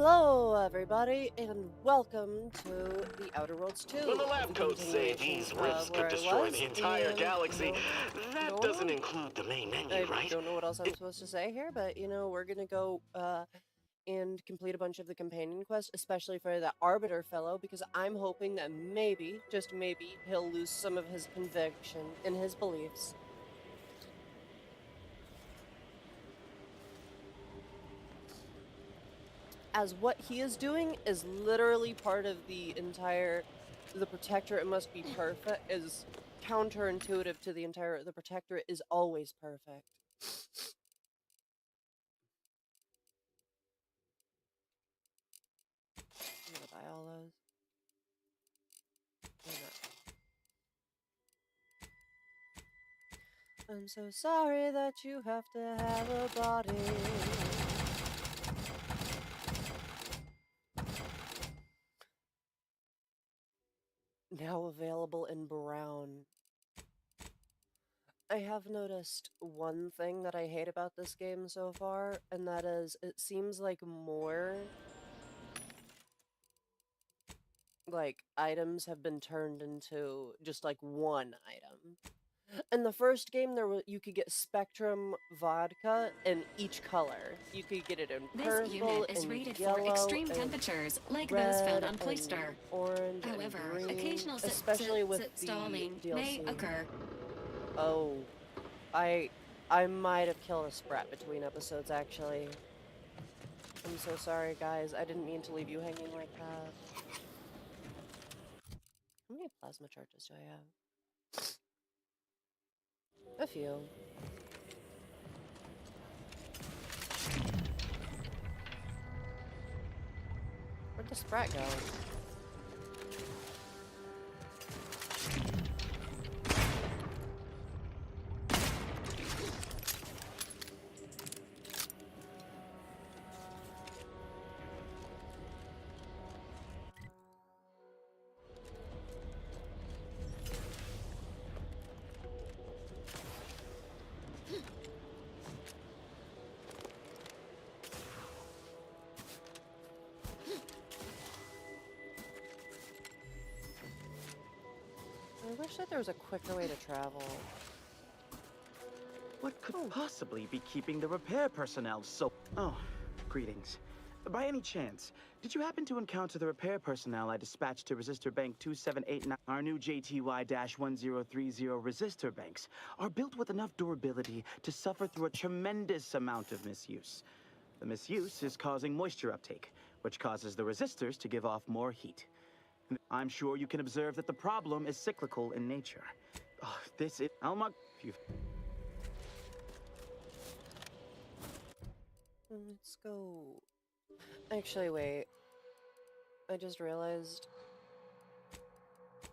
Hello, everybody, and welcome to The Outer Worlds 2. When the lab the codes say continuation these of rifts could where I destroy was, the entire and, galaxy, that no, doesn't include the main menu, I right? don't know what else I'm supposed to say here, but we're gonna go and complete a bunch of the companion quests, especially for the Arbiter fellow, because I'm hoping that maybe, just maybe, he'll lose some of his conviction in his beliefs. As what he is doing is literally part of the Protectorate must be perfect is counterintuitive to the Protectorate is always perfect. I'm gonna buy all those. I'm so sorry that you have to have a body. Now available in brown. I have noticed one thing that I hate about this game so far, and that is it seems like more items have been turned into just like one item. In the first game, you could get Spectrum vodka in each color. You could get it in purple, This unit is and rated yellow, for extreme and temperatures, like red, those found on and Cloister. orange, However, and green, occasional especially with the stalling DLC. may occur. Oh, I might have killed a sprat between episodes, actually. I'm so sorry, guys. I didn't mean to leave you hanging like that. How many plasma charges do I have? A few. Where'd the sprat go? I wish that there was a quicker way to travel. What could possibly be keeping the repair personnel so... Oh, greetings. By any chance, did you happen to encounter the repair personnel I dispatched to Resistor Bank 2789? Our new JTY-1030 resistor banks are built with enough durability to suffer through a tremendous amount of misuse. The misuse is causing moisture uptake, which causes the resistors to give off more heat. I'm sure you can observe that the problem is cyclical in nature. Oh, this is... Alma... Let's go. Actually, wait. I just realized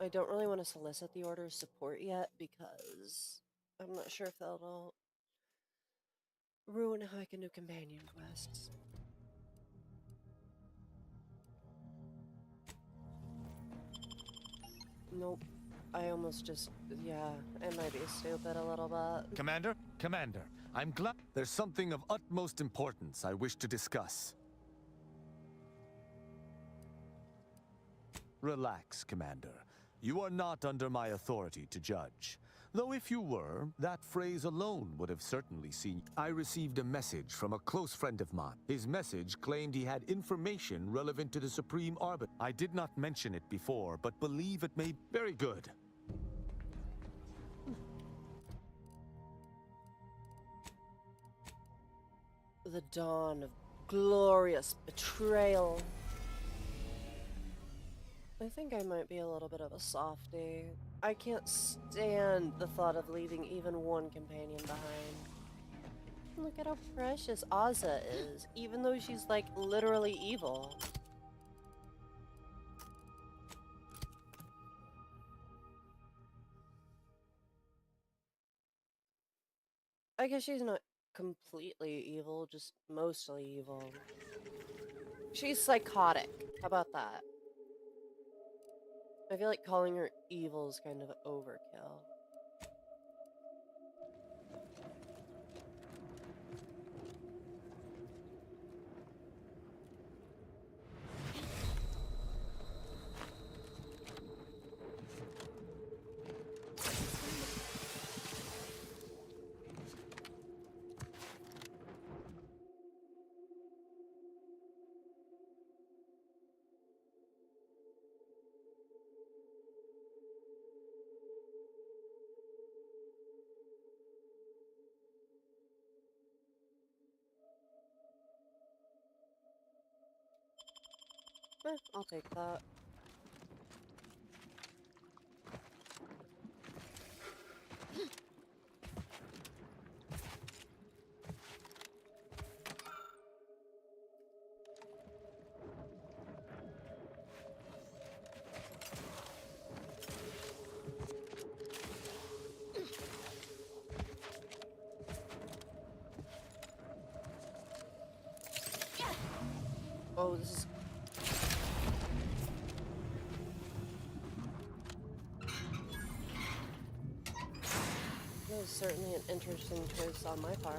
I don't really want to solicit the Order's support yet because I'm not sure if that'll ruin how I can do companion quests. Nope. I almost just, yeah, I might be stupid a little bit. Commander, I'm glad there's something of utmost importance I wish to discuss. Relax, Commander. You are not under my authority to judge. Though if you were, that phrase alone would have certainly seen. I received a message from a close friend of mine. His message claimed he had information relevant to the Supreme Arbiter. I did not mention it before, but believe it may... Very good. The dawn of glorious betrayal. I think I might be a little bit of a softie. I can't stand the thought of leaving even one companion behind. Look at how precious Ozza is, even though she's like literally evil. I guess she's not completely evil, just mostly evil. She's psychotic. How about that? I feel like calling her evil is kind of overkill. I'll take that. Oh, this is... That was certainly an interesting choice on my part.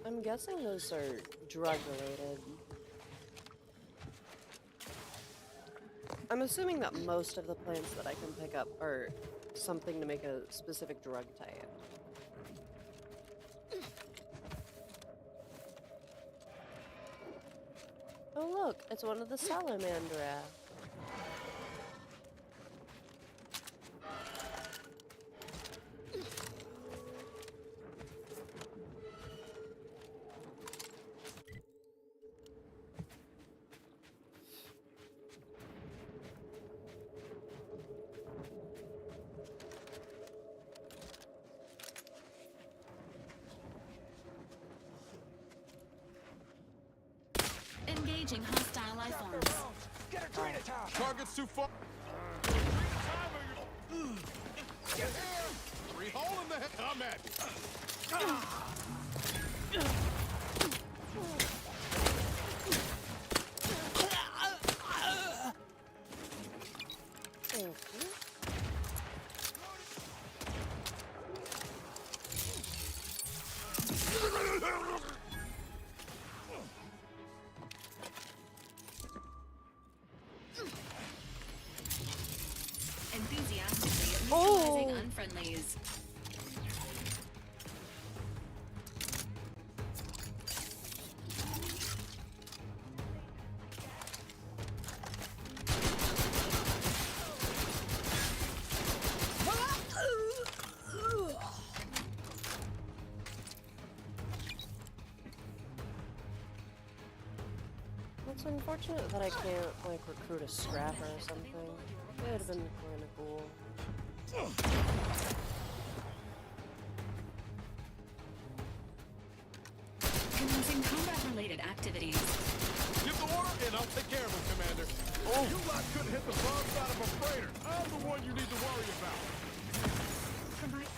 I'm guessing those are drug related. I'm assuming that most of the plants that I can pick up are something to make a specific drug type. Oh look, it's one of the salamandra. Engaging hostile life forms. Get her Trina time! Target's too far. Three hole in the head. Come at Thank you. Enthusiastically neutralizing unfriendlies. It's unfortunate that I can't, like, recruit a scrapper or something. It would have been kind of cool. Commencing combat-related activities. Give the order, and I'll take care of him, Commander. Oh, you lot couldn't hit the wrong side of a freighter. I'm the one you need to worry about. Provide.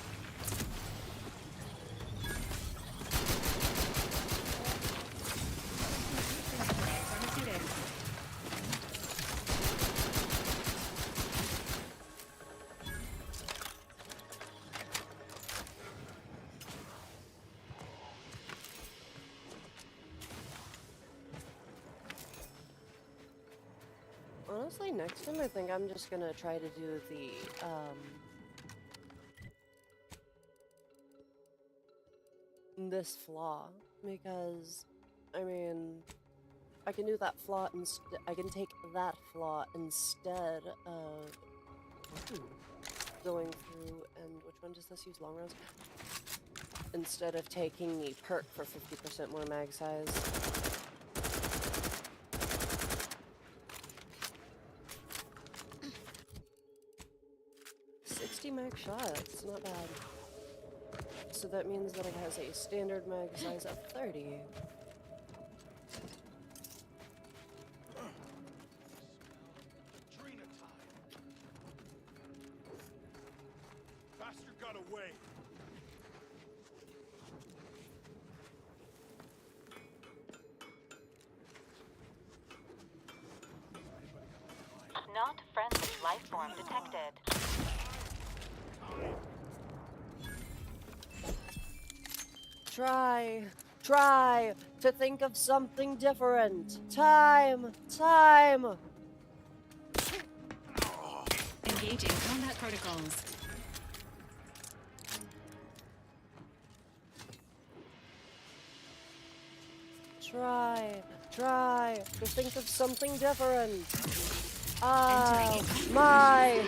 Honestly, next time I think I'm just gonna try to do the, this flaw, because, I mean, I can do that flaw I can take that flaw instead of going through, and which one does this use, long rounds? Instead of taking the perk for 50% more mag size. 60 mag shots, not bad. So that means that it has a standard mag size of 30. Trina time. Faster got away. Not friendly life form detected. Try to think of something different. Time. Engaging combat protocols. Try to think of something different. Entering My.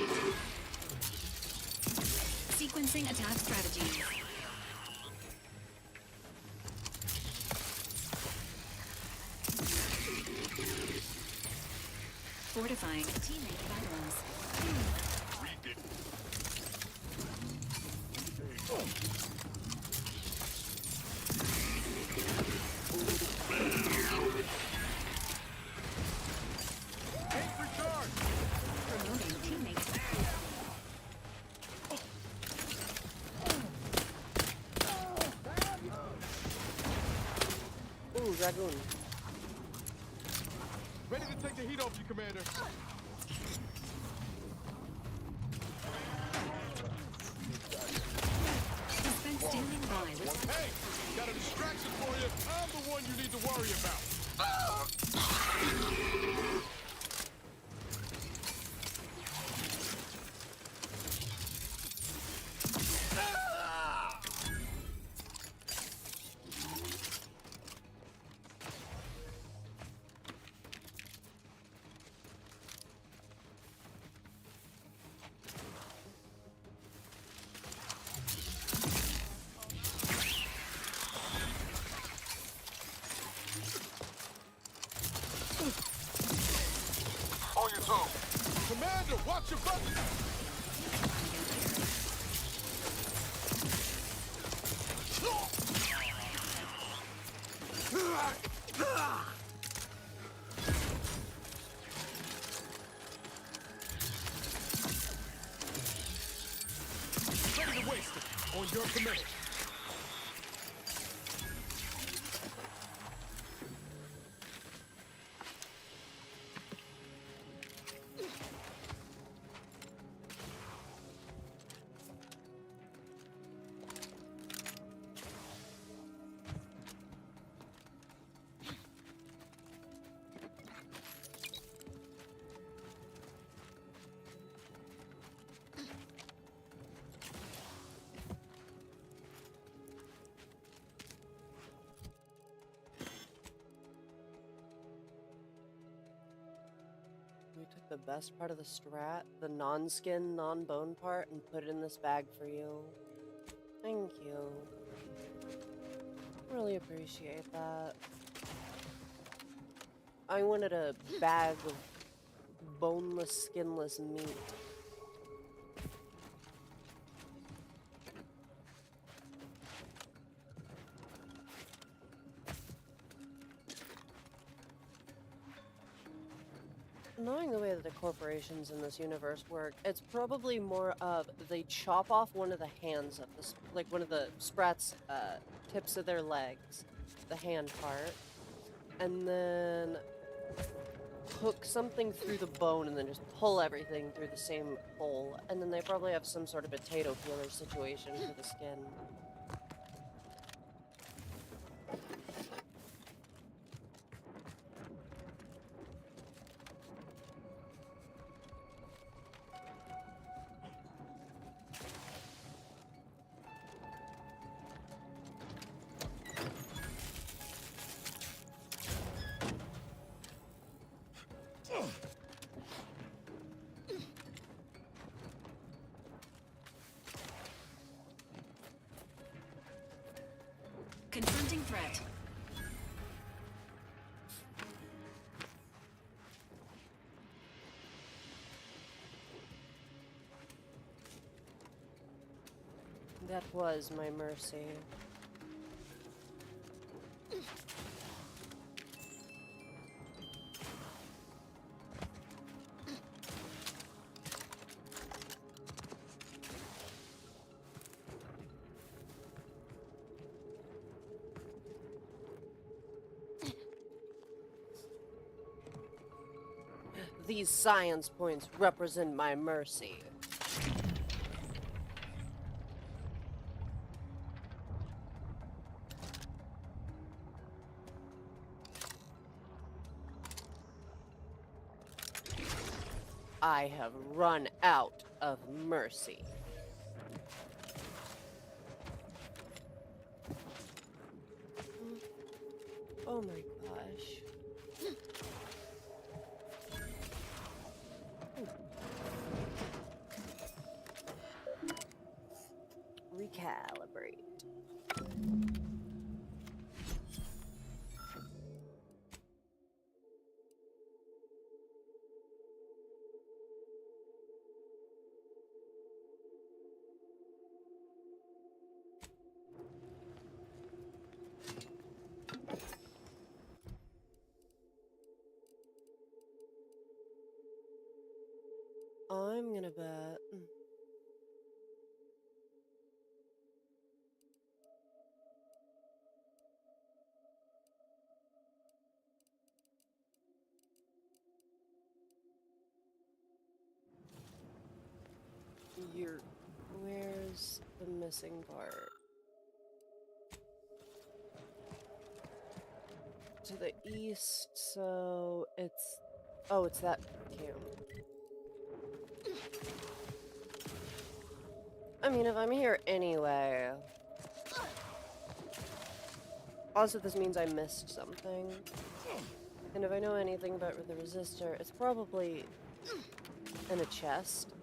Sequencing attack strategies. Fortifying teammate vitals. Take recharge. Promoting teammate. Ooh, Dragoon. Ready to take the heat off you, Commander. Suspense standing by with Hey, got a distraction for you. I'm the one you need to worry about. On your toes. Commander, watch your butt. Ready to waste it. On your command. We took the best part of the strat, the non-skin, non-bone part, and put it in this bag for you. Thank you. Really appreciate that. I wanted a bag of boneless, skinless meat. Knowing the way that the corporations in this universe work, it's probably more of they chop off one of the hands of this, like one of the Sprat's tips of their legs, the hand part, and then hook something through the bone and then just pull everything through the same hole, and then they probably have some sort of potato peeler situation for the skin. confronting threat. That was my mercy. These science points represent my mercy. I have run out of mercy. Oh my gosh. Recalibrate. I'm gonna bet. Where's the missing part? To the east, so it's... Oh, it's that camp. I mean, if I'm here anyway... Also, this means I missed something. And if I know anything about the resistor, it's probably in a chest.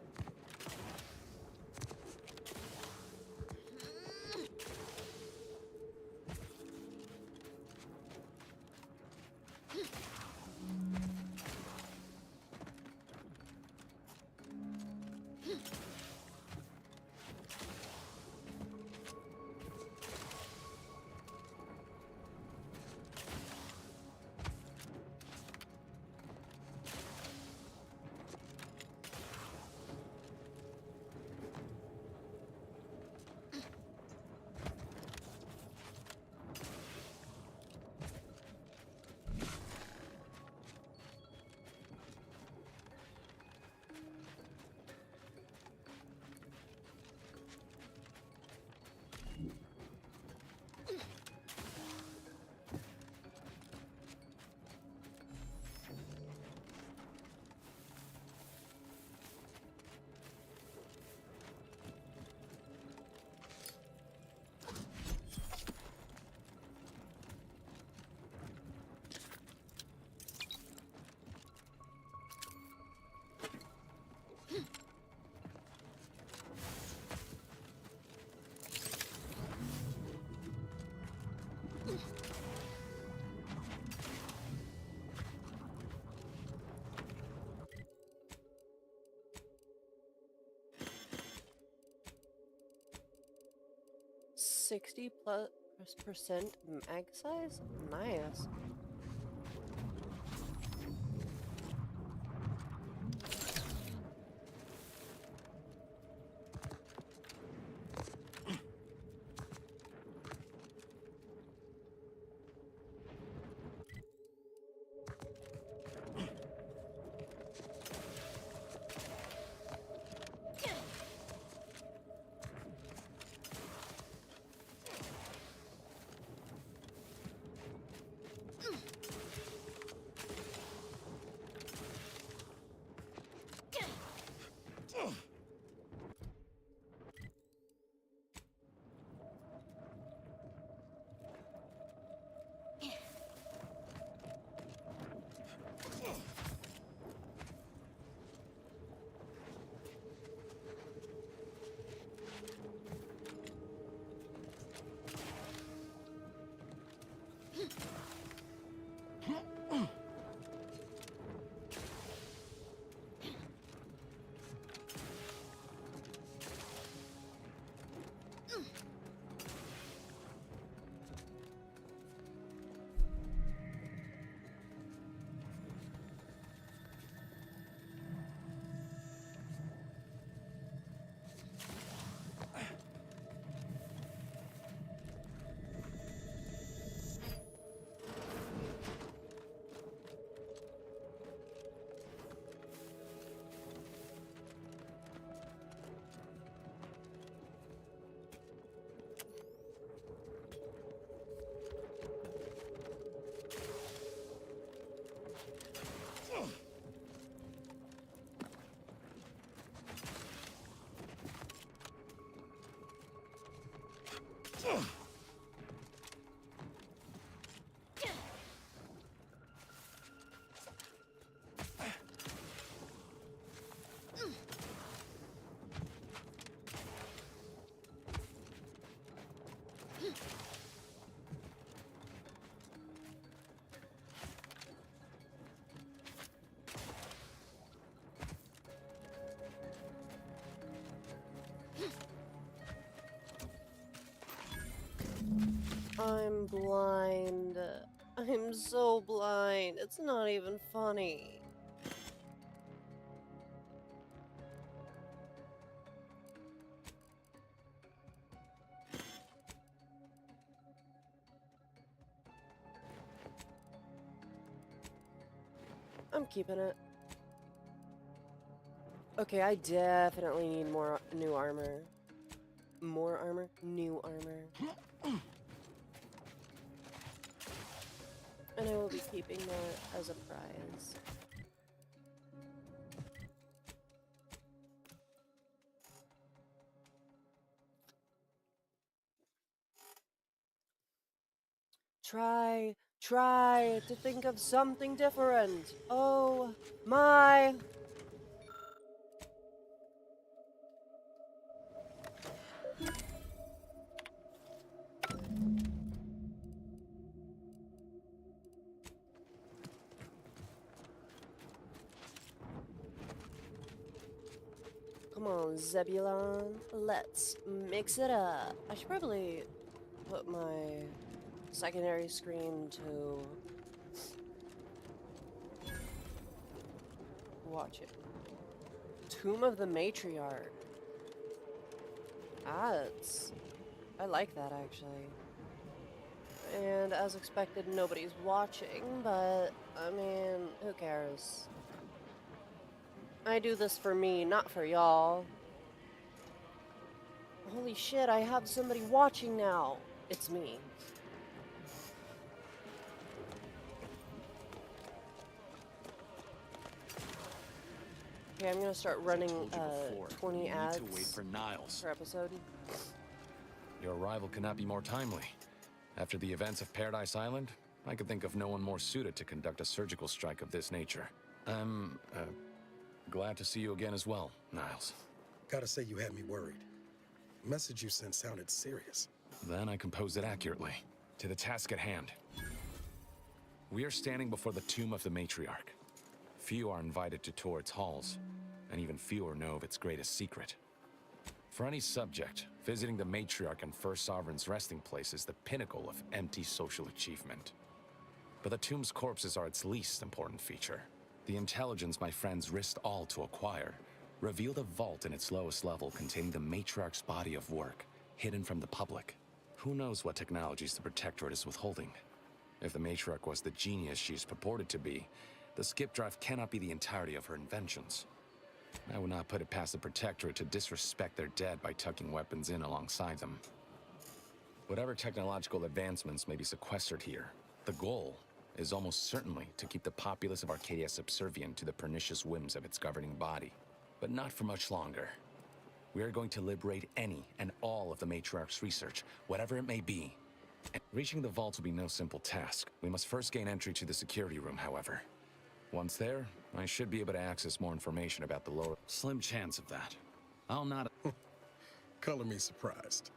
+60% mag size? Nice. I'm blind. I'm so blind. It's not even funny. I'm keeping it. Okay, I definitely need more new armor. More armor? New armor. And I will be keeping that as a prize. Try to think of something different. Oh my. Come on, Zebulon. Let's mix it up. I should probably put my secondary screen to watch it. Tomb of the Matriarch. I like that actually. And as expected, nobody's watching, but I mean, who cares? I do this for me, not for y'all. Holy shit, I have somebody watching now. It's me. Okay, I'm gonna start running 20 ads to wait for Niles. per episode. Your arrival cannot be more timely. After the events of Paradise Island, I could think of no one more suited to conduct a surgical strike of this nature. I'm glad to see you again as well, Niles. Gotta say you had me worried. The message you sent sounded serious. Then I composed it accurately. To the task at hand. We are standing before the tomb of the Matriarch. Few are invited to tour its halls, and even fewer know of its greatest secret. For any subject, visiting the Matriarch and First Sovereign's resting place is the pinnacle of empty social achievement. But the tomb's corpses are its least important feature. The intelligence my friends risked all to acquire revealed a vault in its lowest level containing the Matriarch's body of work, hidden from the public. Who knows what technologies the Protectorate is withholding? If the Matriarch was the genius she is purported to be, the skip drive cannot be the entirety of her inventions. I would not put it past the Protectorate to disrespect their dead by tucking weapons in alongside them. Whatever technological advancements may be sequestered here, the goal is almost certainly to keep the populace of Arcadia subservient to the pernicious whims of its governing body. But not for much longer. We are going to liberate any and all of the Matriarch's research, whatever it may be. And reaching the vault will be no simple task. We must first gain entry to the security room, however. Once there, I should be able to access more information about the lower... Slim chance of that. I'll not... Color me surprised.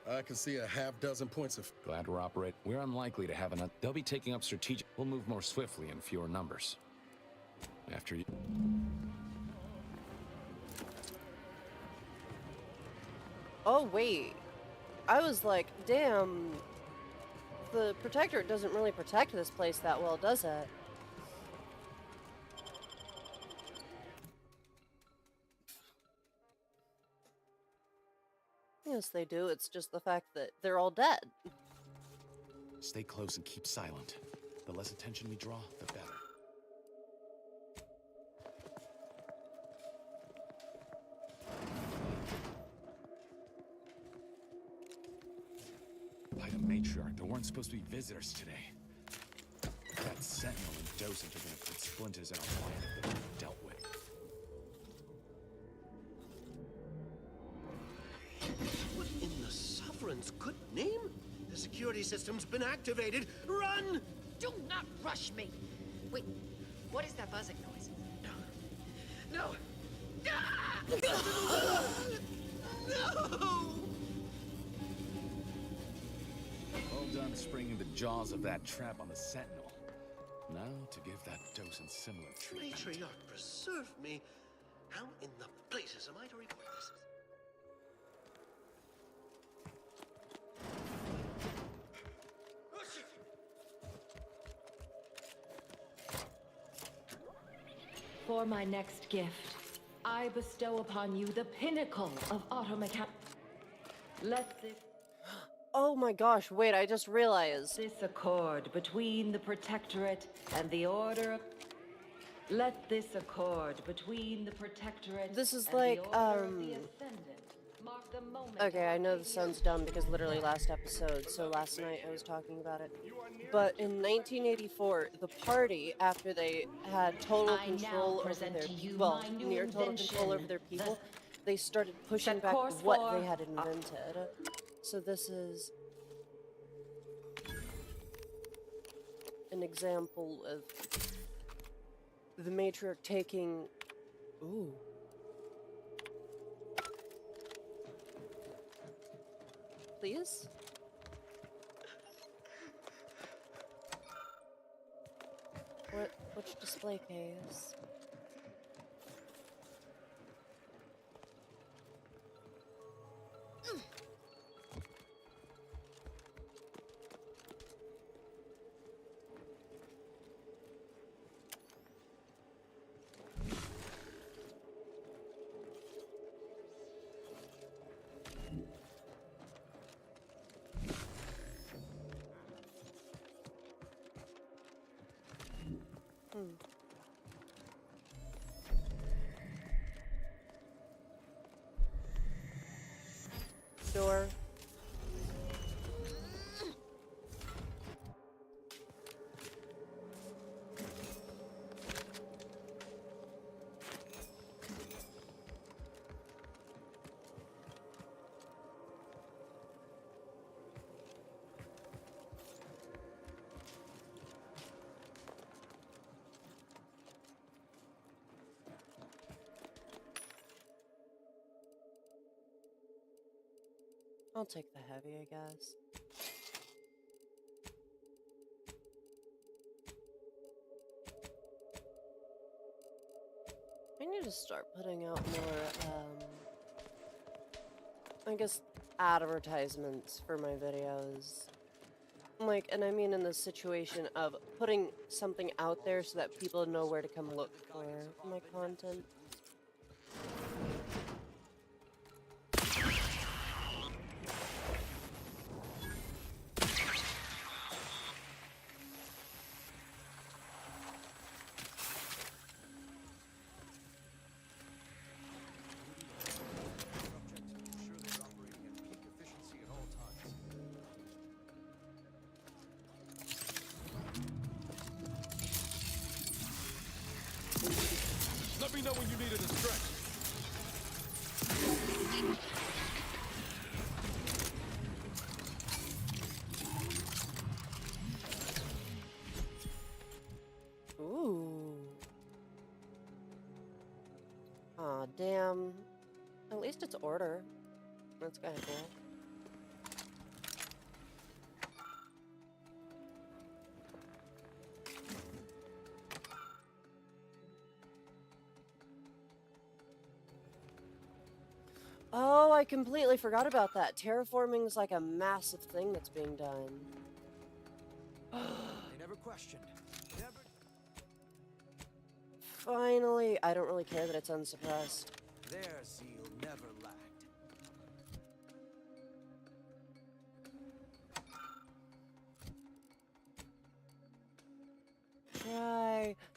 I can see a half dozen points of... Glad we're operating. We're unlikely to have enough... They'll be taking up strategic... We'll move more swiftly in fewer numbers. After you... Oh, wait. I was like, damn. The Protectorate doesn't really protect this place that well, does it? Yes, they do. It's just the fact that they're all dead. Stay close and keep silent. The less attention we draw, the better. By the Matriarch, there weren't supposed to be visitors today. That Sentinel and Docent are gonna put splinters in our plan if they're dealt with. What in the Sovereign's good name? The security system's been activated. Run! Do not rush me! Wait, what is that buzzing noise? No! No! Well done springing the jaws of that trap on the Sentinel. Now to give that Docent similar treatment. Matriarch, preserve me. How in the blazes am I to report this? For my next gift, I bestow upon you the pinnacle of automechan. Let this Oh my gosh, wait, I just realized. accord between the Protectorate and the Order of... Let this accord between the Protectorate This is and like, the Order of the Ascendant mark the moment Okay, our I know this sounds dumb because literally last episode, so last night I was talking about it. But in 1984, the party, after they had total I now control over present their to you well, my new near total control over invention, their the people, they started pushing Set back course what for- they had invented. So this is an example of the matriarch taking. Ooh. Please? Which display case? Door. I'll take the heavy, I guess. I need to start putting out more, I guess, advertisements for my videos. Like, and I mean in the situation of putting something out there so that people know where to come look for my content. Let me know when you need a distraction. Ooh. Aw, damn. At least it's order. That's kinda cool. Oh, I completely forgot about that. Terraforming is like a massive thing that's being done. They never questioned. Never. Finally, I don't really care that it's unsuppressed. Their zeal never lacked.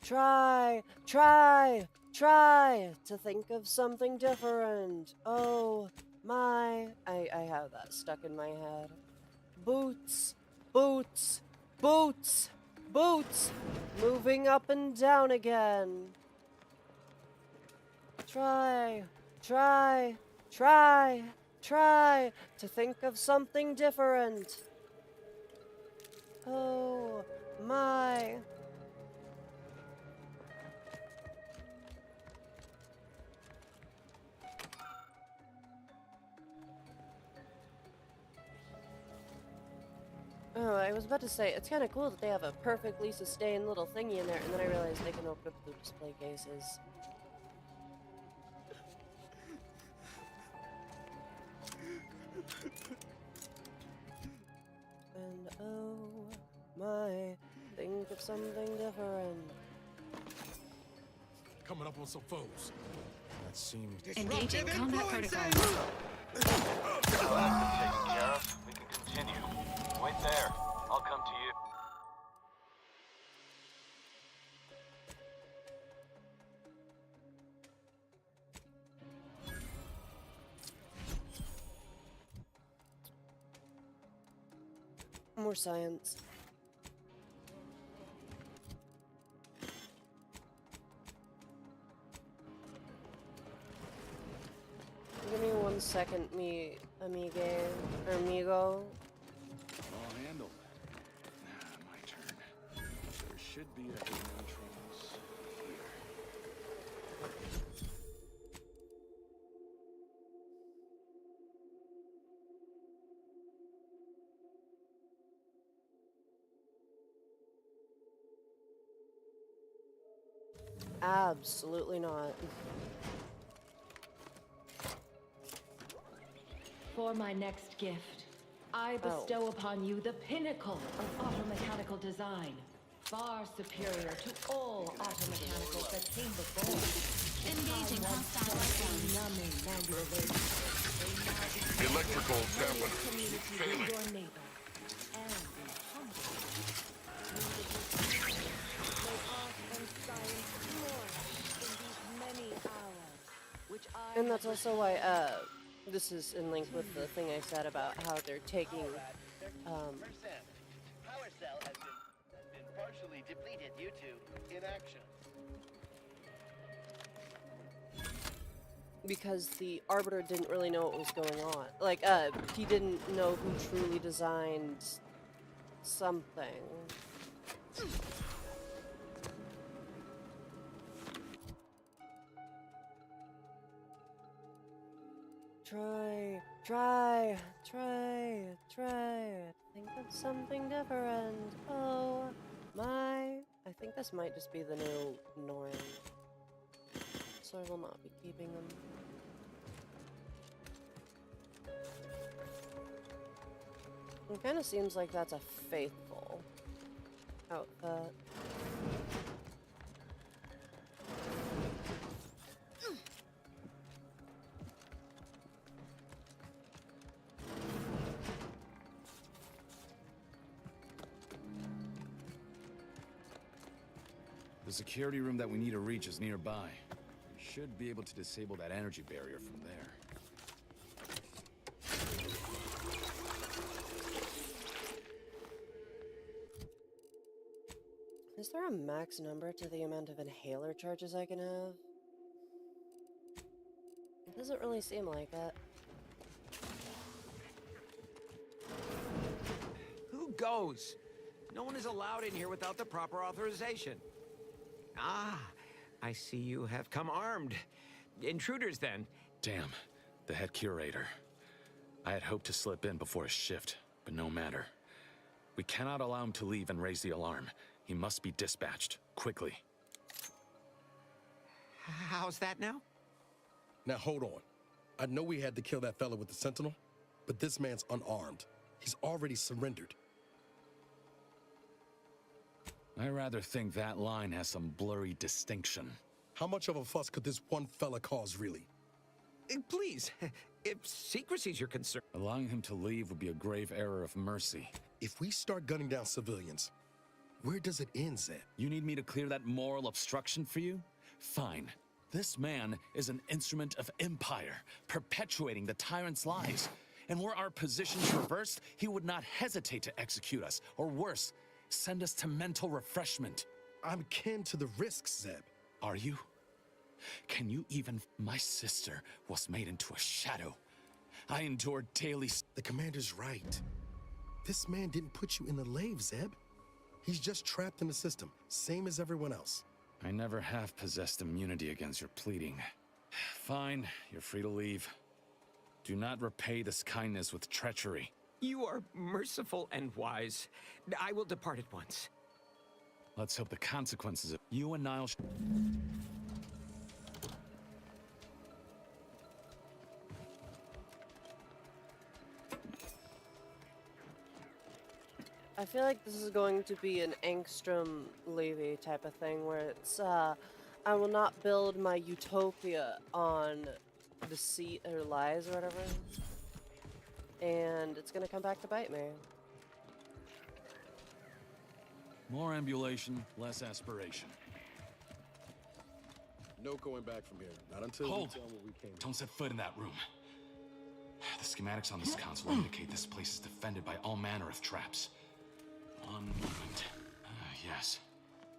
Try to think of something different. Oh my, I have that stuck in my head. Boots, boots, boots, boots, moving up and down again. Try to think of something different. Oh my. Oh, I was about to say, it's kind of cool that they have a perfectly sustained little thingy in there, and then I realized they can open up the display cases. And oh my, think of something different. coming up on some foes. That seemed... Engaging combat protocols. Well, that's been taken care of. We can continue. Wait there. I'll come to you. More science. Give me 1 second, amigo. I'll handle that. My turn. There should be a hidden entrance here. Absolutely not. For my next gift, I bestow upon you the pinnacle of automechanical design, far superior to all automechanicals that came before. Engaging hostile lockdown. Electrical damage. Failing. Your neighbor and be humble. May art and science flourish in these many hours, which I And that's also why, this is in link with the thing I said about how they're taking, Power cell has been partially depleted due to inaction. because the Arbiter didn't really know what was going on. Like, he didn't know who truly designed something. Try. Think of something different. Oh my. I think this might just be the new norm. So I will not be keeping them. It kind of seems like that's a faithful outfit. The security room that we need to reach is nearby. We should be able to disable that energy barrier from there. Is there a max number to the amount of inhaler charges I can have? It doesn't really seem like it. Who goes? No one is allowed in here without the proper authorization. Ah, I see you have come armed. Intruders, then. Damn, the head curator. I had hoped to slip in before his shift, but no matter. We cannot allow him to leave and raise the alarm. He must be dispatched, quickly. How's that now? Now hold on. I know we had to kill that fella with the Sentinel, but this man's unarmed. He's already surrendered. I rather think that line has some blurry distinction. How much of a fuss could this one fella cause, really? Please, if secrecy's your concern. Allowing him to leave would be a grave error of mercy. If we start gunning down civilians, where does it end, Zeb? You need me to clear that moral obstruction for you? Fine. This man is an instrument of empire, perpetuating the tyrant's lies. And were our positions reversed, he would not hesitate to execute us, or worse, send us to mental refreshment. I'm kin to the risks, Zeb. Are you? Can you even... My sister was made into a shadow. I endured daily... The commander's right. This man didn't put you in the lave, Zeb. He's just trapped in the system, same as everyone else. I never have possessed immunity against your pleading. Fine, you're free to leave. Do not repay this kindness with treachery. You are merciful and wise. I will depart at once. Let's hope the consequences of you and Niall... I feel like this is going to be an Angstrom Levy type of thing where it's, I will not build my utopia on deceit or lies or whatever. And it's gonna come back to bite me. More ambulation, less aspiration. No going back from here. Not until Hold! we tell them what we came. Don't set foot in that room. The schematics on this console indicate this place is defended by all manner of traps. One moment. Yes.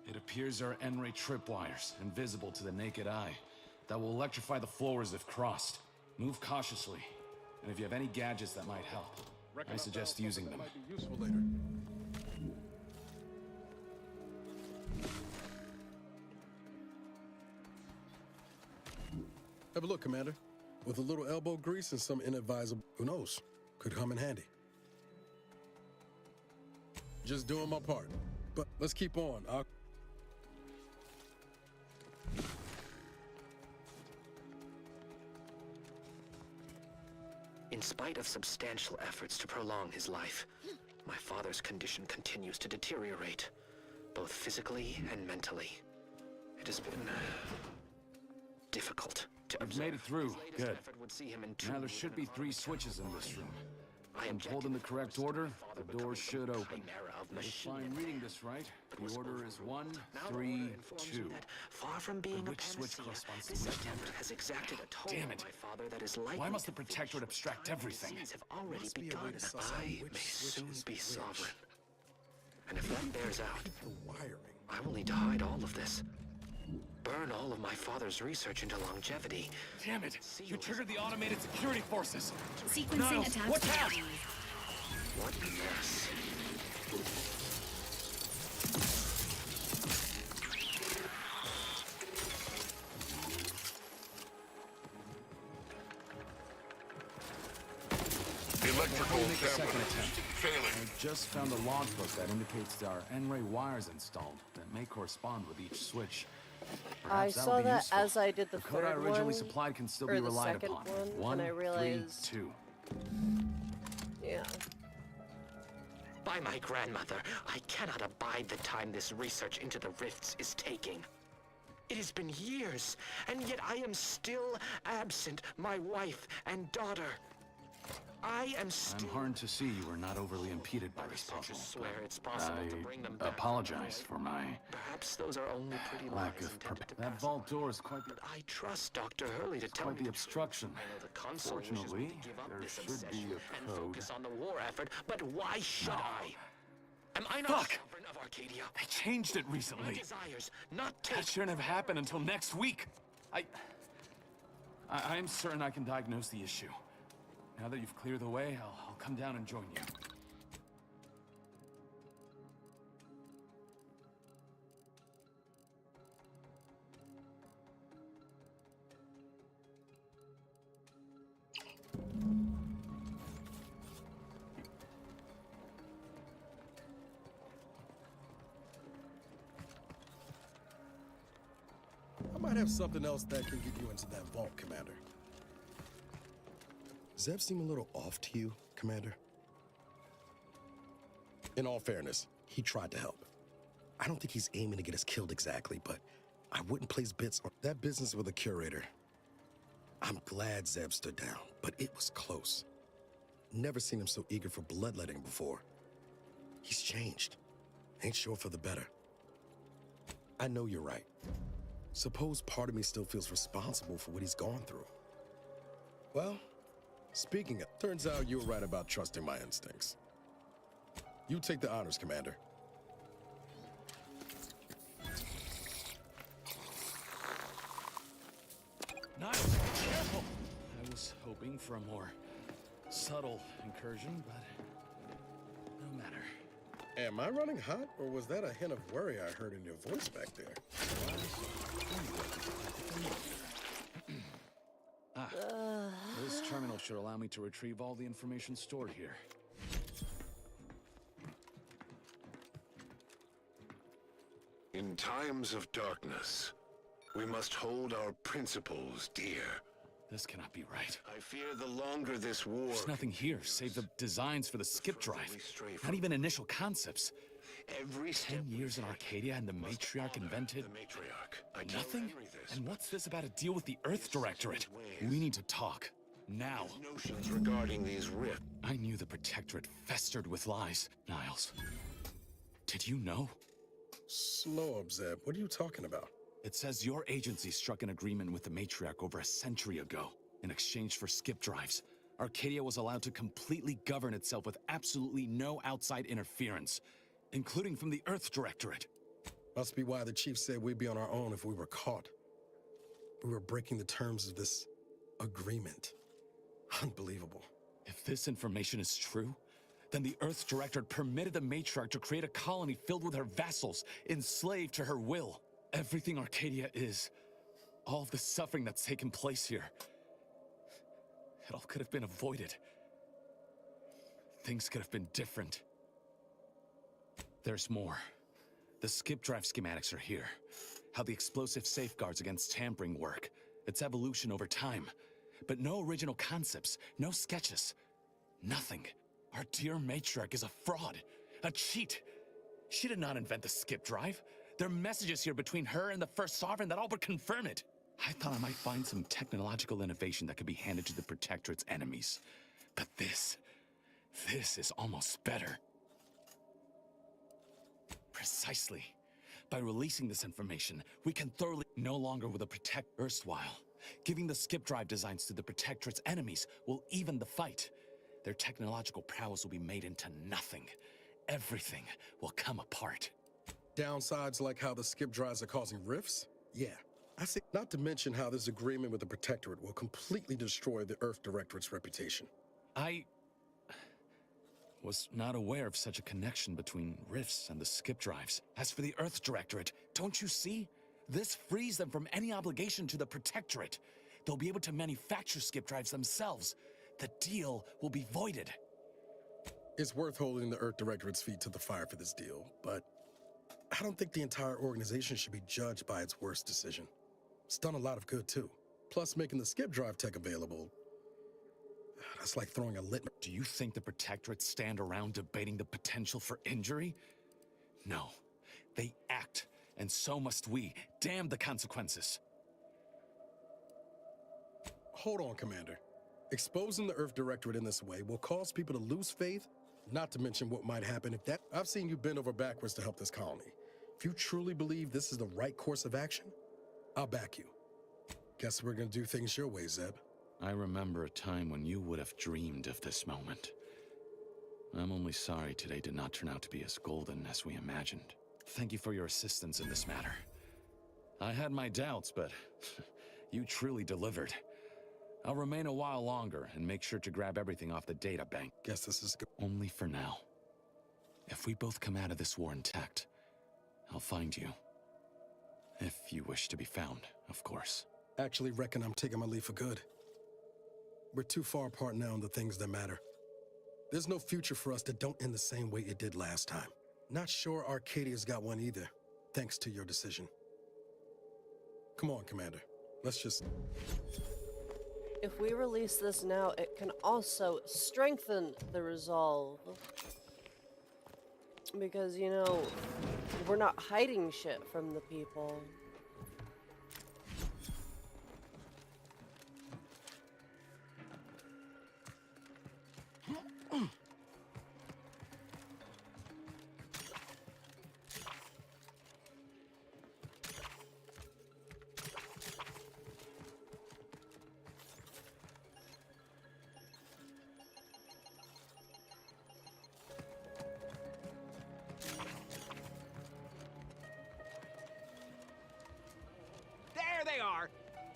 It appears there are N-ray tripwires, invisible to the naked eye, that will electrify the floors if crossed. Move cautiously, and if you have any gadgets that might help, I suggest using them. Might be useful later. Have a look, Commander. With a little elbow grease and some inadvisable, who knows, could come in handy. Just doing my part. But let's keep on. In spite of substantial efforts to prolong his life, my father's condition continues to deteriorate, both physically and mentally. It has been difficult to You've observe. made it through. His latest Good. effort would see him in Now there two should be 3 switches in this room. I When pulled in the correct order, the door should open. of If machine. I'm reading this right, the order is 1, Now the 3, order informs me 2. that, far from being a which switch panacea, corresponds to this which attempt number? has exacted a toll Damn on it. my father that is likely Why must the to finish Protectorate with abstract time. everything? Disease have already Must be a way begun. to suss out I which may switch soon is be which. sovereign. And if that bears out, The wiring. I will need to hide all of this. Burn all of my father's research into longevity. Damn it! You triggered the automated security forces! Sequencing Niles, attack watch out! strategies. What a mess. Electrical Make a second damper attempt. failing. I just found a logbook that indicates there are N-ray wires installed that may correspond with each switch. I Perhaps that'll saw be that useful. as I did the code I third originally one, supplied can still or be the relied second upon. one, 1, and I 3, realized- 2. Yeah. By my grandmother, I cannot abide the time this research into the rifts is taking. It has been years, and yet I am still absent my wife and daughter. I am still... I'm heartened to see you were not overly impeded by this puzzle. swear it's possible to bring them I back. apologize for my Perhaps those are only pretty lack lies of intended to That pass vault door is quite the, But I trust Dr. Hurley to tell quite me the the truth. obstruction. I know the console wishes me Fortunately, to give up there this should obsession be a and code. focus on the war effort, but why should I? Am I not Fuck! sovereign of Arcadia? I changed it My recently. desires, not That take. shouldn't have happened until next week. I'm certain I can diagnose the issue. Now that you've cleared the way, I'll come down and join you. I might have something else that can get you into that vault, Commander. Zeb seem a little off to you, Commander? In all fairness, he tried to help. I don't think he's aiming to get us killed exactly, but I wouldn't place bits on that business with a curator. I'm glad Zeb stood down, but it was close. Never seen him so eager for bloodletting before. He's changed. Ain't sure for the better. I know you're right. Suppose part of me still feels responsible for what he's gone through. Well, speaking of, turns out you were right about trusting my instincts. You take the honors, Commander. Niles, careful! I was hoping for a more subtle incursion, but no matter. Am I running hot, or was that a hint of worry I heard in your voice back there? This terminal should allow me to retrieve all the information stored here. In times of darkness, we must hold our principles dear. This cannot be right. I fear the longer this war... There's nothing here save the designs for the skip drive. stray Not even initial concepts. Every step 10 years in Arcadia and the Matriarch invented the Matriarch. I can't nothing? marry this, And but what's this about a deal with the Earth Directorate? We need to talk. Now. notions regarding these rifts. I knew the Protectorate festered with lies. Niles, did you know? Slow up, Zeb. What are you talking about? It says your agency struck an agreement with the Matriarch over a century ago. In exchange for skip drives, Arcadia was allowed to completely govern itself with absolutely no outside interference, including from the Earth Directorate. Must be why the chief said we'd be on our own if we were caught. We were breaking the terms of this agreement. Unbelievable. If this information is true, then the Earth Directorate permitted the Matriarch to create a colony filled with her vassals, enslaved to her will. Everything Arcadia is, all of the suffering that's taken place here, it all could have been avoided. Things could have been different. There's more. The skip drive schematics are here. How the explosive safeguards against tampering work, its evolution over time. But no original concepts, no sketches, nothing. Our dear Matriarch is a fraud, a cheat. She did not invent the skip drive. There are messages here between her and the First Sovereign that all but confirm it. I thought I might find some technological innovation that could be handed to the Protectorate's enemies. But this is almost better. Precisely. By releasing this information, we can thoroughly no longer will the Protect erstwhile. Giving the skip drive designs to the Protectorate's enemies will even the fight. Their technological prowess will be made into nothing. Everything will come apart. Downsides like how the skip drives are causing rifts? Yeah, I see. Not to mention how this agreement with the Protectorate will completely destroy the Earth Directorate's reputation. I was not aware of such a connection between rifts and the skip drives. As for the Earth Directorate, don't you see? This frees them from any obligation to the Protectorate. They'll be able to manufacture skip drives themselves. The deal will be voided. It's worth holding the Earth Directorate's feet to the fire for this deal, but I don't think the entire organization should be judged by its worst decision. It's done a lot of good, too. Plus, making the skip drive tech available, that's like throwing a lit. Do you think the Protectorate stand around debating the potential for injury? No. They act, and so must we. Damn the consequences. Hold on, Commander. Exposing the Earth Directorate in this way will cause people to lose faith, not to mention what might happen if that... I've seen you bend over backwards to help this colony. If you truly believe this is the right course of action, I'll back you. Guess we're gonna do things your way, Zeb. I remember a time when you would have dreamed of this moment. I'm only sorry today did not turn out to be as golden as we imagined. Thank you for your assistance in this matter. I had my doubts, but you truly delivered. I'll remain a while longer and make sure to grab everything off the data bank. Guess this is good. Only for now. If we both come out of this war intact, I'll find you. If you wish to be found, of course. Actually reckon I'm taking my leave for good. We're too far apart now on the things that matter. There's no future for us that don't end the same way it did last time. Not sure Arcadia's got one either, thanks to your decision. Come on, Commander. Let's just... If we release this now, it can also strengthen the resolve. Because, you know, we're not hiding shit from the people.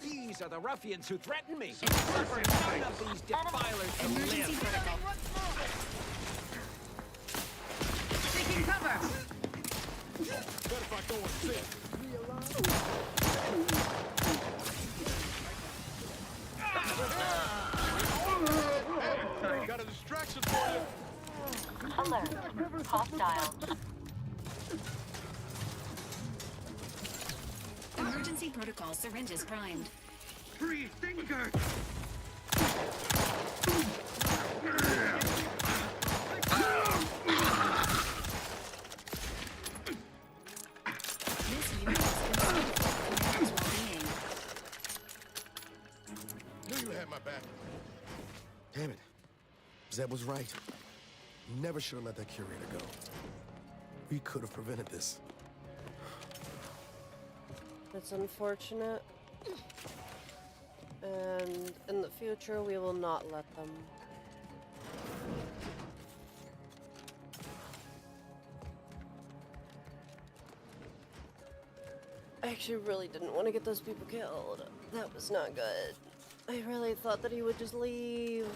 These are the ruffians who threaten me. None of these defilers can Emergency live. protocol. Taking cover. What if I go and sit? Hey, got a distraction for you. Alert. Hostile. Emergency protocol syringes primed. Free thinker! Zeb was right. Never should have let that curator go. We could have prevented this. It's unfortunate. And in the future, we will not let them. I actually really didn't want to get those people killed. That was not good. I really thought that he would just leave.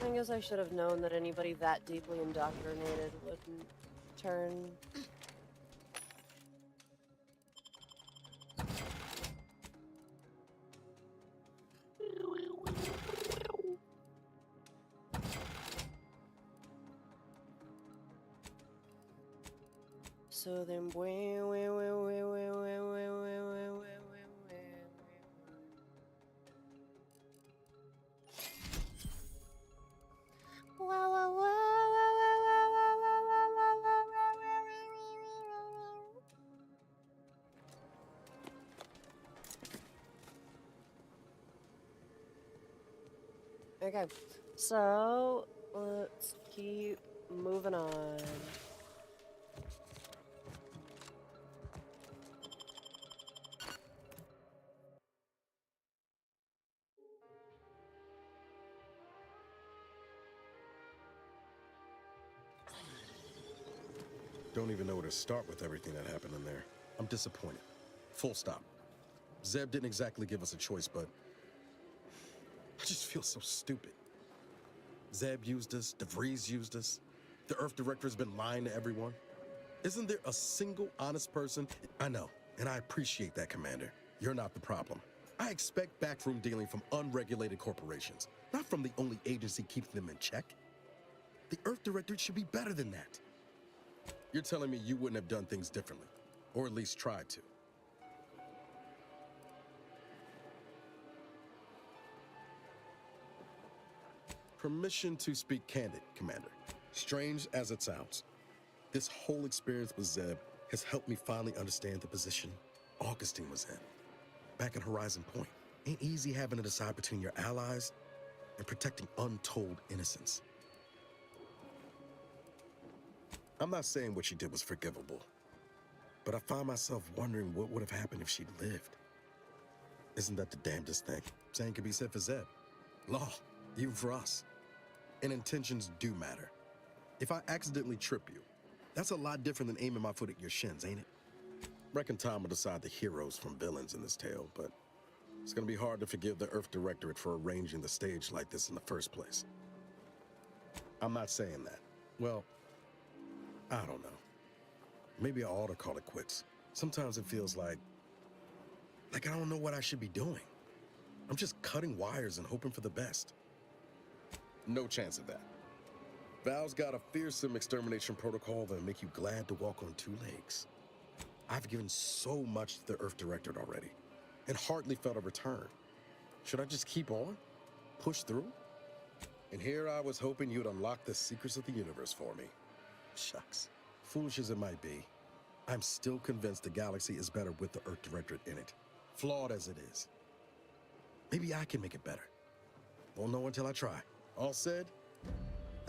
I guess I should have known that anybody that deeply indoctrinated wouldn't turn. So then, okay, so let's keep moving on. Don't even know where to start with everything that happened in there. I'm disappointed. Full stop. Zeb didn't exactly give us a choice, but I just feel so stupid. Zeb used us, DeVries used us. The Earth Director has been lying to everyone. Isn't there a single honest person? I know, and I appreciate that, Commander. You're not the problem. I expect backroom dealing from unregulated corporations, not from the only agency keeping them in check. The Earth Directorate should be better than that. You're telling me you wouldn't have done things differently, or at least tried to. Permission to speak candid, Commander. Strange as it sounds, this whole experience with Zeb has helped me finally understand the position Augustine was in. Back at Horizon Point, ain't easy having to decide between your allies and protecting untold innocence. I'm not saying what she did was forgivable, but I find myself wondering what would have happened if she'd lived. Isn't that the damnedest thing? Same could be said for Zeb. Law, even for us. And intentions do matter. If I accidentally trip you, that's a lot different than aiming my foot at your shins, ain't it? Reckon time will decide the heroes from villains in this tale, but it's gonna be hard to forgive the Earth Directorate for arranging the stage like this in the first place. I'm not saying that. Well, I don't know. Maybe I ought to call it quits. Sometimes it feels like I don't know what I should be doing. I'm just cutting wires and hoping for the best. No chance of that. Val's got a fearsome extermination protocol that'll make you glad to walk on two legs. I've given so much to the Earth Directorate already, and hardly felt a return. Should I just keep on? Push through? And here I was hoping you'd unlock the secrets of the universe for me. Shucks. Foolish as it might be, I'm still convinced the galaxy is better with the Earth Directorate in it. Flawed as it is. Maybe I can make it better. Won't know until I try. All said,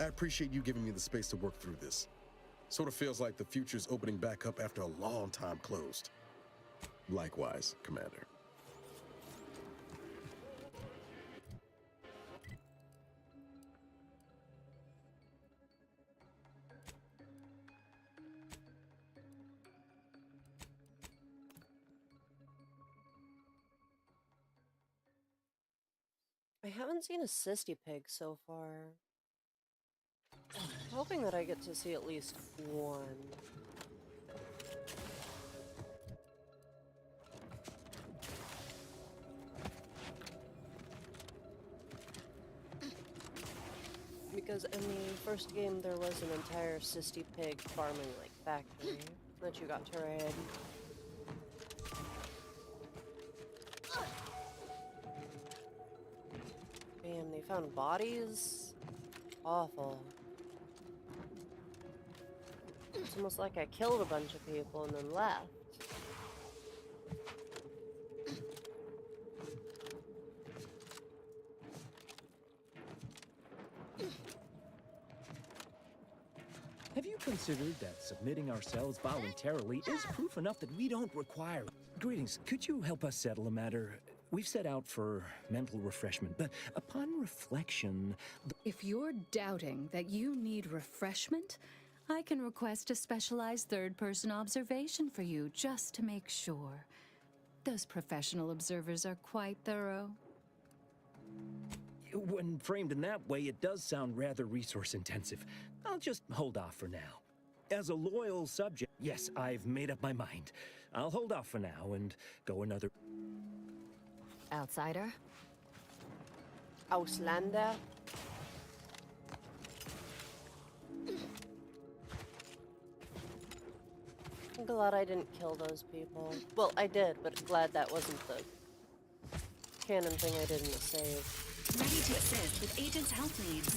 I appreciate you giving me the space to work through this. Sort of feels like the future's opening back up after a long time closed. Likewise, Commander. I haven't seen a Sisty Pig so far. I'm hoping that I get to see at least one. Because in the first game there was an entire Sisty Pig farming factory that you got to raid. And they found bodies? Awful. It's almost like I killed a bunch of people and then left. considered that submitting ourselves voluntarily is proof enough that we don't require. Greetings. Could you help us settle a matter? We've set out for mental refreshment, but upon reflection... If you're doubting that you need refreshment, I can request a specialized third-person observation for you just to make sure. Those professional observers are quite thorough. When framed in that way, it does sound rather resource-intensive. I'll just hold off for now. As a loyal subject, yes, I've made up my mind. I'll hold off for now and go another... Outsider? Auslander? I'm glad I didn't kill those people. Well, I did, but glad that wasn't the canon thing I did in the save. Ready to assist with agent's health needs.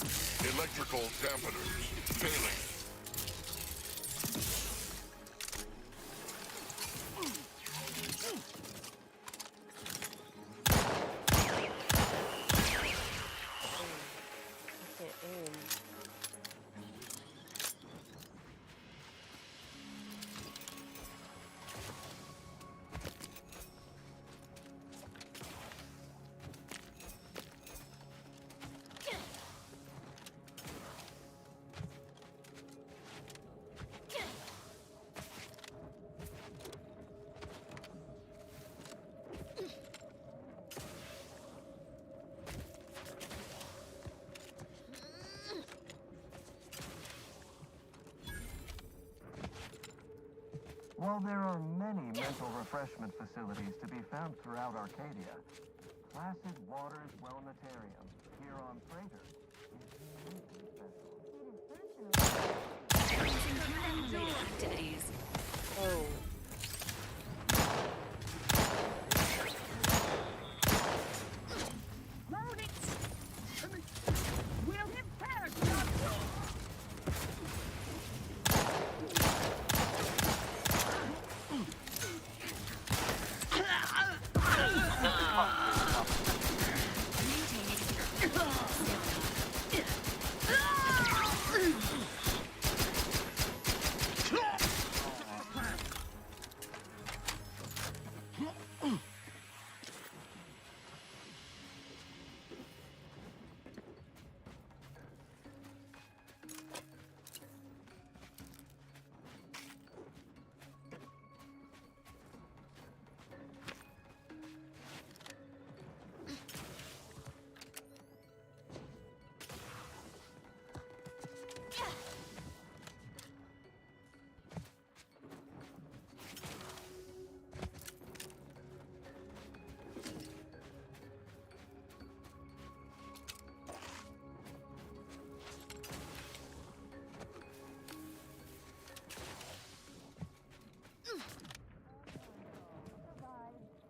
Electrical dampeners failing. I can't aim. While there are many mental refreshment facilities to be found throughout Arcadia, Placid Waters Wellnetarium here on Praetor is uniquely special. Activities. Oh.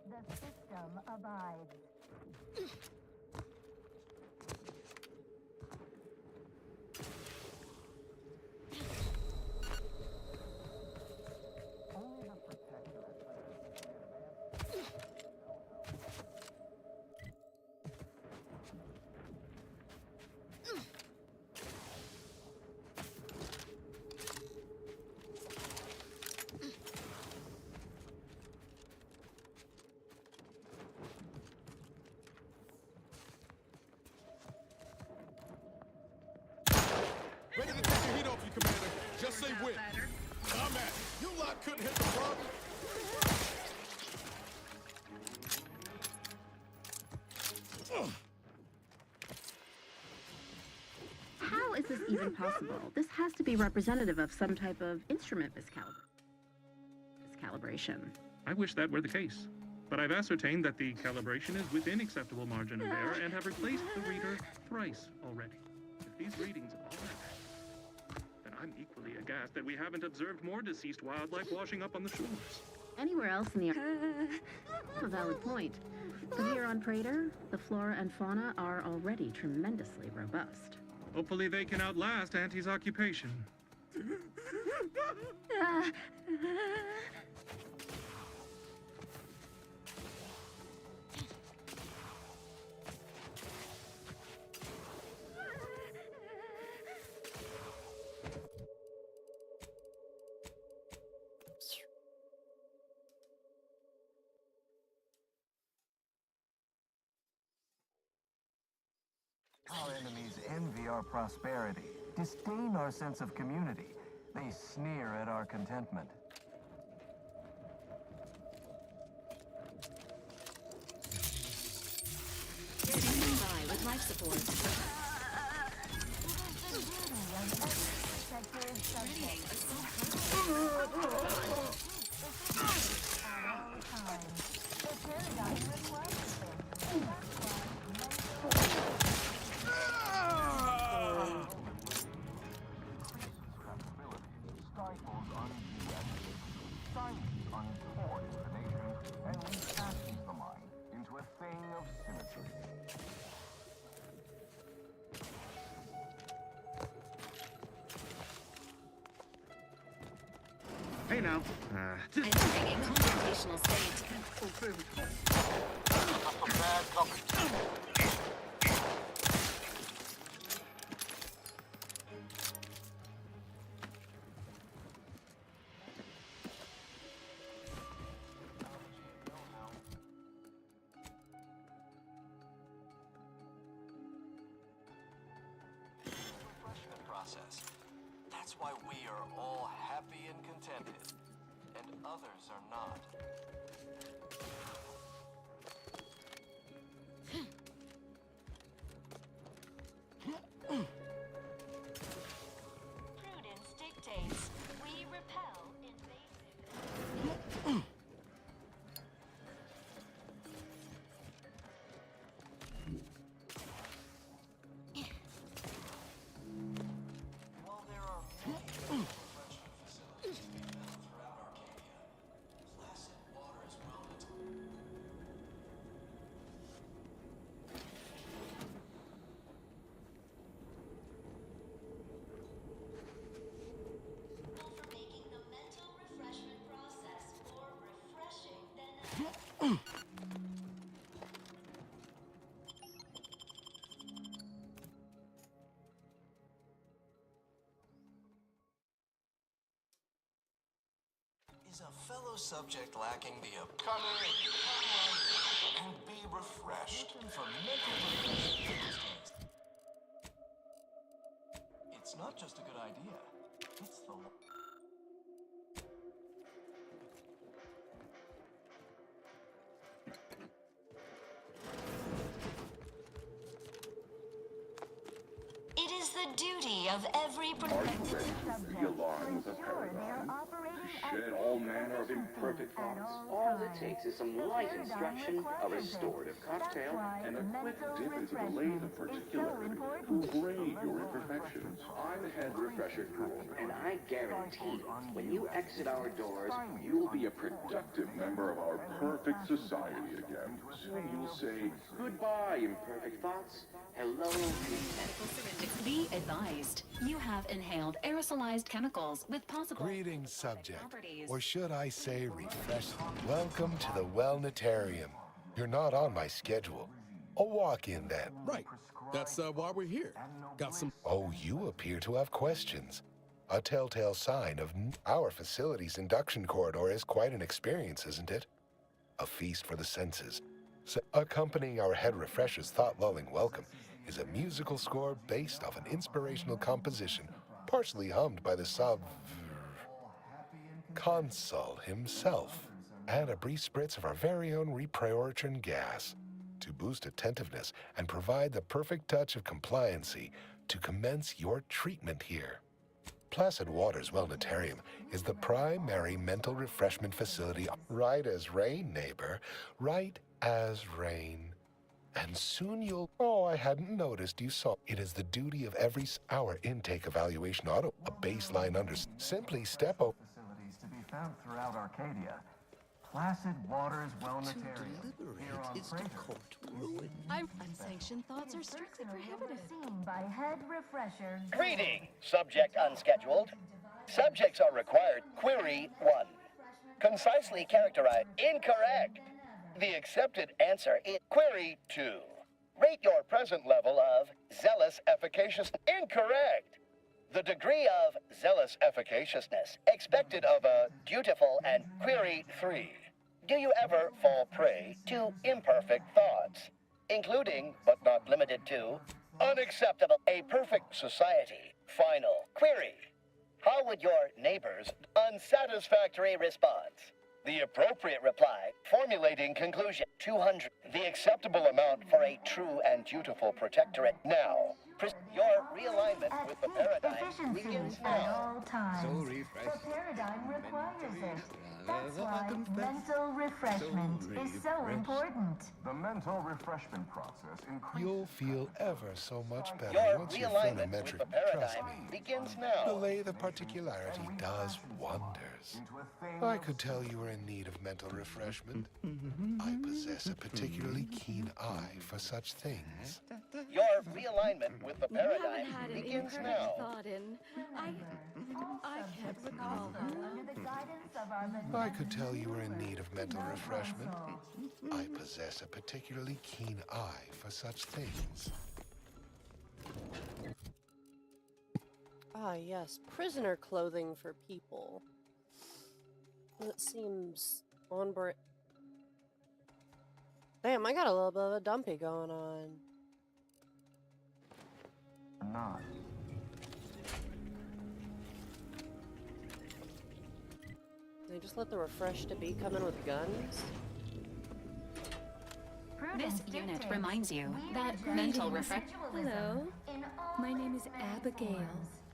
The system abides. Only the Protector Ready to take the heat off you, Commander. Just say when. I'm at it. You lot couldn't hit the front. How is this even possible? This has to be representative of some type of instrument miscalibration. I wish that were the case. But I've ascertained that the calibration is within acceptable margin of error and have replaced the reader thrice already. If these readings are accurate, then I'm equally aghast that we haven't observed more deceased wildlife washing up on the shores. Anywhere else in the... A valid point. But here on Praetor, the flora and fauna are already tremendously robust. Hopefully they can outlast Auntie's occupation. enemies envy our prosperity, disdain our sense of community. They sneer at our contentment. Standing by with life support. Readying stifles undeactivated, silence untoward information, and refashions the mind into a thing of symmetry. Hey now. entering a computational state. Bad company. Process. That's why we are all happy and contented, and others are not. Prudence dictates we repel invasive. While there are many refreshment facilities to be built throughout Arcadia, placid water is well For making the mental refreshment process more refreshing than Is a fellow subject lacking the ability and be refreshed for mental refreshment? It's not just a good idea, it's the It is the duty of every The alarms of Paragon to shed all manner of imperfect thoughts. All it takes is some light instruction, a restorative cocktail, And a quick dip into the lake of particularity to braid your imperfections. I'm Head Refresher Cool. and I guarantee when you exit our doors, You'll be a productive member of our perfect society again. Soon you'll say, goodbye, imperfect thoughts. Hello, Medical syringes. Be advised. You have inhaled aerosolized chemicals with possible Greetings, subject. properties. Or should I say refresh? Welcome to the Wellnatarium. You're not on my schedule. A walk-in then. Right. That's why we're here. Got some. Oh, you appear to have questions. A telltale sign of our facility's induction corridor is quite an experience, isn't it? A feast for the senses. So, accompanying our Head Refresher's thought-lulling welcome is a musical score based off an inspirational composition, partially hummed by the Consul himself, and a brief spritz of our very own repriorichin gas to boost attentiveness and provide the perfect touch of compliancy to commence your treatment here. Placid Waters Wellnatarium is the primary mental refreshment facility. Right as rain, neighbor. Right as rain. And soon you'll... Oh, I hadn't noticed you saw. It is the duty of every hour intake evaluation auto. A baseline under... Simply step over... Facilities to be found throughout Arcadia. Placid Waters Wellnatarium. Here on Praetor. Unsanctioned thoughts are strictly prohibited. Seen by Head Refresher. Greeting, subject unscheduled. Subjects are required. Query 1. Concisely characterized. Incorrect. The accepted answer is query 2. Rate your present level of zealous efficacious. Incorrect. The degree of zealous efficaciousness expected of a dutiful and query 3. Do you ever fall prey to imperfect thoughts, including, but not limited to, Unacceptable. A perfect society. Final query. How would your neighbors unsatisfactory response? The appropriate reply, formulating conclusion. 200. The acceptable amount for a true and dutiful protectorate. Now, your realignment with the paradigm begins At now. all times. So The refreshing. paradigm requires it. That's why mental refreshment is so important. The mental refreshment process increases. You'll feel ever so much better Your once you're realignment with phenometric. the Trust paradigm me. begins now. Delay the particularity does wonders. I could tell you were in need of mental refreshment. I possess a particularly keen eye for such things. Your realignment with the paradigm begins now. thought in. I can't recall. Under the guidance of our I could tell you were in need of mental refreshment. I possess a particularly keen eye for such things. Ah, yes. Prisoner clothing for people. That seems on brand. Damn, I got a little bit of a dumpy going on. Not. They just let the refresh to be come in with guns? This unit reminds you that mental refresh. Hello, my name is Abigail,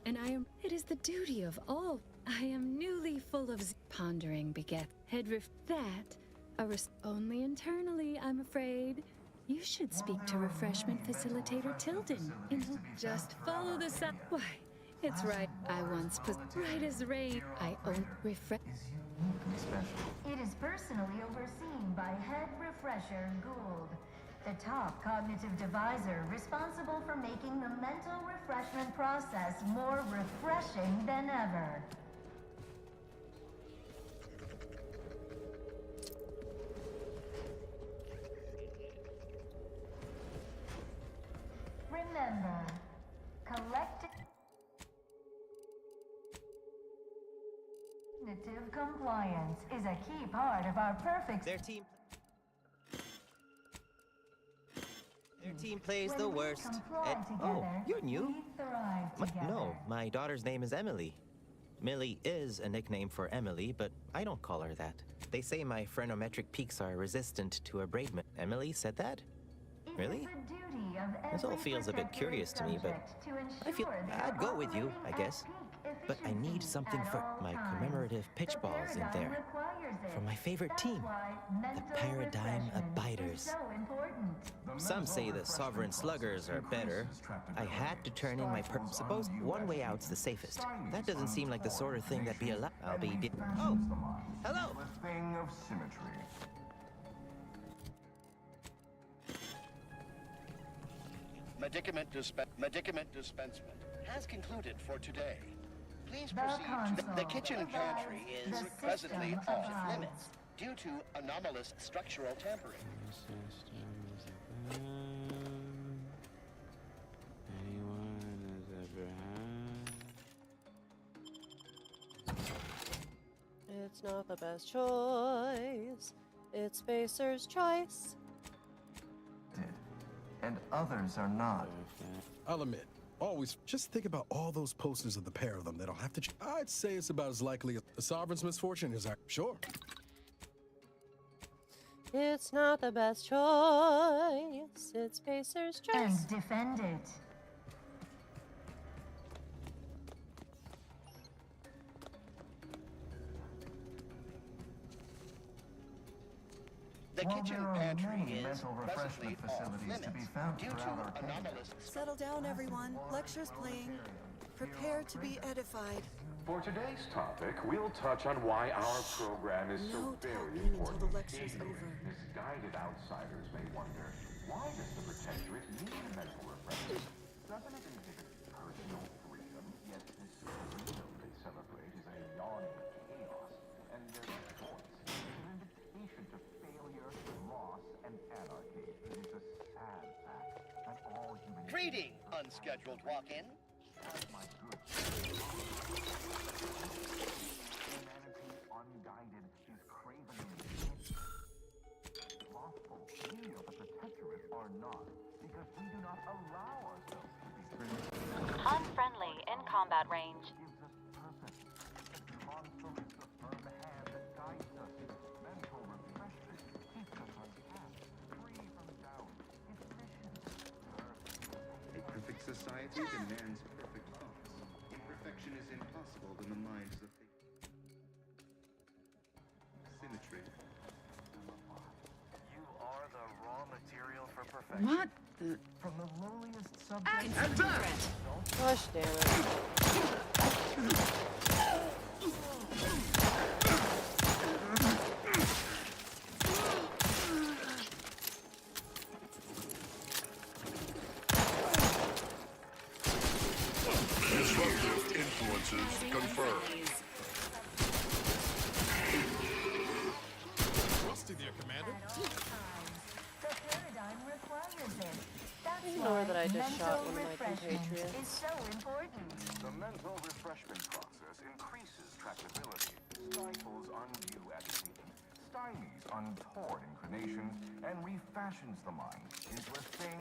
and it is the duty of all. I am newly full of pondering beget only internally, I'm afraid. You should speak to refreshment facilitator Tilden, and he'll just follow the sun. Why, it's right. I once was right as rain. I own refresh. It is personally overseen by Head Refresher Gould, the top cognitive devisor responsible for making the mental refreshment process more refreshing than ever. Remember, collective cognitive compliance is a key part of our perfect. Their team plays the worst. Oh, you're new? No, my daughter's name is Emily. Millie is a nickname for Emily, but I don't call her that. They say my phrenometric peaks are resistant to abradement. Emily said that? Really? This all feels a bit curious to me, but I feel I'd go with you, I guess. But I need something for my commemorative pitch balls in there. For my favorite team, the Paradigm Abiders. Some say the Sovereign Sluggers are better. I had to turn in my suppose one way out's the safest. That doesn't seem like the sort of thing that'd be allowed. I'll be oh, hello. A thing of symmetry. Medicament dispensement has concluded for today. Please proceed to the kitchen pantry is presently off limits due to anomalous structural tampering. It's not the best choice. It's Spacer's choice. And others are not. I'll admit, always just think about all those posters of the pair of them that'll have to. I'd say it's about as likely as the Sovereign's misfortune as sure. It's not the best choice. It's Spacer's choice. And defend it. The kitchen pantry is mental refreshment facilities to be found throughout Arcadia. Settle down, everyone. Lecture's playing. Prepare to be edified. For today's topic, we'll touch on why our program is so very important. Until the lecture's over. Misguided outsiders may wonder, why does the Protectorate need mental refreshment? Doesn't it inhibit personal freedom? Yet this freedom they celebrate is a yawning chaos, and their choice is an invitation to failure, loss, and anarchy. It is a sad fact that all human Greeting, unscheduled walk-in. my good humanity unguided is cravenly slothful. We of the Protectorate are not, because we do not allow ourselves to be trained. Unfriendly in combat range. Gives us purpose. The console is the firm hand that guides us. Mental refreshment keeps us on task, free from doubt, efficient, perfect. A perfect society demands perfect thoughts. Imperfection is impossible in the minds of the symmetry. You are the raw material for perfection. What the? From the lowliest subject. Gosh damn it. Disruptive influences confirmed. Rusty there, Commander. The paradigm requires it. That's Ignore why that I just mental shot one of my refreshment compatriots. is so important. The mental refreshment process increases tractability, stifles undue agitation, stymies untoward inclinations, and refashions the mind into a thing.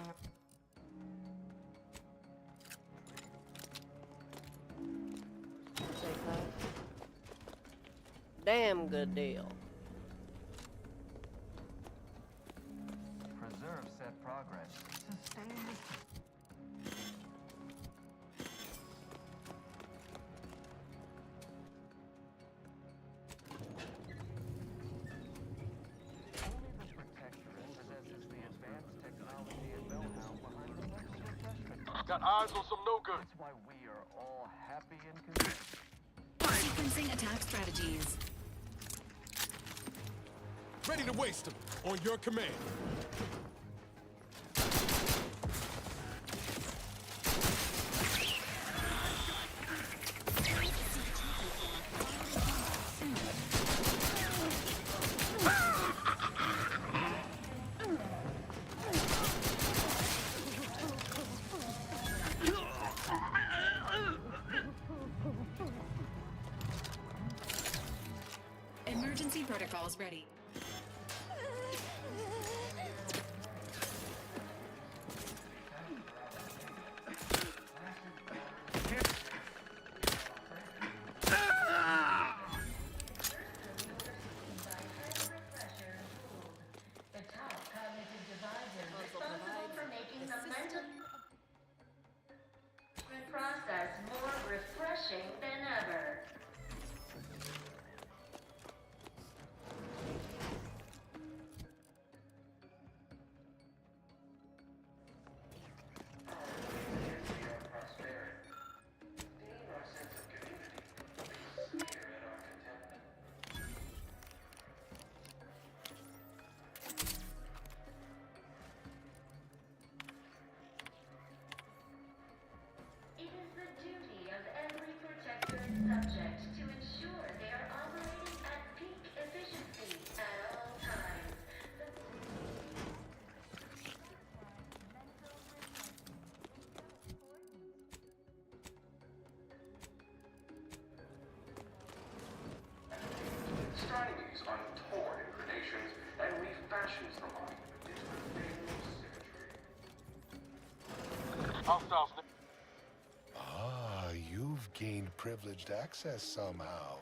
Take that. Damn good deal. Preserve said progress. Sustain this. Only the Protectorate possesses the advanced technology and know-how behind the mental refreshment. Got eyes on some no-good. That's why we are all happy and content. Sequencing attack strategies. Ready to waste them. On your command. Emergency protocols ready. The top cognitive divisor responsible for making the mental process more refreshing than ever. It is the duty of every protectorate subject to ensure they are operating at peak efficiency at all times. Stymies untoward inclinations and refashions the mind into a thing of symmetry. Hostiles. Ah, you've gained privileged access somehow.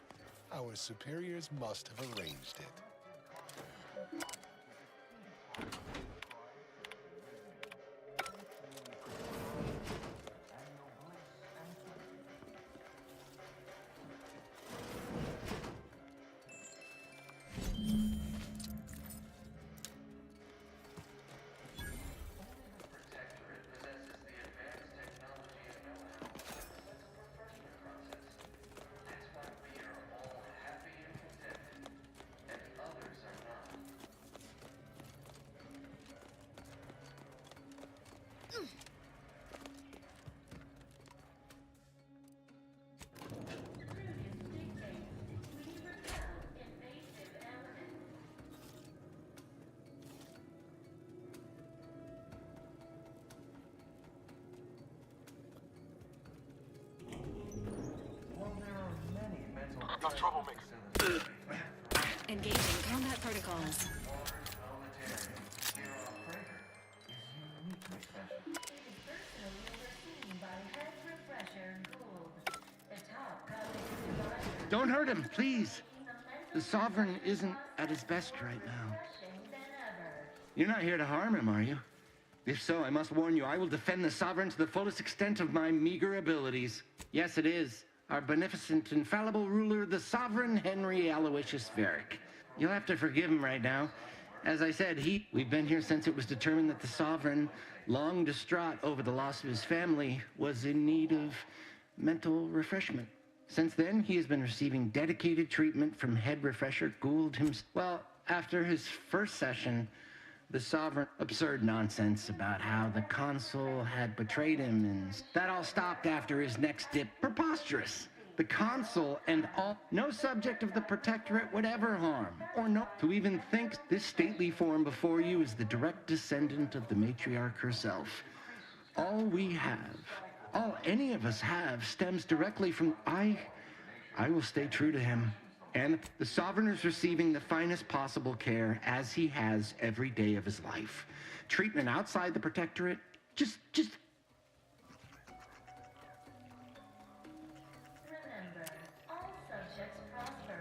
Our superiors must have arranged it. Got troublemaker. Engaging combat protocols. Here on Praetor is uniquely Don't hurt him, please. The Sovereign isn't at his best right now. You're not here to harm him, are you? If so, I must warn you, I will defend the Sovereign to the fullest extent of my meager abilities. Yes, it is. Our beneficent, infallible ruler, the Sovereign Henry Aloysius Varric. You'll have to forgive him right now. As I said, we've been here since it was determined that the Sovereign, long distraught over the loss of his family, was in need of mental refreshment. Since then, he has been receiving dedicated treatment from head refresher Gould himself. Well, after his first session, the Sovereign absurd nonsense about how the Consul had betrayed him, and that all stopped after his next dip. Preposterous. The Consul and all, no subject of the Protectorate would ever harm, or no, to even think this stately form before you is the direct descendant of the matriarch herself. All we have, all any of us have, stems directly from I will stay true to him. And the Sovereign is receiving the finest possible care, as he has every day of his life. Treatment outside the Protectorate, just... Remember, all subjects prosper.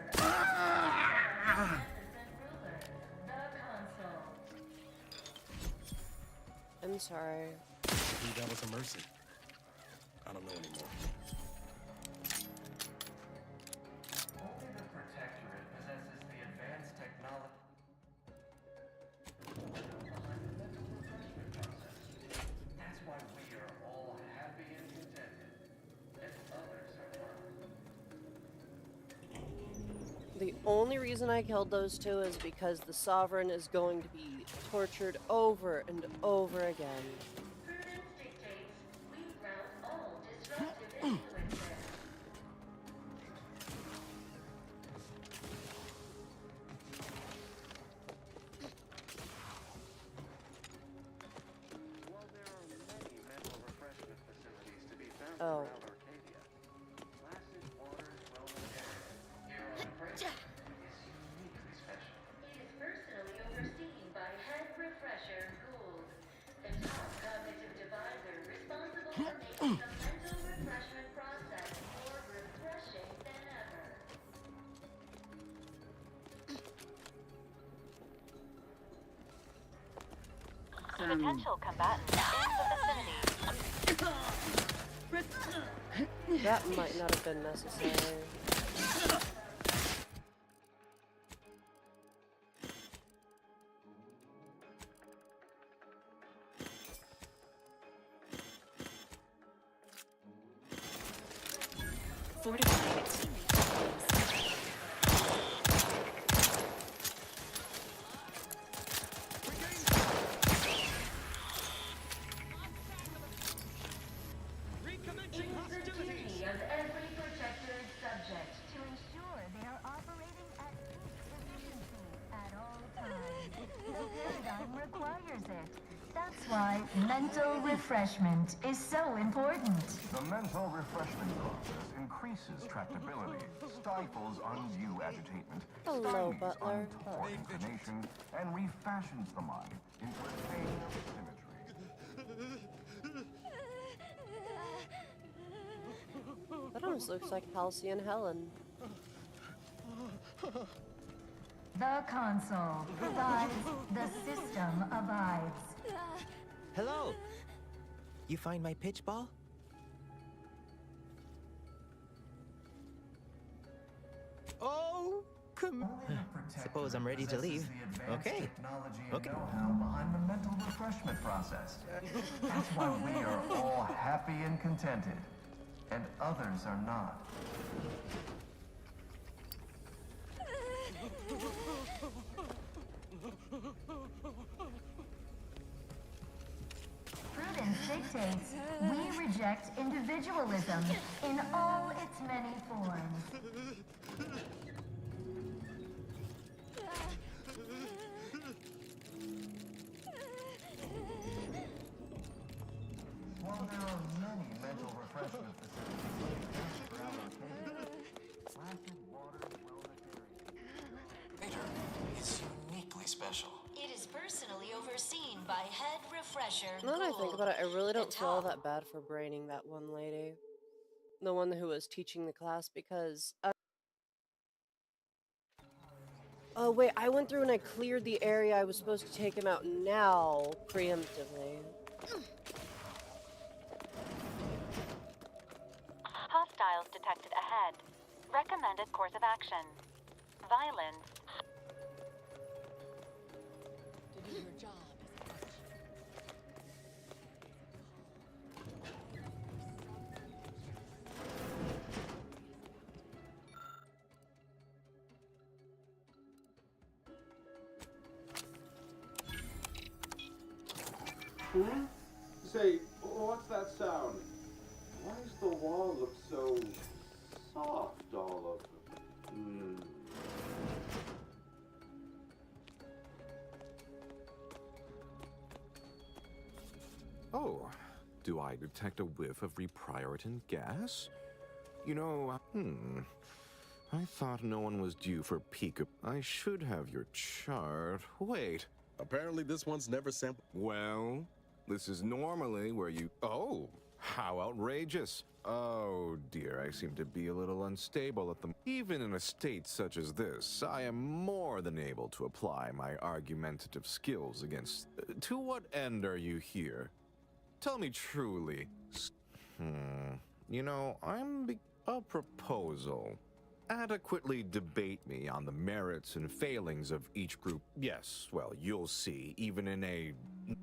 Ruler, the Consul. I'm sorry. Maybe that was a mercy. I don't know anymore. Only the Protectorate possesses the advanced technology behind the mental refreshment process. That's why we are all happy and contented, and others are not. The only reason I killed those two is because the Sovereign is going to be tortured over and over again. Prudence dictates we rout all disruptive influences. While there are many mental refreshment facilities to be found Oh. throughout Arcadia, Placid Waters Wellness Area Here on Praetor is uniquely special. It is personally overseen by head refresher Gould, the top cognitive divisor responsible for making the mental refreshment process more refreshing than ever. Potential combatant in the vicinity. That might not have been necessary. Fortify its It is the duty of every Protectorate subject to ensure they are operating at peak efficiency at all times. The paradigm requires it. That's why mental refreshment is so important. The mental refreshment process increases tractability, stifles undue agitation, Hello, stymies Butler. untoward inclination, and refashions the mind into a state of symmetry. That almost looks like Halsey and Helen. The Consul provides, the system abides. Hello! You find my pitch ball? Oh, come. Suppose I'm ready to leave. Okay. Technology and Okay. know-how behind the mental refreshment process. That's why we are all happy and contented, and others are not. Prudence dictates we reject individualism in all its many forms. While there are many mental refreshment facilities throughout Arcadia, Placid Waters Wellness Area. Praetor is uniquely special. It is personally overseen by head refresher Now that I think Gould. about it, I really don't The feel all top that bad for braining that one lady. The one who was teaching the class, because Oh wait, I went through and I cleared the area I was supposed to take him out now, preemptively. Hostiles detected ahead. Recommended course of action. Violence. To do your job as a coach. Hmm? Say, what's that sound? Why does the wall look so soft all over? Hmm. Oh, do I detect a whiff of reprioritin gas? You know, I thought no one was due for Pika. I should have your chart. Wait. Apparently this one's never sampled. Well, this is normally where you... Oh, how outrageous. Oh dear, I seem to be a little unstable at the... Even in a state such as this, I am more than able to apply my argumentative skills against... To what end are you here? Tell me truly. You know, a proposal. Adequately debate me on the merits and failings of each group. Yes, well, you'll see, even in a...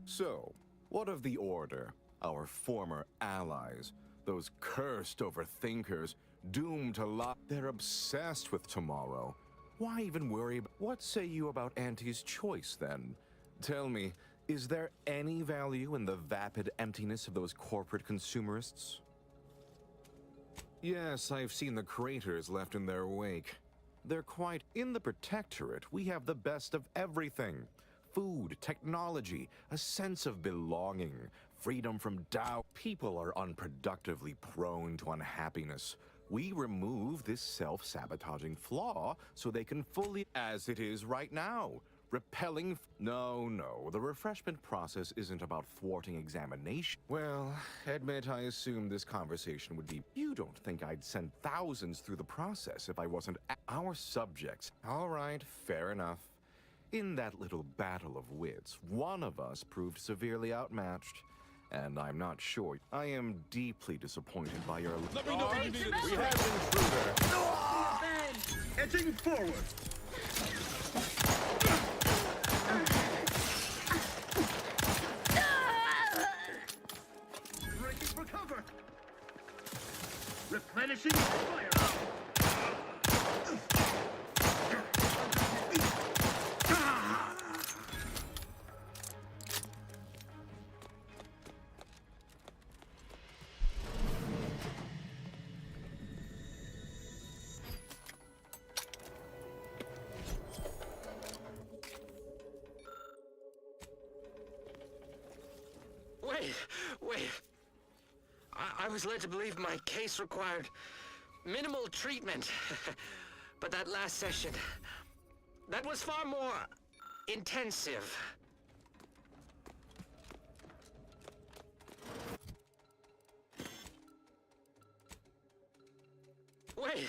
So, what of the Order? Our former allies? Those cursed overthinkers, doomed to lie. They're obsessed with tomorrow. Why even worry about... What say you about Auntie's choice, then? Tell me, is there any value in the vapid emptiness of those corporate consumerists? Yes, I've seen the craters left in their wake. They're quite... In the Protectorate, we have the best of everything. Food, technology, a sense of belonging, freedom from doubt. People are unproductively prone to unhappiness. We remove this self-sabotaging flaw so they can fully... As it is right now. Repelling... No, the refreshment process isn't about thwarting examination. Well, admit I assumed this conversation would be... You don't think I'd send thousands through the process if I wasn't... Our subjects. All right, fair enough. In that little battle of wits, one of us proved severely outmatched. And I'm not sure. I am deeply disappointed by your... Let me know if you need it. We have an intruder. Edging forward. Breaking for cover. Replenishing fire. Wait. I was led to believe my case required minimal treatment. But that last session, that was far more intensive. Wait.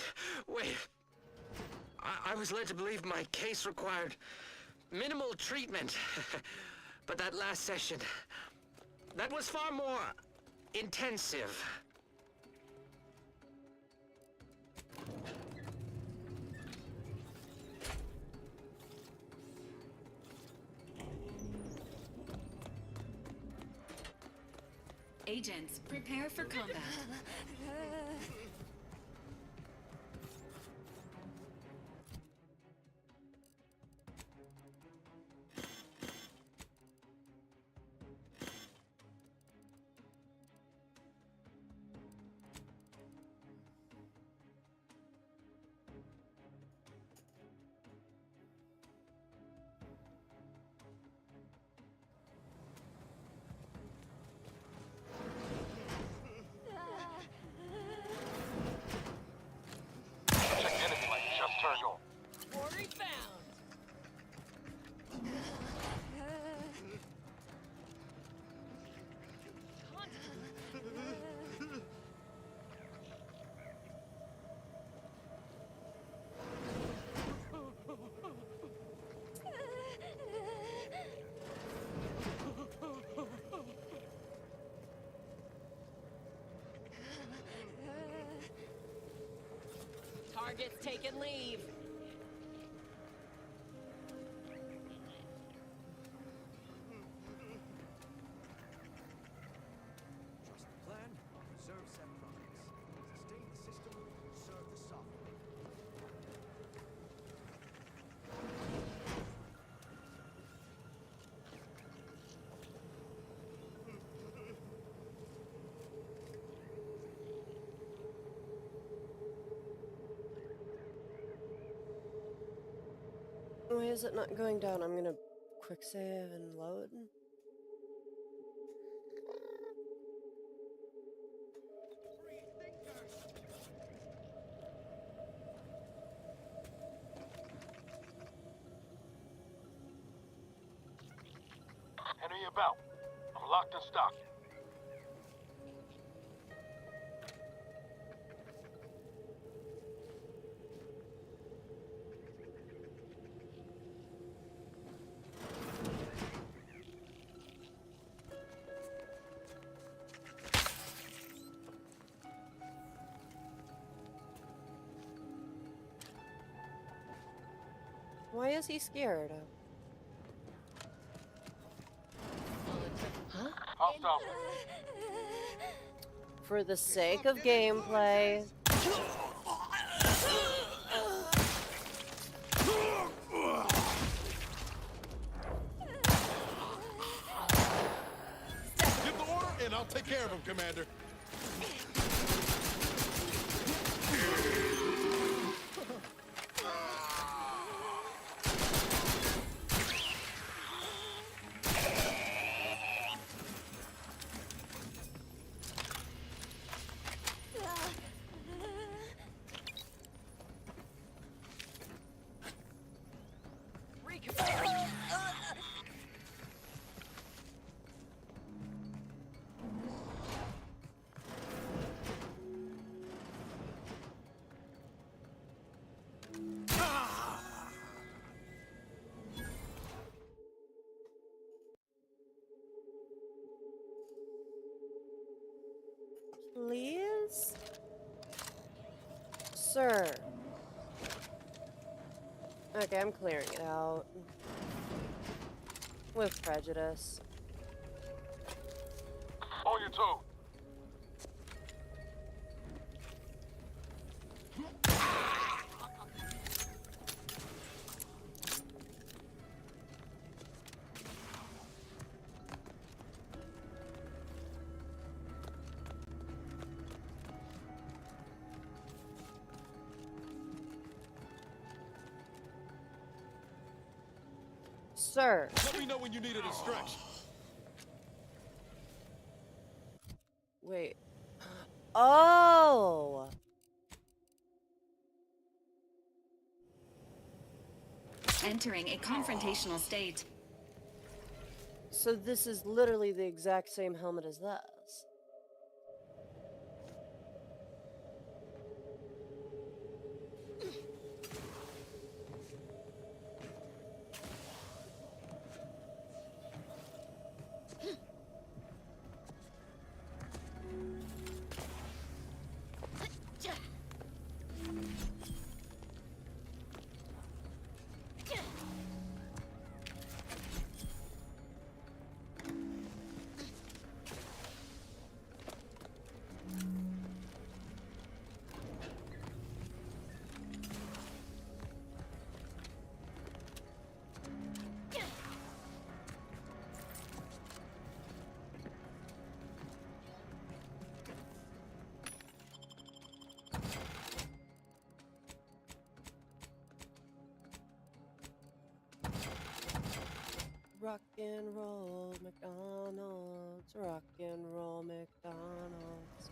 I was led to believe my case required minimal treatment. But that last session, that was far more intensive. Agents, prepare for combat. Quarry found. Target's taken leave. Trust the plan, preserve set profits. Sustain the system, serve the sovereign. Why is it not going down? I'm gonna quick save and load. Enemy about. I'm locked and stocked. Why is he scared? Huh? Hostile. For the sake of gameplay. Give the order, and I'll take care of him, Commander. Please? Sir. Okay, I'm clearing it out. With prejudice. On your toe. Sir. Let me know when you need a distraction. Wait. Oh! Entering a confrontational state. So this is literally the exact same helmet as this. Rock and roll McDonald's, rock and roll McDonald's.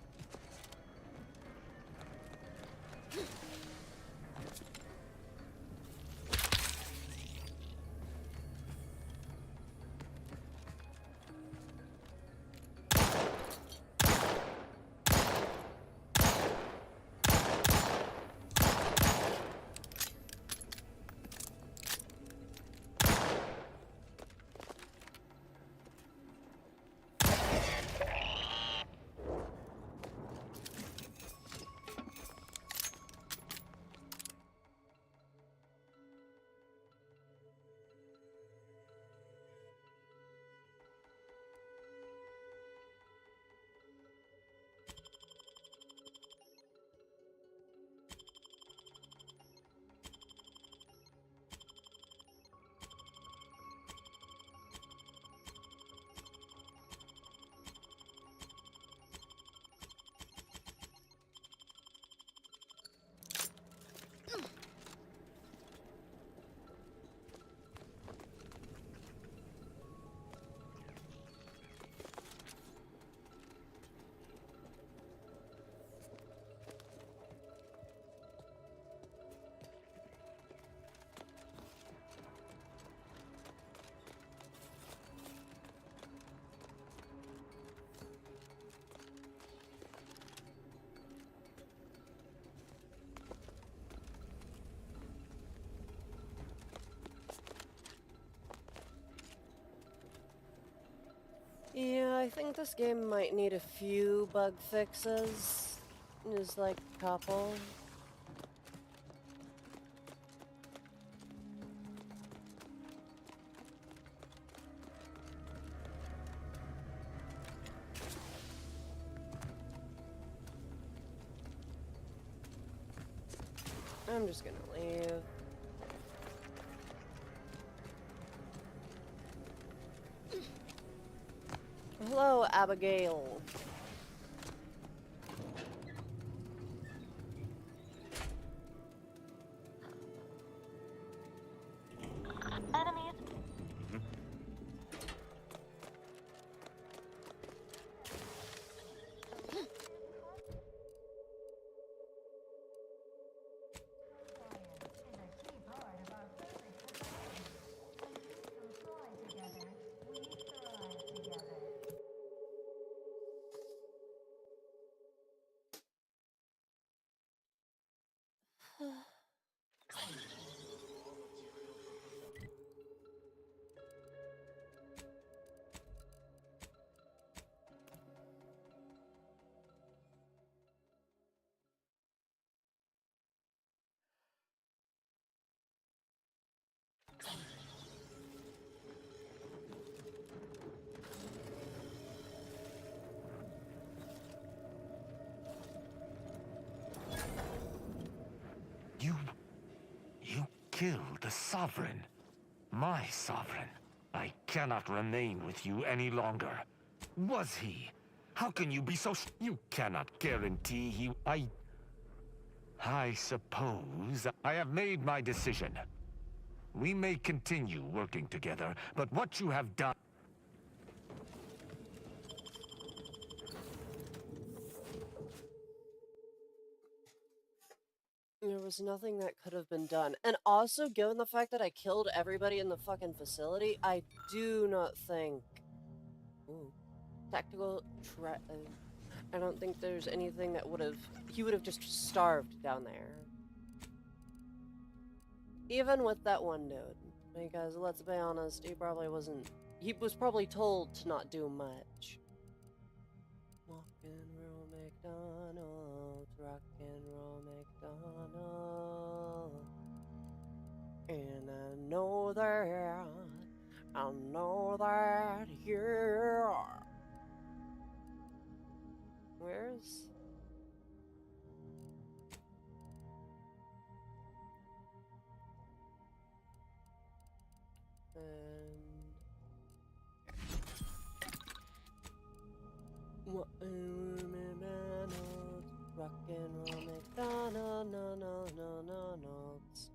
I think this game might need a few bug fixes. There's like a couple. I'm just gonna leave. Hello, Abigail. Enemies. You killed the Sovereign. My Sovereign. I cannot remain with you any longer. Was he? How can you be so... You cannot guarantee he... I suppose I have made my decision. We may continue working together, but what you have done... There was nothing that could have been done. And also, given the fact that I killed everybody in the fucking facility, I do not think... Ooh. Tactical I don't think there's anything that would have... He would have just starved down there. Even with that one dude. Because, let's be honest, he probably wasn't... He was probably told to not do much. Rock and roll McDonald's, rock and roll McDonald's. And I know that here. Where's... McDonald's, rock and roll McDonald's.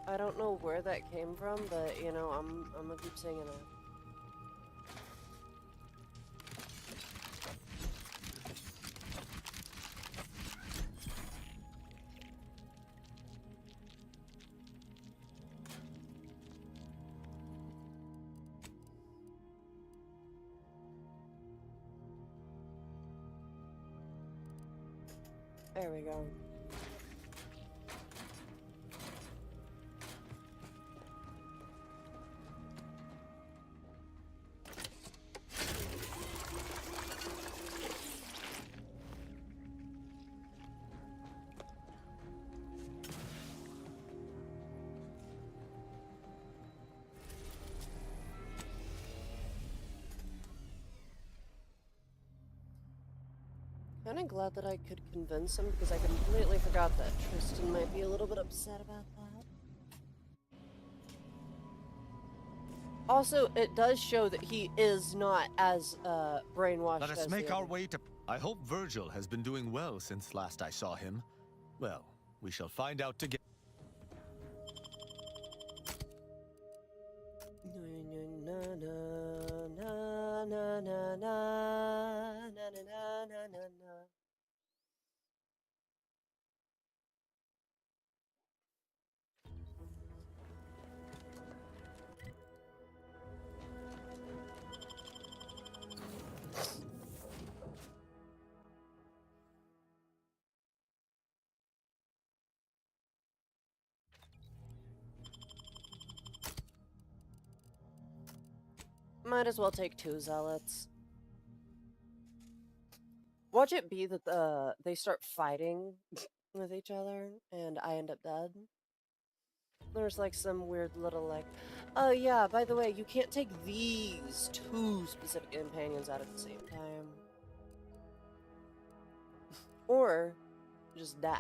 I don't know where that came from, but you know, I'm gonna keep singing it. There we go. Kinda glad that I could convince him because I completely forgot that Tristan might be a little bit upset about that. Also, it does show that he is not as brainwashed as Let us make our way to... I hope Virgil has been doing well since last I saw him. Well, we shall find out together. Might as well take 2 zealots. Watch it be that they start fighting with each other and I end up dead. There's like some weird little like, oh yeah, by the way, you can't take these 2 specific companions out at the same time. Or just die.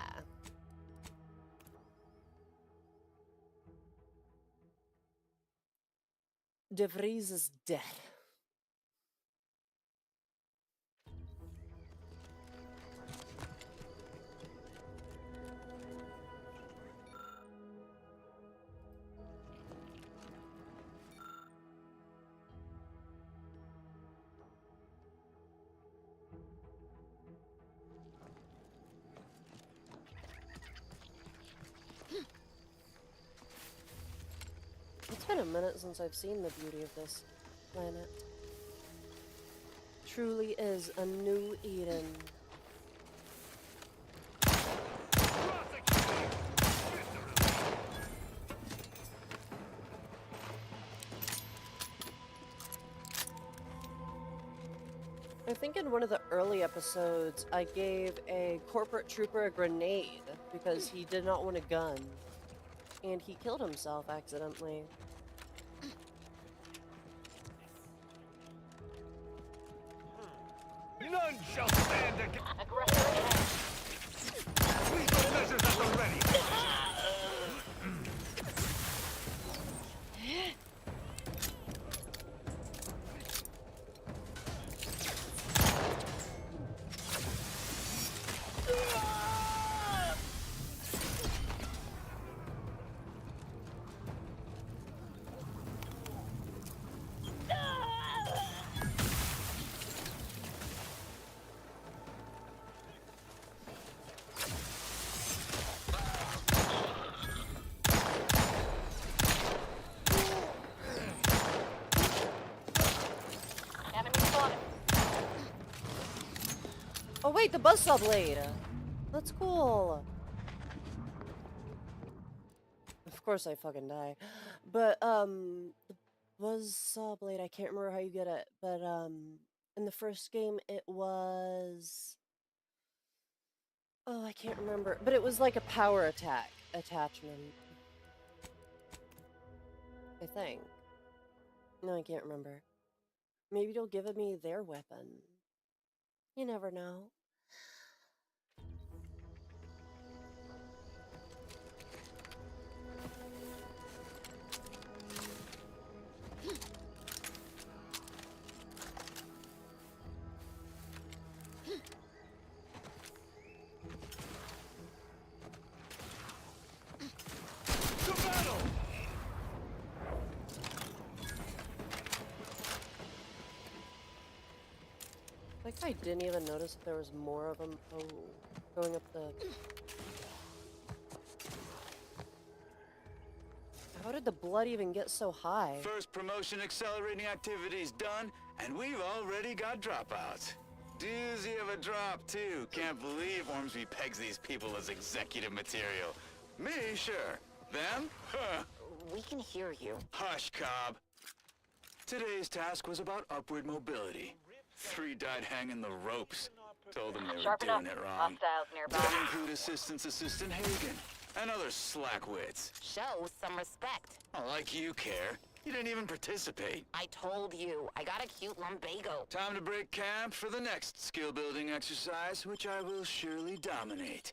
De Vries is dead. It's been a minute since I've seen the beauty of this planet. Truly is a new Eden. I think in one of the early episodes, I gave a corporate trooper a grenade because he did not want a gun. And he killed himself accidentally. None shall stand against. Lethal measures at the ready. Oh wait, the buzzsaw blade! That's cool! Of course I fucking die. But, the buzzsaw blade, I can't remember how you get it, but, in the first game it was... Oh, I can't remember. But it was like a power attack attachment. I think. No, I can't remember. Maybe they'll give me their weapon. You never know. Like I didn't even notice if there was more of them. Oh, going up the... How did the blood even get so high? First promotion accelerating activities done, and we've already got dropouts. Doozy of a drop, too. Can't believe Ormsby pegs these people as executive material. Me, sure. Them? Huh. We can hear you. Hush, Cobb. Today's task was about upward mobility. 3 died hanging the ropes. Told them they were doing it wrong. Hostiles nearby. That include Assistant Hagen and other slackwits. Show some respect. Oh, like you care. You didn't even participate. I told you, I got a cute lumbago. Time to break camp for the next skill-building exercise, which I will surely dominate.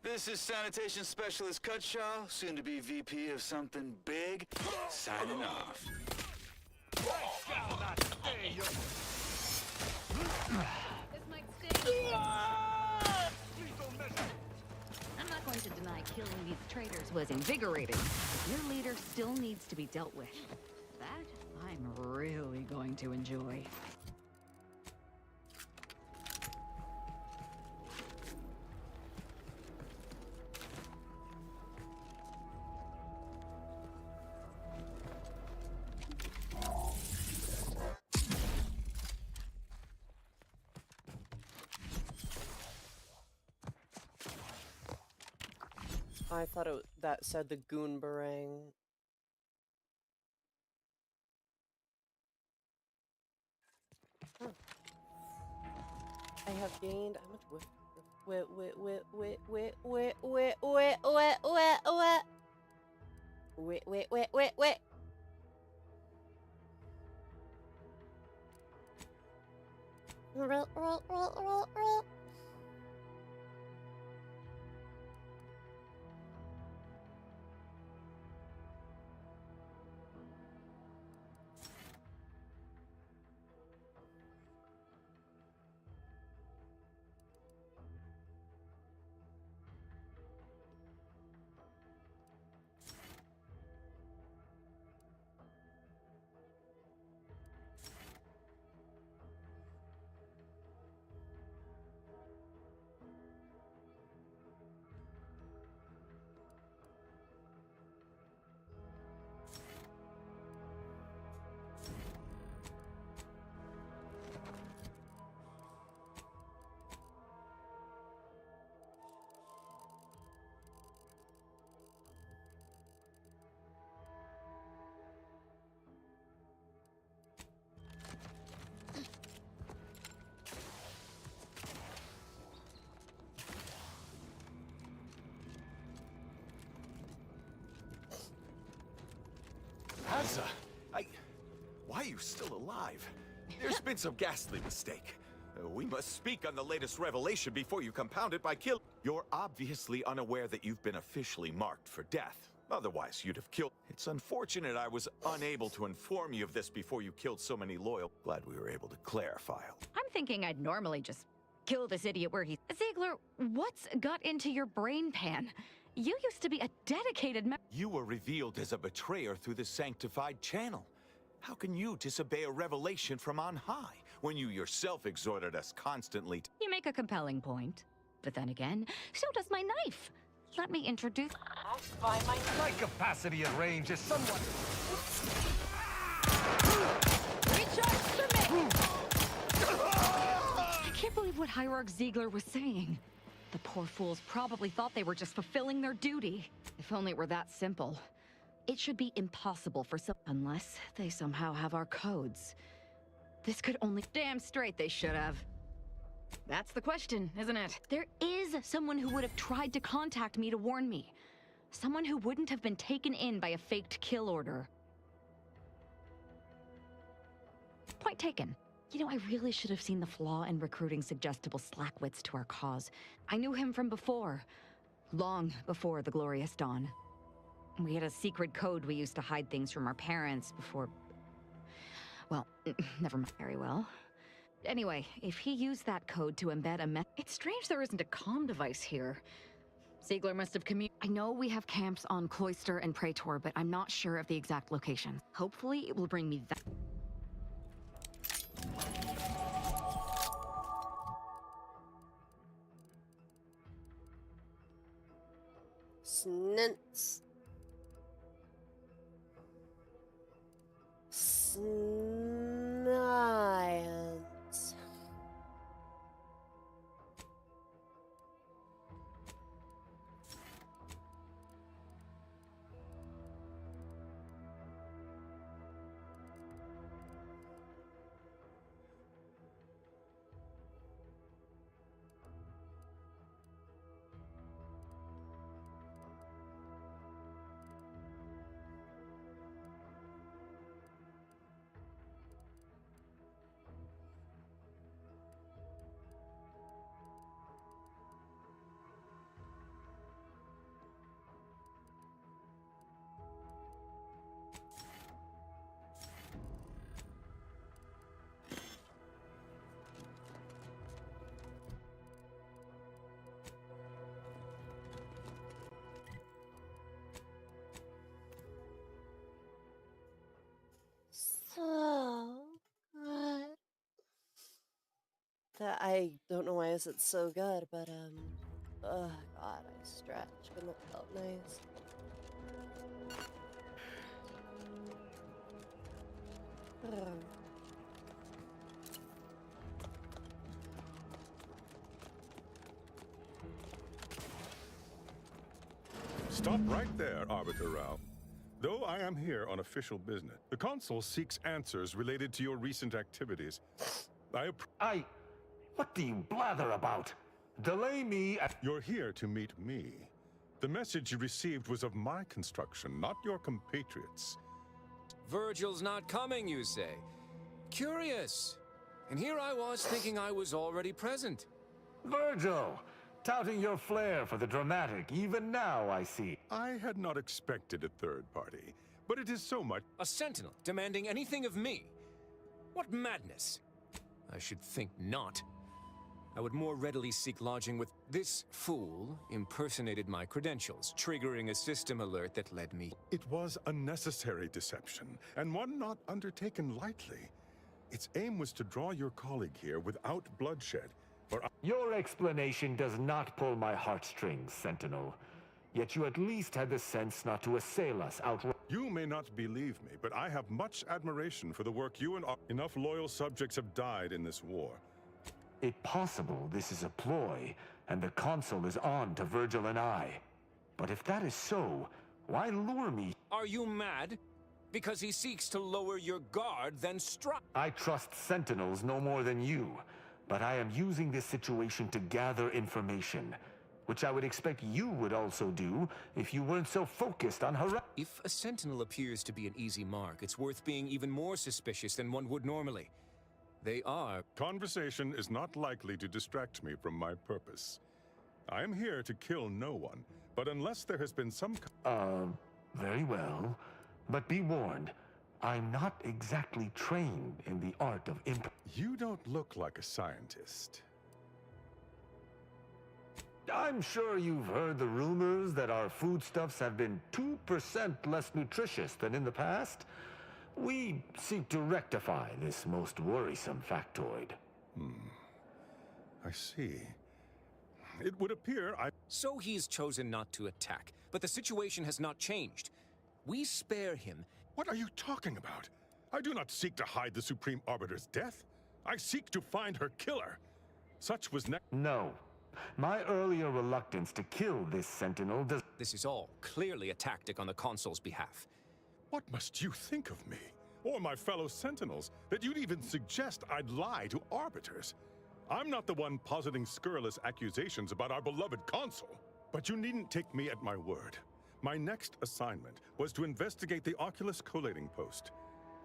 This is Sanitation Specialist Cutshaw, soon to be VP of something big, signing off. This might sting. I'm not going to deny killing these traitors was invigorating, but your leader still needs to be dealt with. That I'm really going to enjoy. I thought that said the Goon Barang. I have gained how much wit? Wit. Roll. Hazza, why are you still alive? There's been some ghastly mistake. We must speak on the latest revelation before you compound it by kill. You're obviously unaware that you've been officially marked for death. Otherwise, you'd have killed. It's unfortunate I was unable to inform you of this before you killed so many loyal. Glad we were able to clarify. I'm thinking I'd normally just kill this idiot where he's. Ziegler, what's got into your brain pan? You used to be a dedicated You were revealed as a betrayer through the sanctified channel. How can you disobey a revelation from on high when you yourself exhorted us constantly to— You make a compelling point. But then again, so does my knife. Let me introduce— My capacity at range is somewhat... Recharge submit! I can't believe what Hierarch Ziegler was saying. The poor fools probably thought they were just fulfilling their duty. If only it were that simple. It should be impossible for some— Unless they somehow have our codes. This could only— Damn straight they should have. That's the question, isn't it? There is someone who would have tried to contact me to warn me. Someone who wouldn't have been taken in by a faked kill order. Point taken. You know, I really should have seen the flaw in recruiting suggestible slackwits to our cause. I knew him from before. Long before the Glorious Dawn. We had a secret code we used to hide things from our parents before... Well, never mind very well. Anyway, if he used that code to embed a It's strange there isn't a comm device here. Ziegler must have I know we have camps on Cloister and Praetor, but I'm not sure of the exact location. Hopefully it will bring me that... Snents. Science. So good. That I don't know why I said so good, but oh god, I stretched and it felt nice. Stop right there, Arbiter Rao. Though I am here on official business, the Consul seeks answers related to your recent activities. What do you blather about? Delay me at... You're here to meet me. The message you received was of my construction, not your compatriots. Virgil's not coming, you say? Curious. And here I was thinking I was already present. Virgil! Touting your flair for the dramatic, even now I see. I had not expected a third party, but it is so much... A sentinel demanding anything of me? What madness! I should think not. I would more readily seek lodging with... This fool impersonated my credentials, triggering a system alert that led me... It was a necessary deception, and one not undertaken lightly. Its aim was to draw your colleague here without bloodshed, for... Your explanation does not pull my heartstrings, Sentinel. Yet you at least had the sense not to assail us outright. You may not believe me, but I have much admiration for the work you and... Enough loyal subjects have died in this war. It's possible this is a ploy, and the consul is on to Virgil and I. But if that is so, why lure me? Are you mad? Because he seeks to lower your guard, then strike. I trust Sentinels no more than you, but I am using this situation to gather information, which I would expect you would also do if you weren't so focused on If a Sentinel appears to be an easy mark, it's worth being even more suspicious than one would normally. They are... Conversation is not likely to distract me from my purpose. I am here to kill no one, but unless there has been some... Very well. But be warned, I'm not exactly trained in the art of imp... You don't look like a scientist. I'm sure you've heard the rumors that our foodstuffs have been 2% less nutritious than in the past. We seek to rectify this most worrisome factoid. I see. It would appear So he's chosen not to attack, but the situation has not changed. We spare him. What are you talking about? I do not seek to hide the Supreme Arbiter's death. I seek to find her killer. Such was No. My earlier reluctance to kill this Sentinel does... This is all clearly a tactic on the Consul's behalf. What must you think of me, or my fellow Sentinels, that you'd even suggest I'd lie to Arbiters? I'm not the one positing scurrilous accusations about our beloved Consul. But you needn't take me at my word. My next assignment was to investigate the Oculus collating post.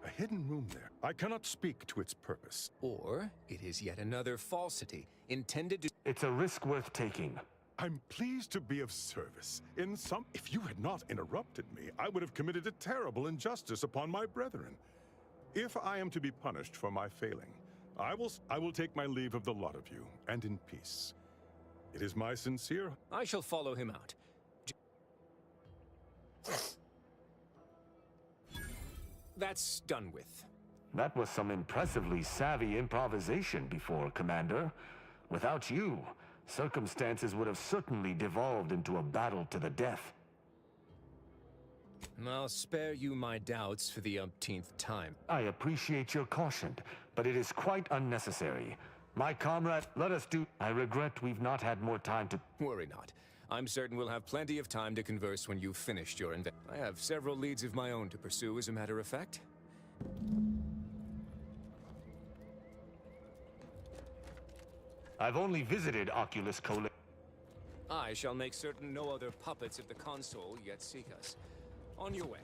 A hidden room there. I cannot speak to its purpose. Or it is yet another falsity, intended to... It's a risk worth taking. I'm pleased to be of service. If you had not interrupted me, I would have committed a terrible injustice upon my brethren. If I am to be punished for my failing, I will take my leave of the lot of you, and in peace. It is my sincere... I shall follow him out. That's done with. That was some impressively savvy improvisation before, Commander. Without you, circumstances would have certainly devolved into a battle to the death. I'll spare you my doubts for the umpteenth time. I appreciate your caution, but it is quite unnecessary. My comrade, let us do... I regret we've not had more time to... Worry not. I'm certain we'll have plenty of time to converse when you've finished your I have several leads of my own to pursue, as a matter of fact. I've only visited Oculus Collating. I shall make certain no other puppets of the console yet seek us. On your way.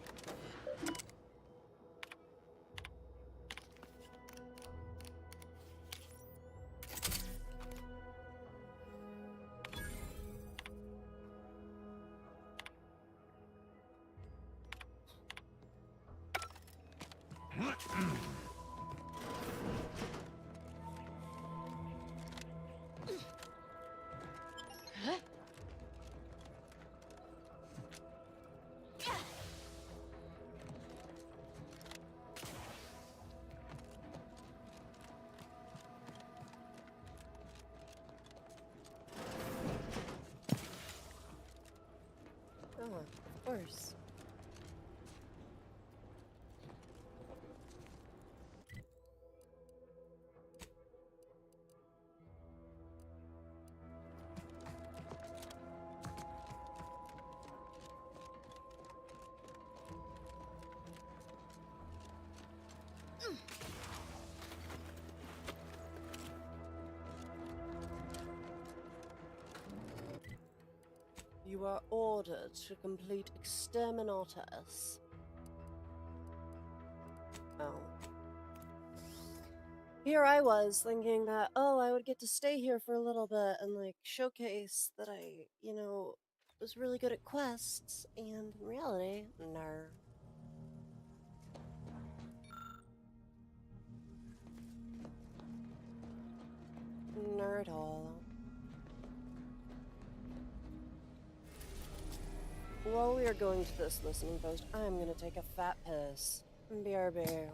Oh, of course. You are ordered to complete Exterminatus. Oh. Here I was thinking that, oh, I would get to stay here for a little bit and, like, showcase that I, you know, was really good at quests, and in reality, no. Not at all. While we are going to this listening post, I'm gonna take a fat piss. BRB.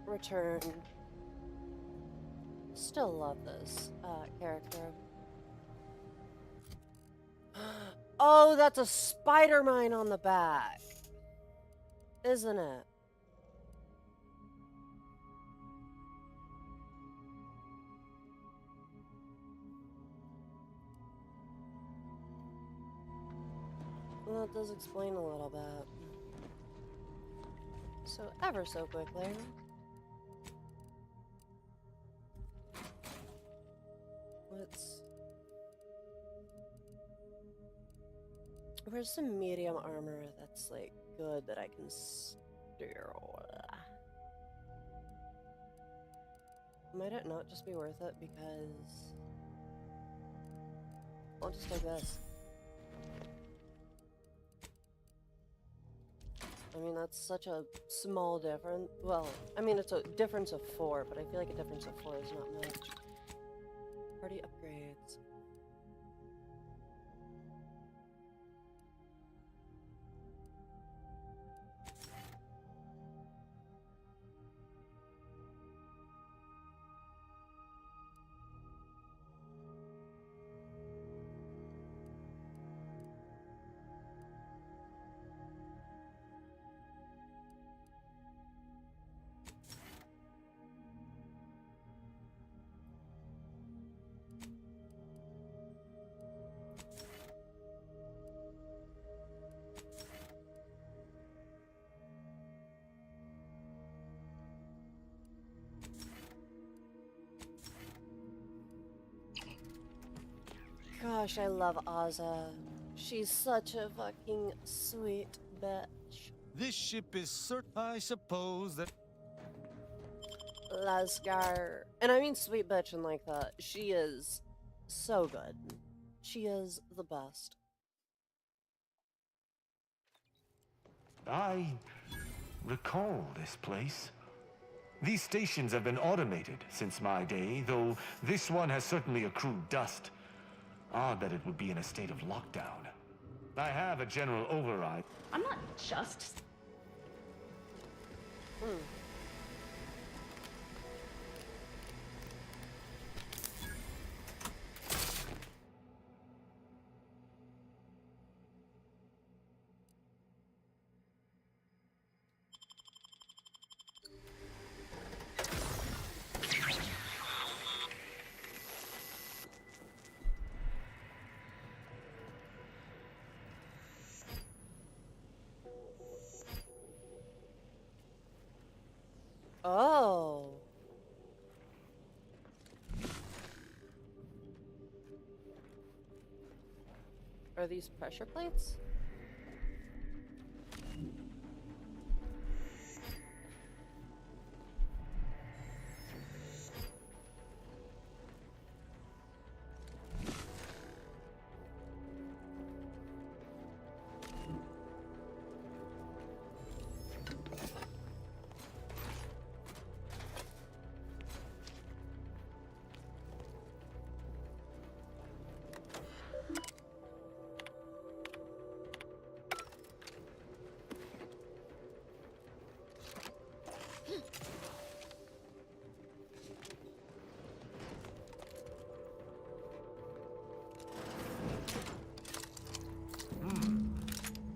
Return. Still love this character. Oh, that's a spider mine on the back. Isn't it? Well, it does explain a little bit. So ever so quickly. Where's some medium armor that's like good that I can steal? Might it not just be worth it because I'll just take this. I mean, that's such a small difference. Well, I mean, it's a difference of 4, but I feel like a difference of 4 is not much. Party upgrades. Gosh, I love Azza. She's such a fucking sweet bitch. This ship is I suppose that... Lascar. And I mean sweet bitch and like that. She is so good. She is the best. I recall this place. These stations have been automated since my day, though this one has certainly accrued dust. Odd that it would be in a state of lockdown. I have a general override. I'm not just... Are these pressure plates?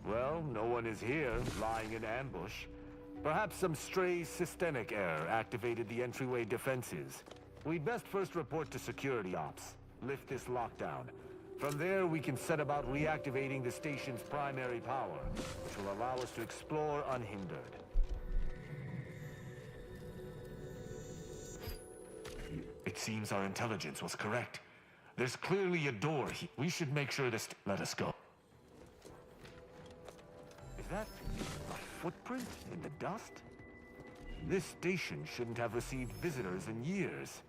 Well, no one is here, lying in ambush. Perhaps some stray systemic error activated the entryway defenses. We'd best first report to security ops. Lift this lockdown. From there, we can set about reactivating the station's primary power, which will allow us to explore unhindered. It seems our intelligence was correct. There's clearly a door here. We should make sure this... Let us go. Is that a footprint in the dust? This station shouldn't have received visitors in years.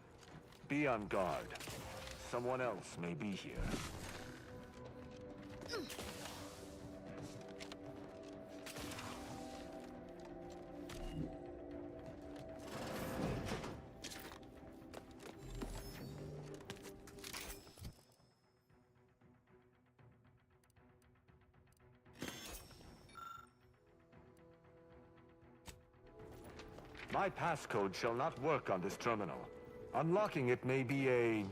Be on guard. Someone else may be here. My passcode shall not work on this terminal. Unlocking it may be a...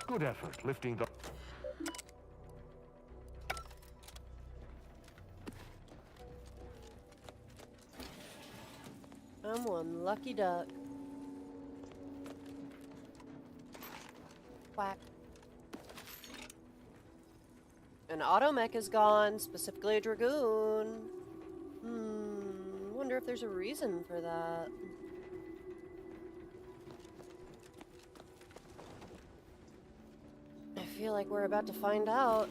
Good effort lifting the... I'm one lucky duck. Quack. An automech is gone, specifically a dragoon. Wonder if there's a reason for that. I feel like we're about to find out.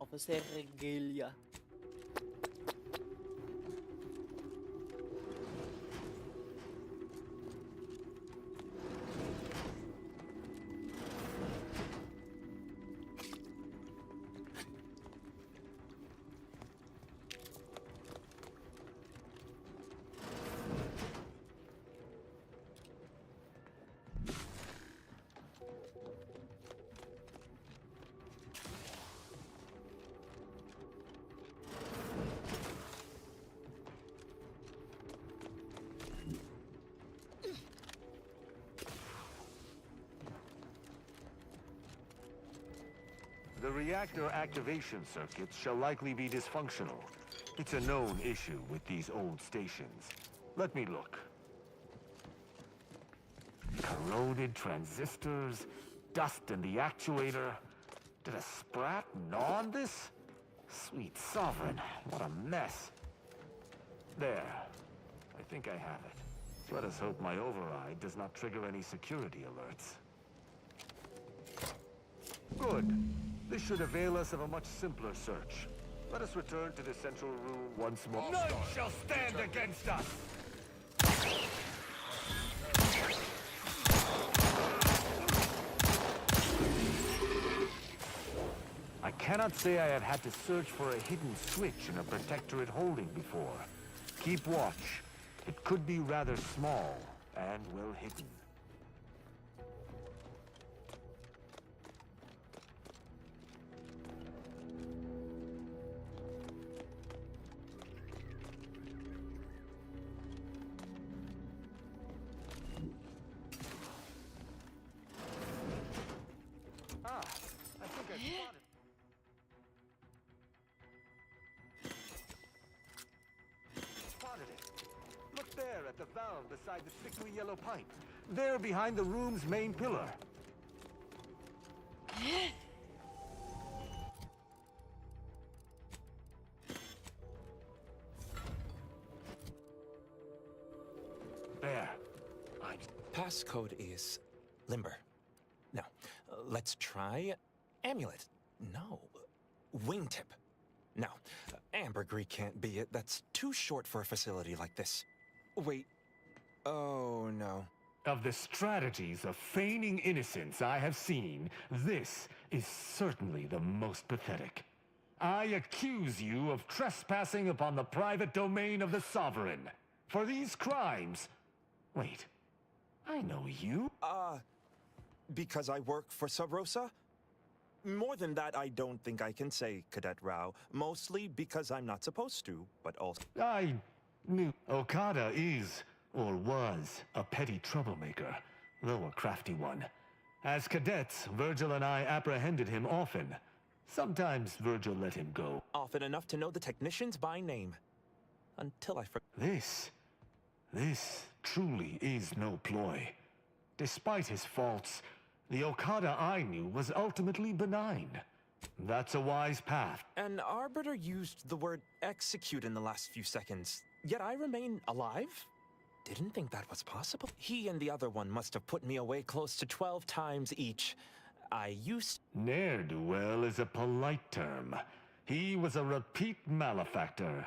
Officer Regalia. The reactor activation circuits shall likely be dysfunctional. It's a known issue with these old stations. Let me look. Corroded transistors, dust in the actuator. Did a sprat gnaw on this? Sweet sovereign, what a mess. There. I think I have it. Let us hope my override does not trigger any security alerts. Good. This should avail us of a much simpler search. Let us return to the central room once more. None shall stand against us! I cannot say I have had to search for a hidden switch in a protectorate holding before. Keep watch. It could be rather small and well hidden. Look there at the valve beside the sickly yellow pipe. There behind the room's main pillar. There. Passcode is limber. Now, let's try amulet. No, wingtip. No, ambergris can't be it. That's too short for a facility like this. Wait. Oh, no. Of the strategies of feigning innocence I have seen, this is certainly the most pathetic. I accuse you of trespassing upon the private domain of the Sovereign. For these crimes... Wait, I know you. Because I work for Sub Rosa? More than that, I don't think I can say, Cadet Rao. Mostly because I'm not supposed to, but also... I knew Okada is, or was, a petty troublemaker, though a crafty one. As cadets, Virgil and I apprehended him often. Sometimes Virgil let him go. Often enough to know the technicians by name. Until I forgot. This truly is no ploy. Despite his faults, the Okada I knew was ultimately benign. That's a wise path. An Arbiter used the word execute in the last few seconds, yet I remain alive? Didn't think that was possible. He and the other one must have put me away close to 12 times each. I used... Ne'er-do-well is a polite term. He was a repeat malefactor.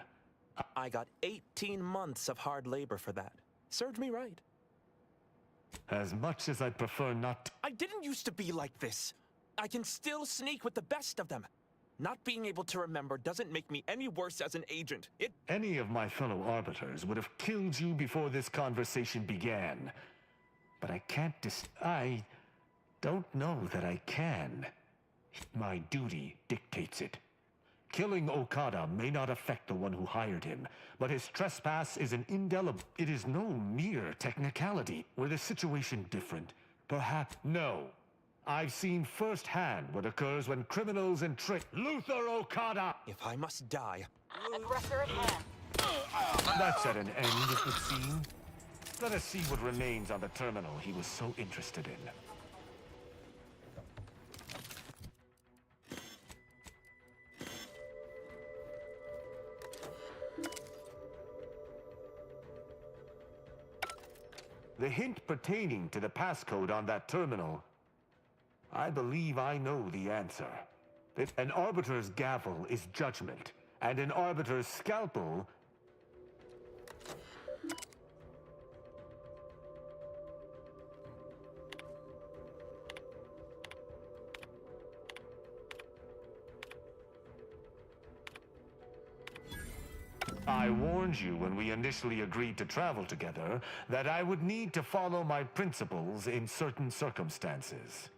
I got 18 months of hard labor for that. Served me right. As much as I'd prefer not... I didn't used to be like this. I can still sneak with the best of them. Not being able to remember doesn't make me any worse as an agent. Any of my fellow Arbiters would have killed you before this conversation began. But I can't I don't know that I can. My duty dictates it. Killing Okada may not affect the one who hired him, but his trespass is an indelible... It is no mere technicality. Were the situation different? Perhaps... No. I've seen firsthand what occurs when criminals and Luther Okada! If I must die... Aggressor at hand. That's at an end, it would seem. Let us see what remains on the terminal he was so interested in. The hint pertaining to the passcode on that terminal. I believe I know the answer. An Arbiter's gavel is judgment, and an Arbiter's scalpel... I warned you when we initially agreed to travel together that I would need to follow my principles in certain circumstances.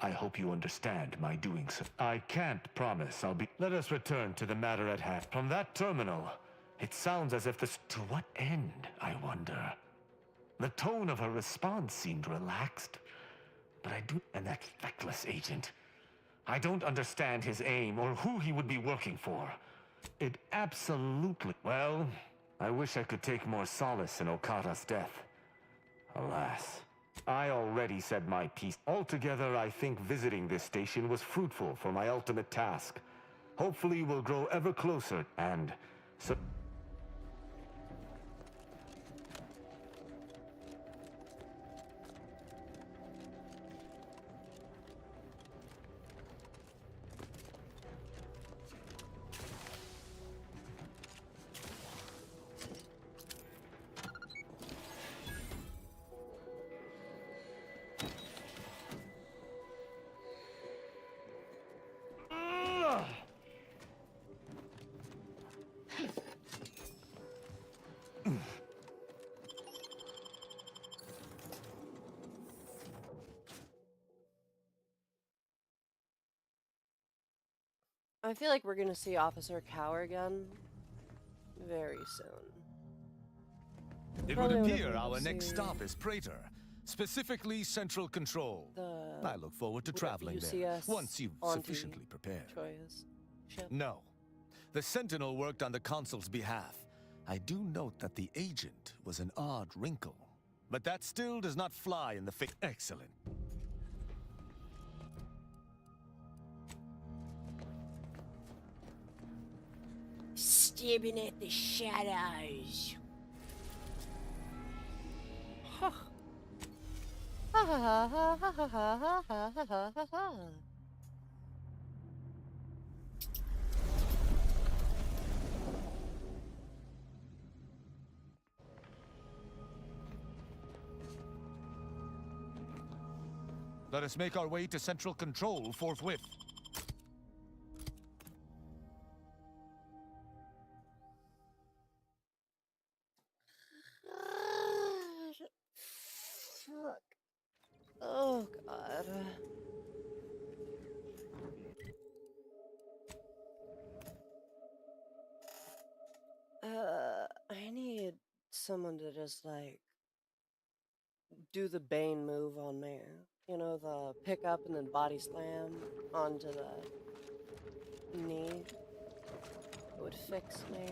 I hope you understand my doing so. I can't promise I'll be... Let us return to the matter at hand. From that terminal, it sounds as if this... To what end, I wonder? The tone of her response seemed relaxed. But I do... And that feckless agent. I don't understand his aim or who he would be working for. It absolutely... Well, I wish I could take more solace in Okada's death. Alas, I already said my piece. Altogether, I think visiting this station was fruitful for my ultimate task. Hopefully, we'll grow ever closer and... So... I feel like we're gonna see Officer Cower again very soon. It would appear our next stop is Praetor, specifically Central Control. I look forward to traveling there once you've sufficiently prepared. No. The Sentinel worked on the Consul's behalf. I do note that the agent was an odd wrinkle, but that still does not fly in the face. Excellent. stabbing at the shadows. Ha ha ha ha ha ha ha ha ha ha ha. Let us make our way to Central Control forthwith. Fuck. Oh, God. I need someone to just, like, do the Bane move on me. You know, the pick up and then body slam onto the knee. It would fix me.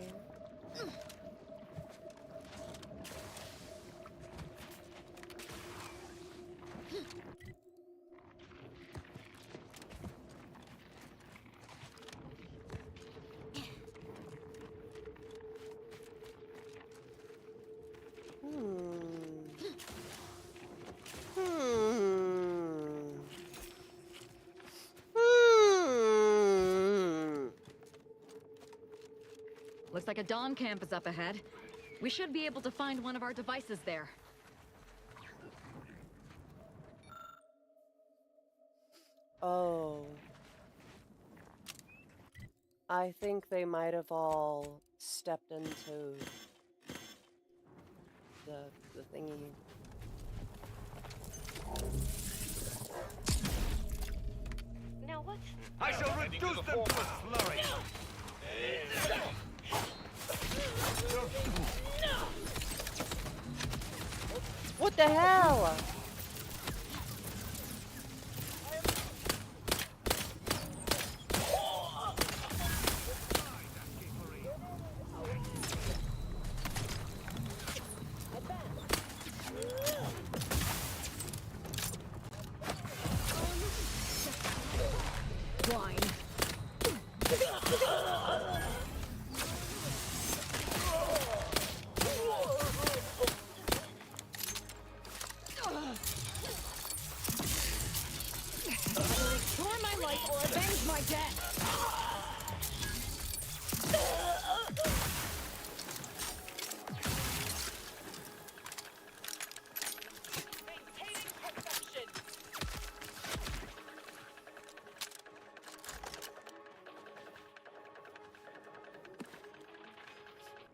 Looks like a Dawn camp is up ahead. We should be able to find one of our devices there. Oh. I think they might have all stepped into the thingy. Now what? I shall reduce them to a slurry. What the hell?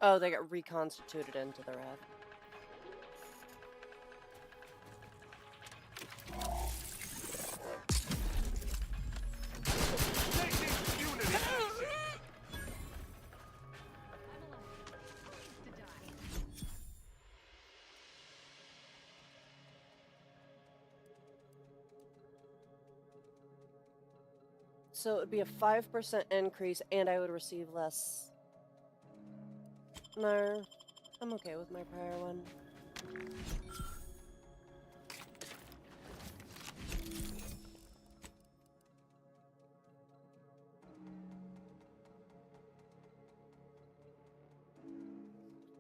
Oh, they got reconstituted into the red. So it would be a 5% increase, and I would receive less. No, I'm okay with my prior one.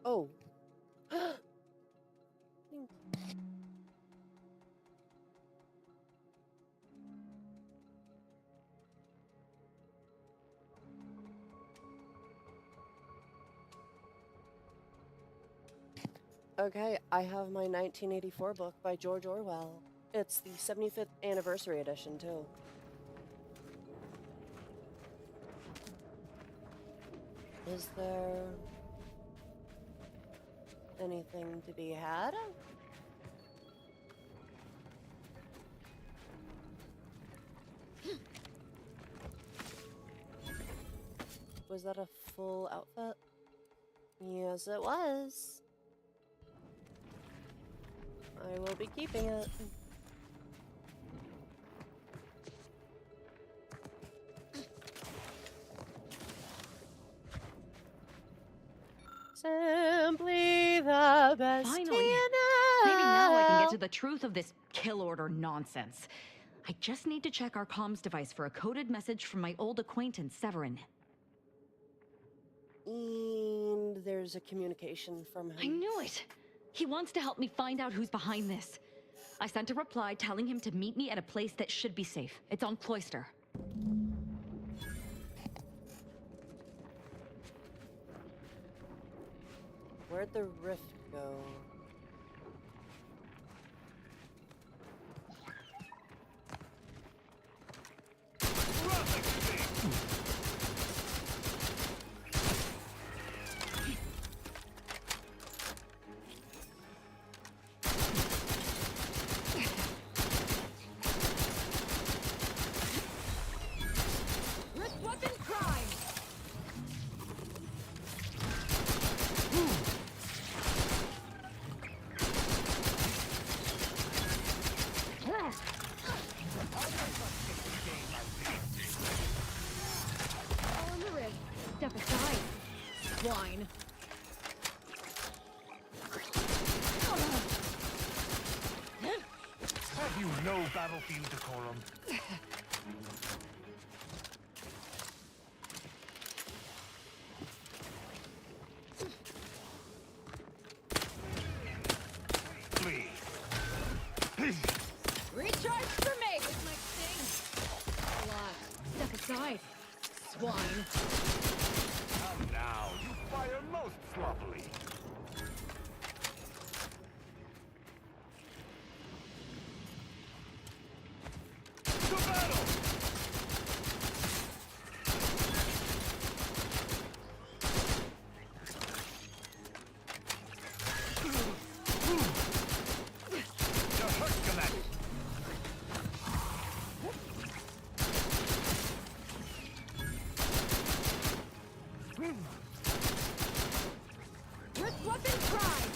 Oh. Okay, I have my 1984 book by George Orwell. It's the 75th anniversary edition, too. Is there anything to be had? Was that a full outfit? Yes, it was. I will be keeping it. Simply the best. Finally! Maybe now I can get to the truth of this kill order nonsense. I just need to check our comms device for a coded message from my old acquaintance, Severin. And there's a communication from him. I knew it! He wants to help me find out who's behind this. I sent a reply telling him to meet me at a place that should be safe. It's on Cloister. Where'd the rift go? Step aside, swine. Have you no battlefield decorum? Flee. Recharge for me! With my sting! Step aside, swine. Come now, you fire most sloppily. To battle! You're hurt, Commander. Rift weapon prime!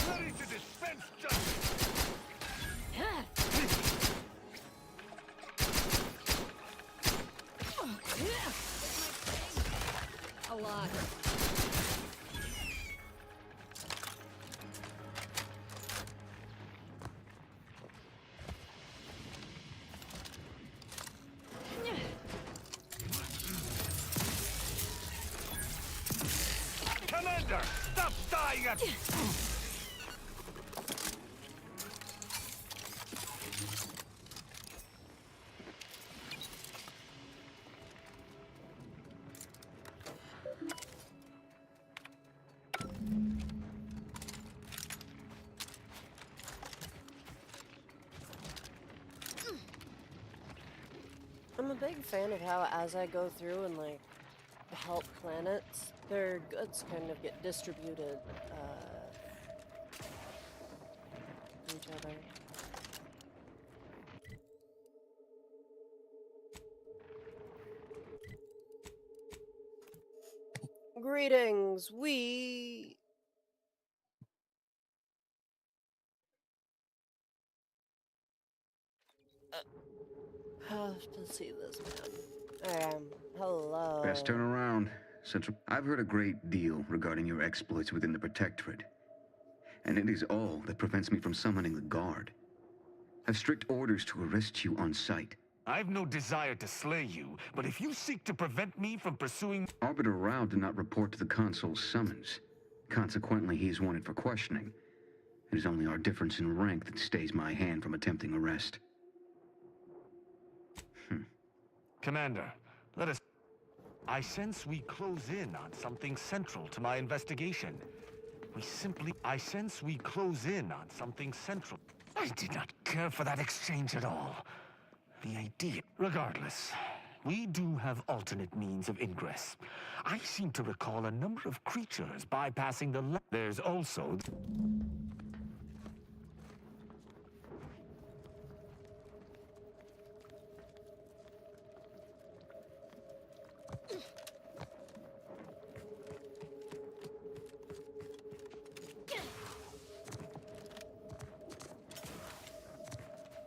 Ready to dispense justice! A lot. Commander, stop dying at... I'm a big fan of how as I go through and like help planets, their goods kind of get distributed to each other. Greetings, we have to see this man. Hello. Best turn around. Central. I've heard a great deal regarding your exploits within the Protectorate. And it is all that prevents me from summoning the Guard. I've strict orders to arrest you on sight. I've no desire to slay you, but if you seek to prevent me from pursuing... Arbiter Rao did not report to the Consul's summons. Consequently, he is wanted for questioning. It is only our difference in rank that stays my hand from attempting arrest. Commander, let us... I sense we close in on something central to my investigation. I sense we close in on something central. I did not care for that exchange at all. The idea... Regardless, we do have alternate means of ingress. I seem to recall a number of creatures bypassing the... There's also...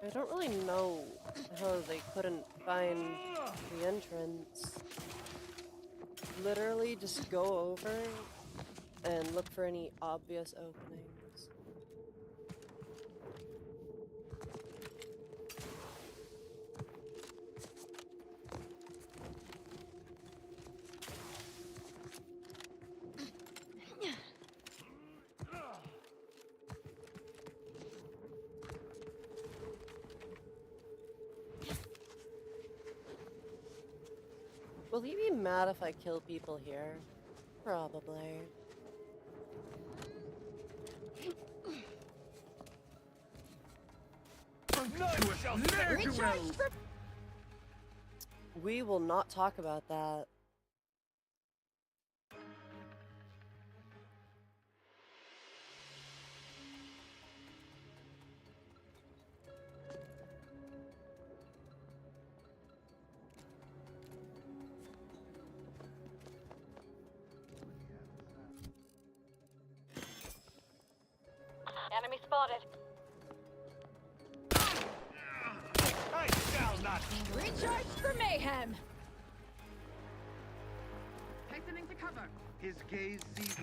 I don't really know how they couldn't find the entrance. Literally just go over and look for any obvious openings. Will he be mad if I kill people here? Probably. We will not talk about that. Enemy spotted. I shall not. Recharge for mayhem. Hastening to cover. His gaze sees.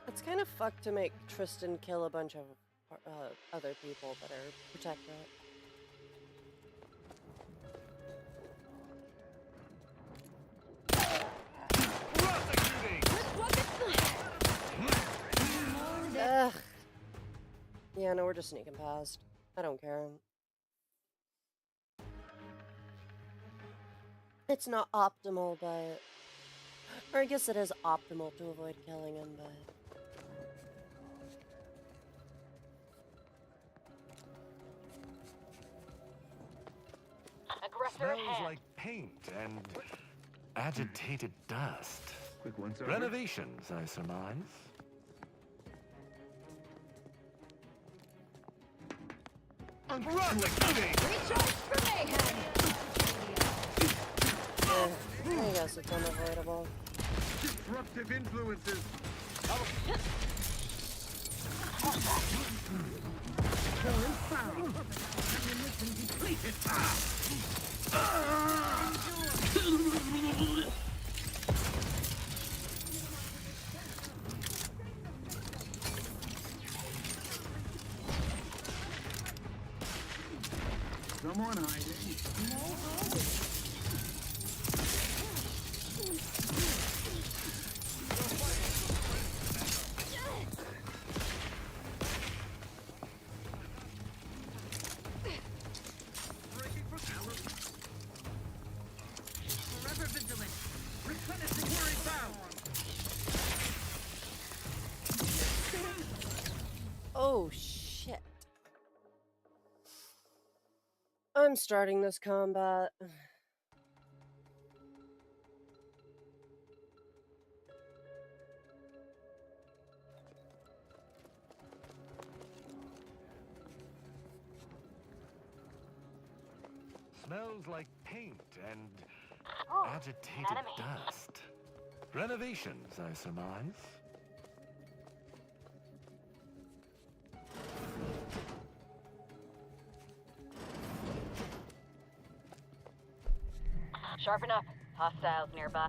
It's kind of fucked to make Tristan kill a bunch of other people that are protectorate. Ugh. Yeah, no, we're just sneaking past. I don't care. It's not optimal, but... Or I guess it is optimal to avoid killing him, but... Smells like paint and agitated dust. Quick one, sir. Renovations, I surmise. Recharge for mayhem. I guess it's unavoidable. Disruptive influences. Someone hiding. Forever vigilant. Replenishing worry bound. Oh, shit. I'm starting this combat. Smells like paint and Oh, agitated enemy. dust. Renovations, I surmise. Sharpen up. Hostiles nearby.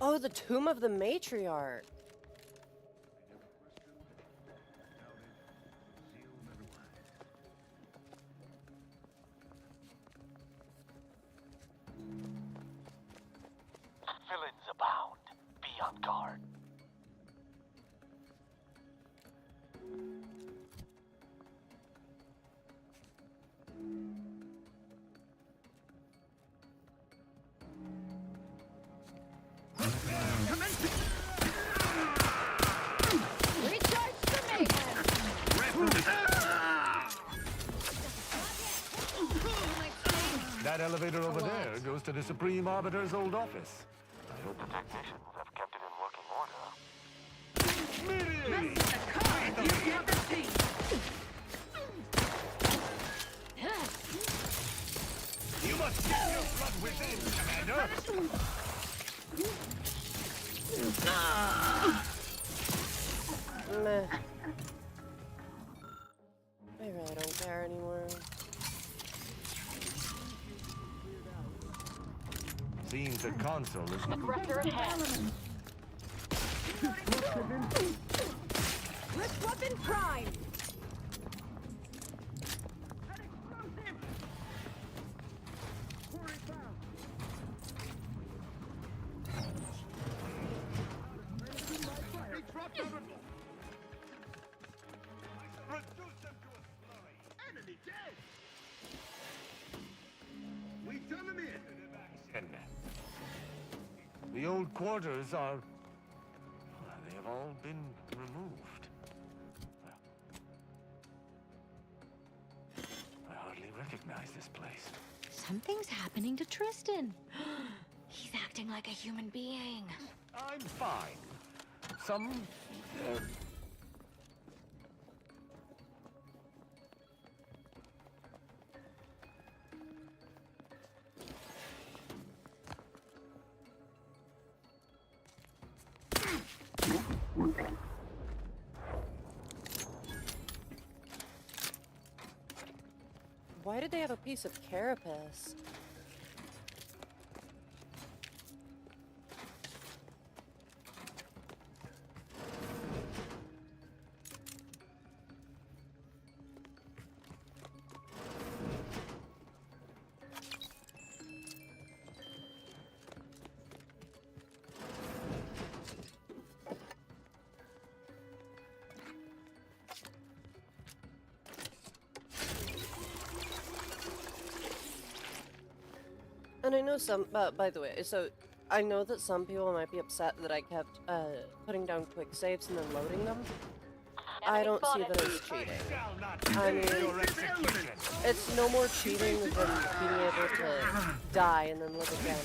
Oh, the Tomb of the Matriarch. Villains abound. Be on guard. Recharge for mayhem. That elevator over there goes to the Supreme Arbiter's old office. I hope the technicians have kept it in working order. You must get your blood within, Commander! Meh. there anymore. Seems the console is... Aggressor at hand. Lift weapon prime! The old quarters are... they have all been removed. I hardly recognize this place. Something's happening to Tristan. He's acting like a human being. I'm fine. Some... Why did they have a piece of carapace? And I know some, by the way, so I know that some people might be upset that I kept putting down quick saves and then loading them. I don't see that as cheating. I mean, it's no more cheating than being able to die and then live again.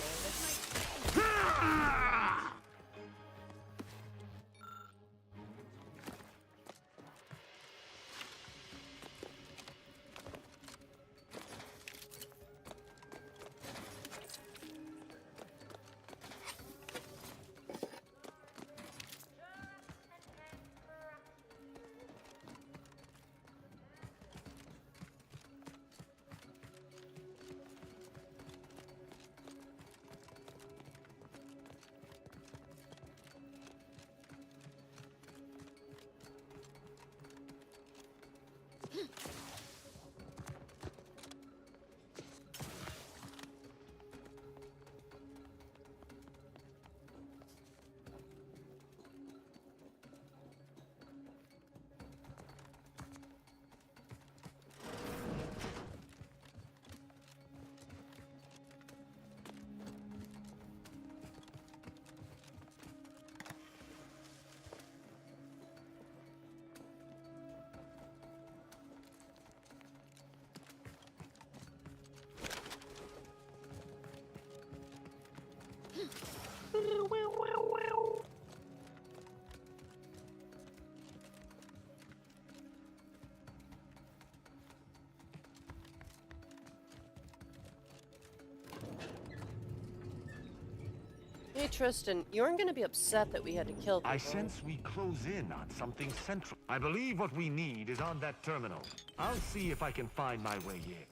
Hey Tristan, you aren't going to be upset that we had to kill people. I sense we close in on something central. I believe what we need is on that terminal. I'll see if I can find my way in.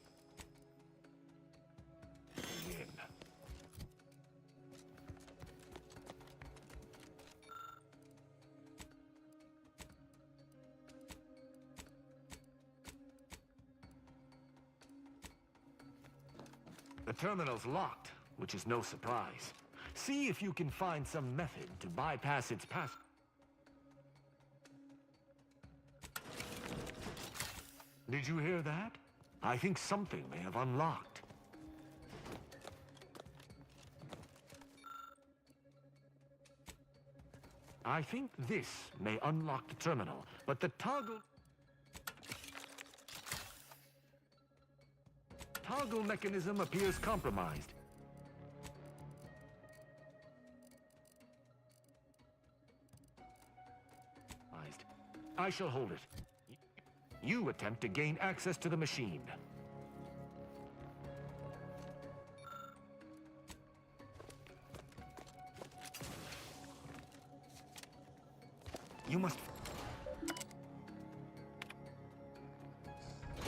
The terminal's locked, which is no surprise. See if you can find some method to bypass its pass. Did you hear that? I think something may have unlocked. I think this may unlock the terminal, but the toggle mechanism appears compromised. I shall hold it. You attempt to gain access to the machine. You must...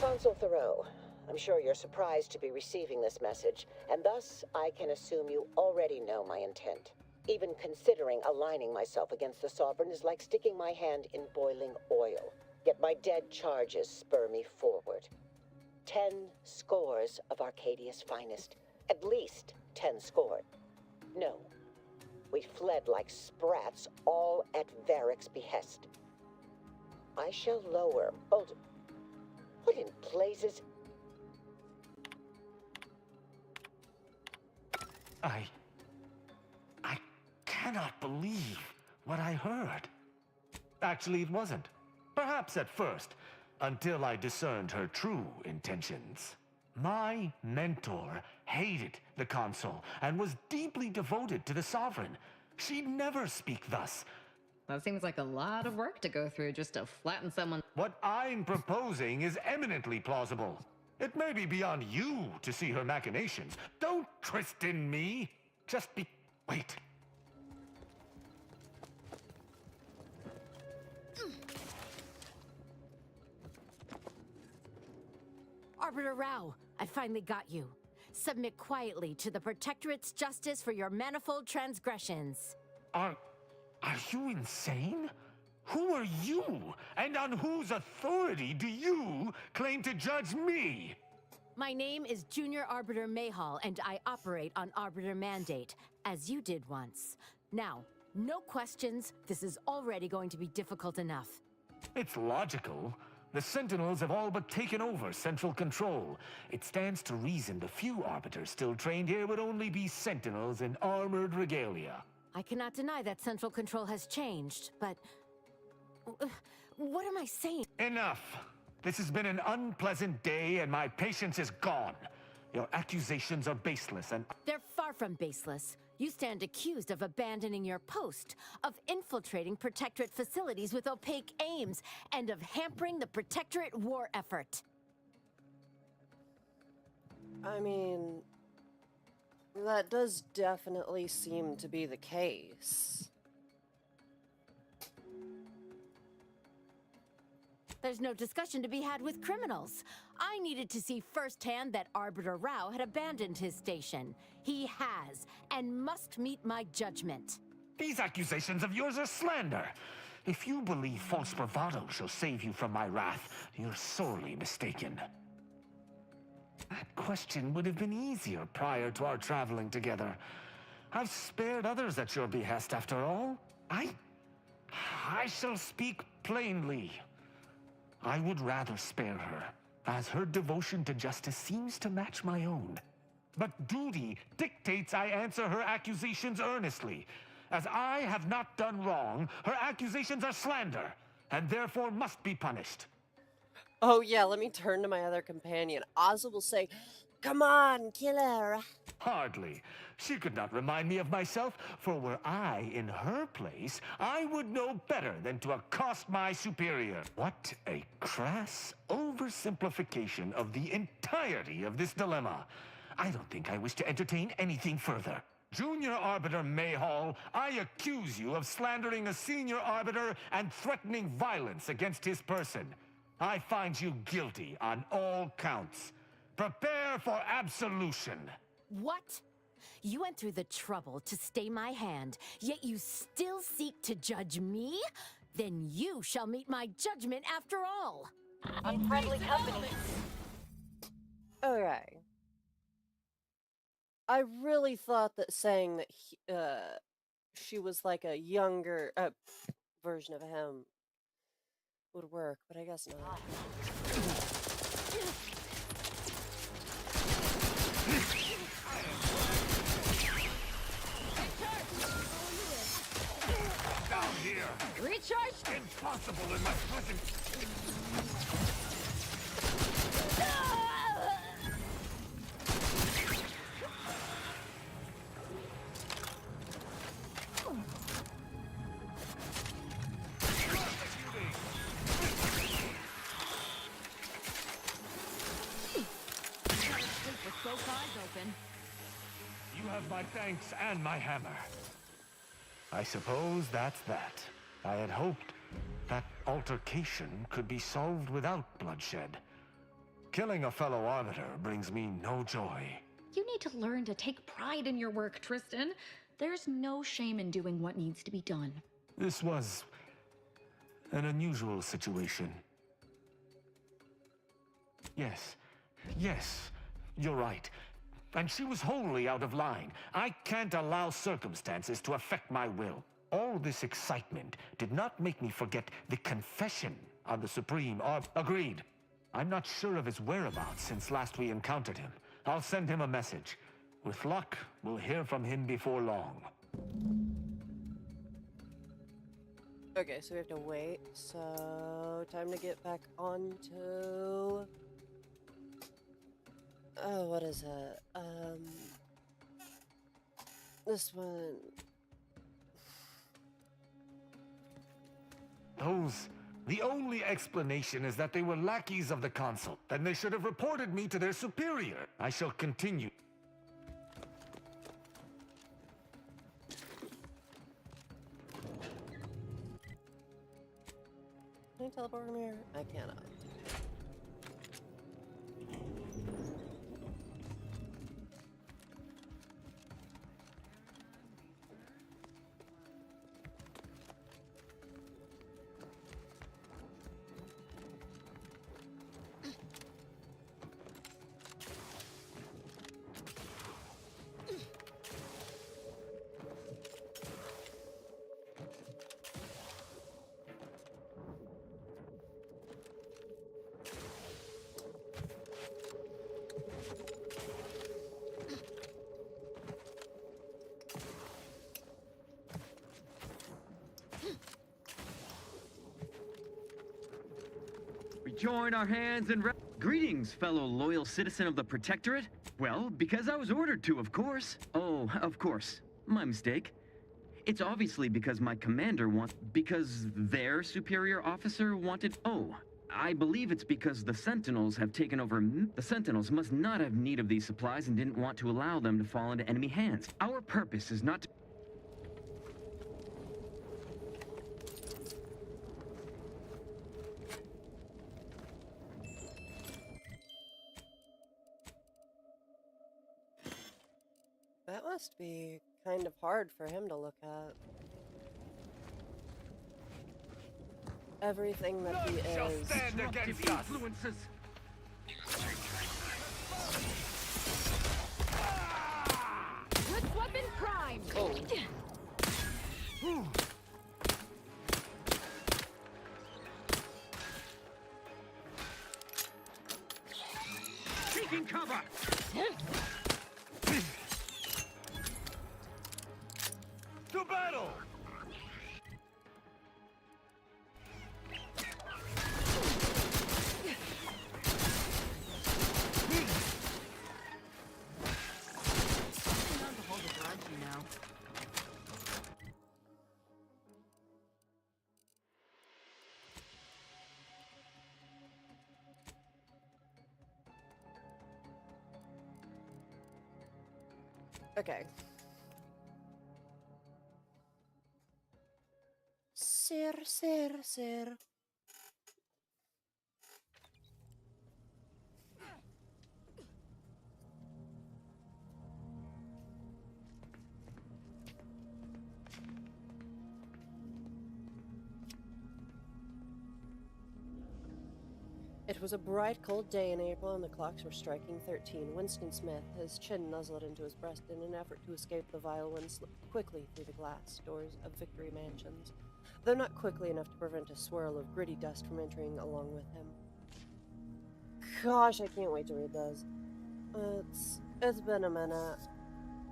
Consul Thoreau, I'm sure you're surprised to be receiving this message, and thus I can assume you already know my intent. Even considering aligning myself against the Sovereign is like sticking my hand in boiling oil. Yet my dead charges spur me forward. 10 scores of Arcadia's finest. At least 10 score. No. We fled like sprats, all at Varric's behest. I shall lower... Hold... What in blazes... I cannot believe what I heard. Actually, it wasn't. Perhaps at first, until I discerned her true intentions. My mentor hated the Consul and was deeply devoted to the Sovereign. She'd never speak thus. That seems like a lot of work to go through just to flatten someone. What I'm proposing is eminently plausible. It may be beyond you to see her machinations. Don't twist in me. Just be... Wait. Arbiter Rao, I finally got you. Submit quietly to the Protectorate's justice for your manifold transgressions. Are you insane? Who are you? And on whose authority do you claim to judge me? My name is Junior Arbiter Mayhall, and I operate on Arbiter Mandate, as you did once. Now, no questions. This is already going to be difficult enough. It's logical. The Sentinels have all but taken over central control. It stands to reason the few Arbiters still trained here would only be Sentinels in armored regalia. I cannot deny that central control has changed, but... what am I saying? Enough! This has been an unpleasant day, and my patience is gone. Your accusations are baseless, and... They're far from baseless. You stand accused of abandoning your post, of infiltrating Protectorate facilities with opaque aims, and of hampering the Protectorate war effort. I mean, that does definitely seem to be the case. There's no discussion to be had with criminals. I needed to see firsthand that Arbiter Rao had abandoned his station. He has, and must meet my judgment. These accusations of yours are slander. If you believe false bravado shall save you from my wrath, you're sorely mistaken. That question would have been easier prior to our traveling together. I've spared others at your behest, after all. I shall speak plainly. I would rather spare her, as her devotion to justice seems to match my own. But duty dictates I answer her accusations earnestly. As I have not done wrong, her accusations are slander, and therefore must be punished. Oh yeah, let me turn to my other companion. Ozzy will say, "Come on, kill her." Hardly. She could not remind me of myself, for were I in her place, I would know better than to accost my superior. What a crass oversimplification of the entirety of this dilemma. I don't think I wish to entertain anything further. Junior Arbiter Mayhall, I accuse you of slandering a senior arbiter and threatening violence against his person. I find you guilty on all counts. Prepare for absolution. What? You went through the trouble to stay my hand, yet you still seek to judge me? Then you shall meet my judgment after all. Unfriendly company. Okay. I really thought that saying that she was like a younger version of him would work, but I guess not. Down here! Recharge! Impossible in my presence! You have my thanks and my hammer. I suppose that's that. I had hoped that altercation could be solved without bloodshed. Killing a fellow arbiter brings me no joy. You need to learn to take pride in your work, Tristan. There's no shame in doing what needs to be done. This was an unusual situation. Yes, you're right. And she was wholly out of line. I can't allow circumstances to affect my will. All this excitement did not make me forget the confession on the Supreme Agreed. I'm not sure of his whereabouts since last we encountered him. I'll send him a message. With luck, we'll hear from him before long. Okay, so we have to wait. So, time to get back onto... Oh, what is it? This one... The only explanation is that they were lackeys of the consul. Then they should have reported me to their superior. I shall continue. Can I teleport from here? I cannot. Join our hands and greetings, fellow loyal citizen of the Protectorate. Well, because I was ordered to, of course. Oh, of course. My mistake. It's obviously because my commander because their superior officer wanted... Oh, I believe it's because the Sentinels have taken over... The Sentinels must not have need of these supplies and didn't want to allow them to fall into enemy hands. Our purpose is not to... That must be kind of hard for him to look at. Everything that he is. Stand against us. Good weapon prime. Oh. Taking cover. To battle! Okay. Sir. It was a bright, cold day in April, and the clocks were striking 13. Winston Smith, his chin nuzzled into his breast in an effort to escape the vile wind, slipped quickly through the glass doors of Victory Mansions, though not quickly enough to prevent a swirl of gritty dust from entering along with him. Gosh, I can't wait to read those. It's been a minute.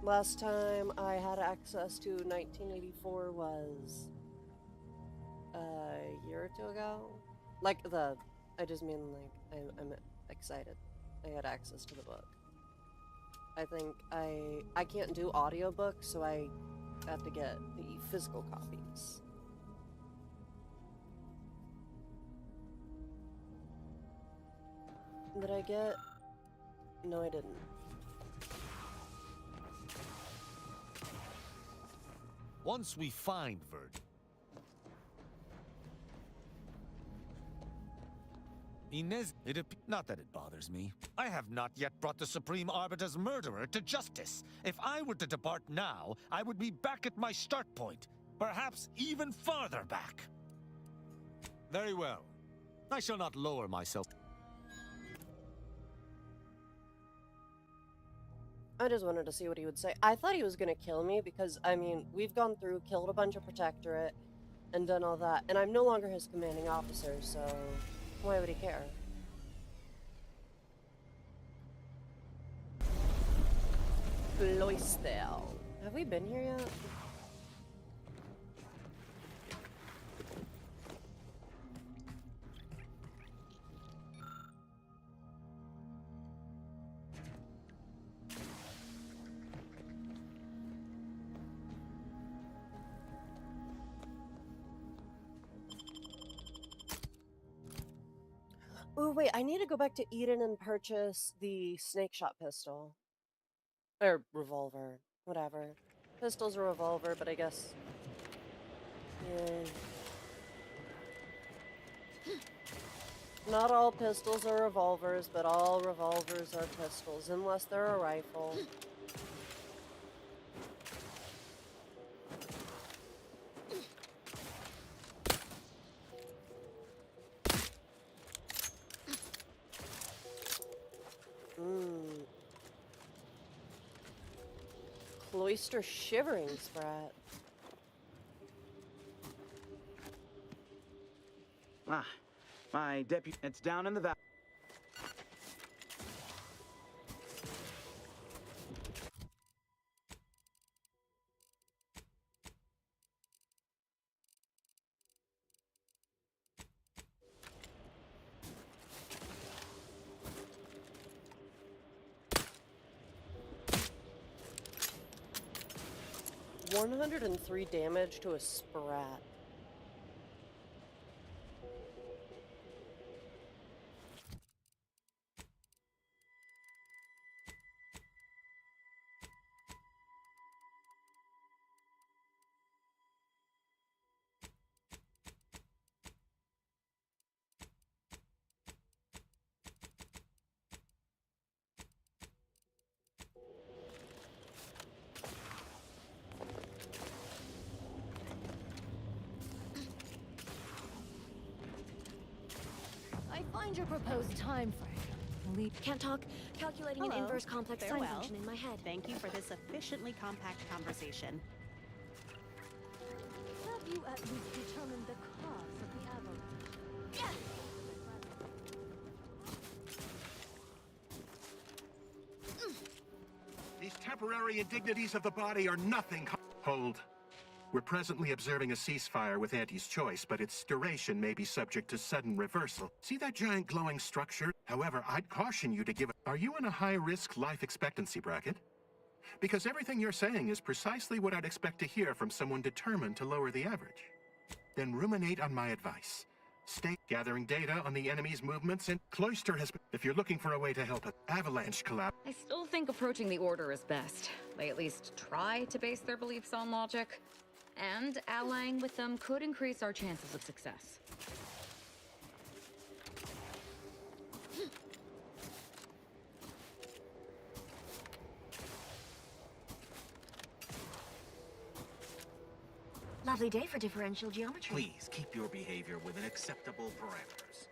Last time I had access to 1984 was a year or two ago. I just mean I'm excited. I had access to the book. I think I can't do audiobooks, so I have to get the physical copies. Did I get? No, I didn't. Once we find Verdun, Inez, not that it bothers me. I have not yet brought the Supreme Arbiter's murderer to justice. If I were to depart now, I would be back at my start point. Perhaps even farther back. Very well. I shall not lower myself. I just wanted to see what he would say. I thought he was gonna kill me because, I mean, we've gone through, killed a bunch of Protectorate, and done all that, and I'm no longer his commanding officer, so why would he care? Bloistel. Have we been here yet? Oh wait, I need to go back to Eden and purchase the snake shot pistol. Or revolver, whatever. Pistol's a revolver, but I guess... yeah. Not all pistols are revolvers, but all revolvers are pistols, unless they're a rifle. Cloister Shivering Sprat. Ah, my deputy. It's down in the valley. $103 damage to a Sprat. I find your proposed time frame. Can't talk. Calculating an inverse complex sine Farewell. function in my head. Thank you for this sufficiently compact conversation. Have you at least determined the cause of the avalanche? These temporary indignities of the body are nothing. Hold. We're presently observing a ceasefire with Auntie's choice, but its duration may be subject to sudden reversal. See that giant glowing structure? However, I'd caution you to give it. Are you in a high-risk life expectancy bracket? Because everything you're saying is precisely what I'd expect to hear from someone determined to lower the average. Then ruminate on my advice. Stay gathering data on the enemy's movements, and Cloister has been... If you're looking for a way to help an avalanche collapse... I still think approaching the Order is best. They at least try to base their beliefs on logic. And allying with them could increase our chances of success. Lovely day for differential geometry. Please keep your behavior within acceptable parameters.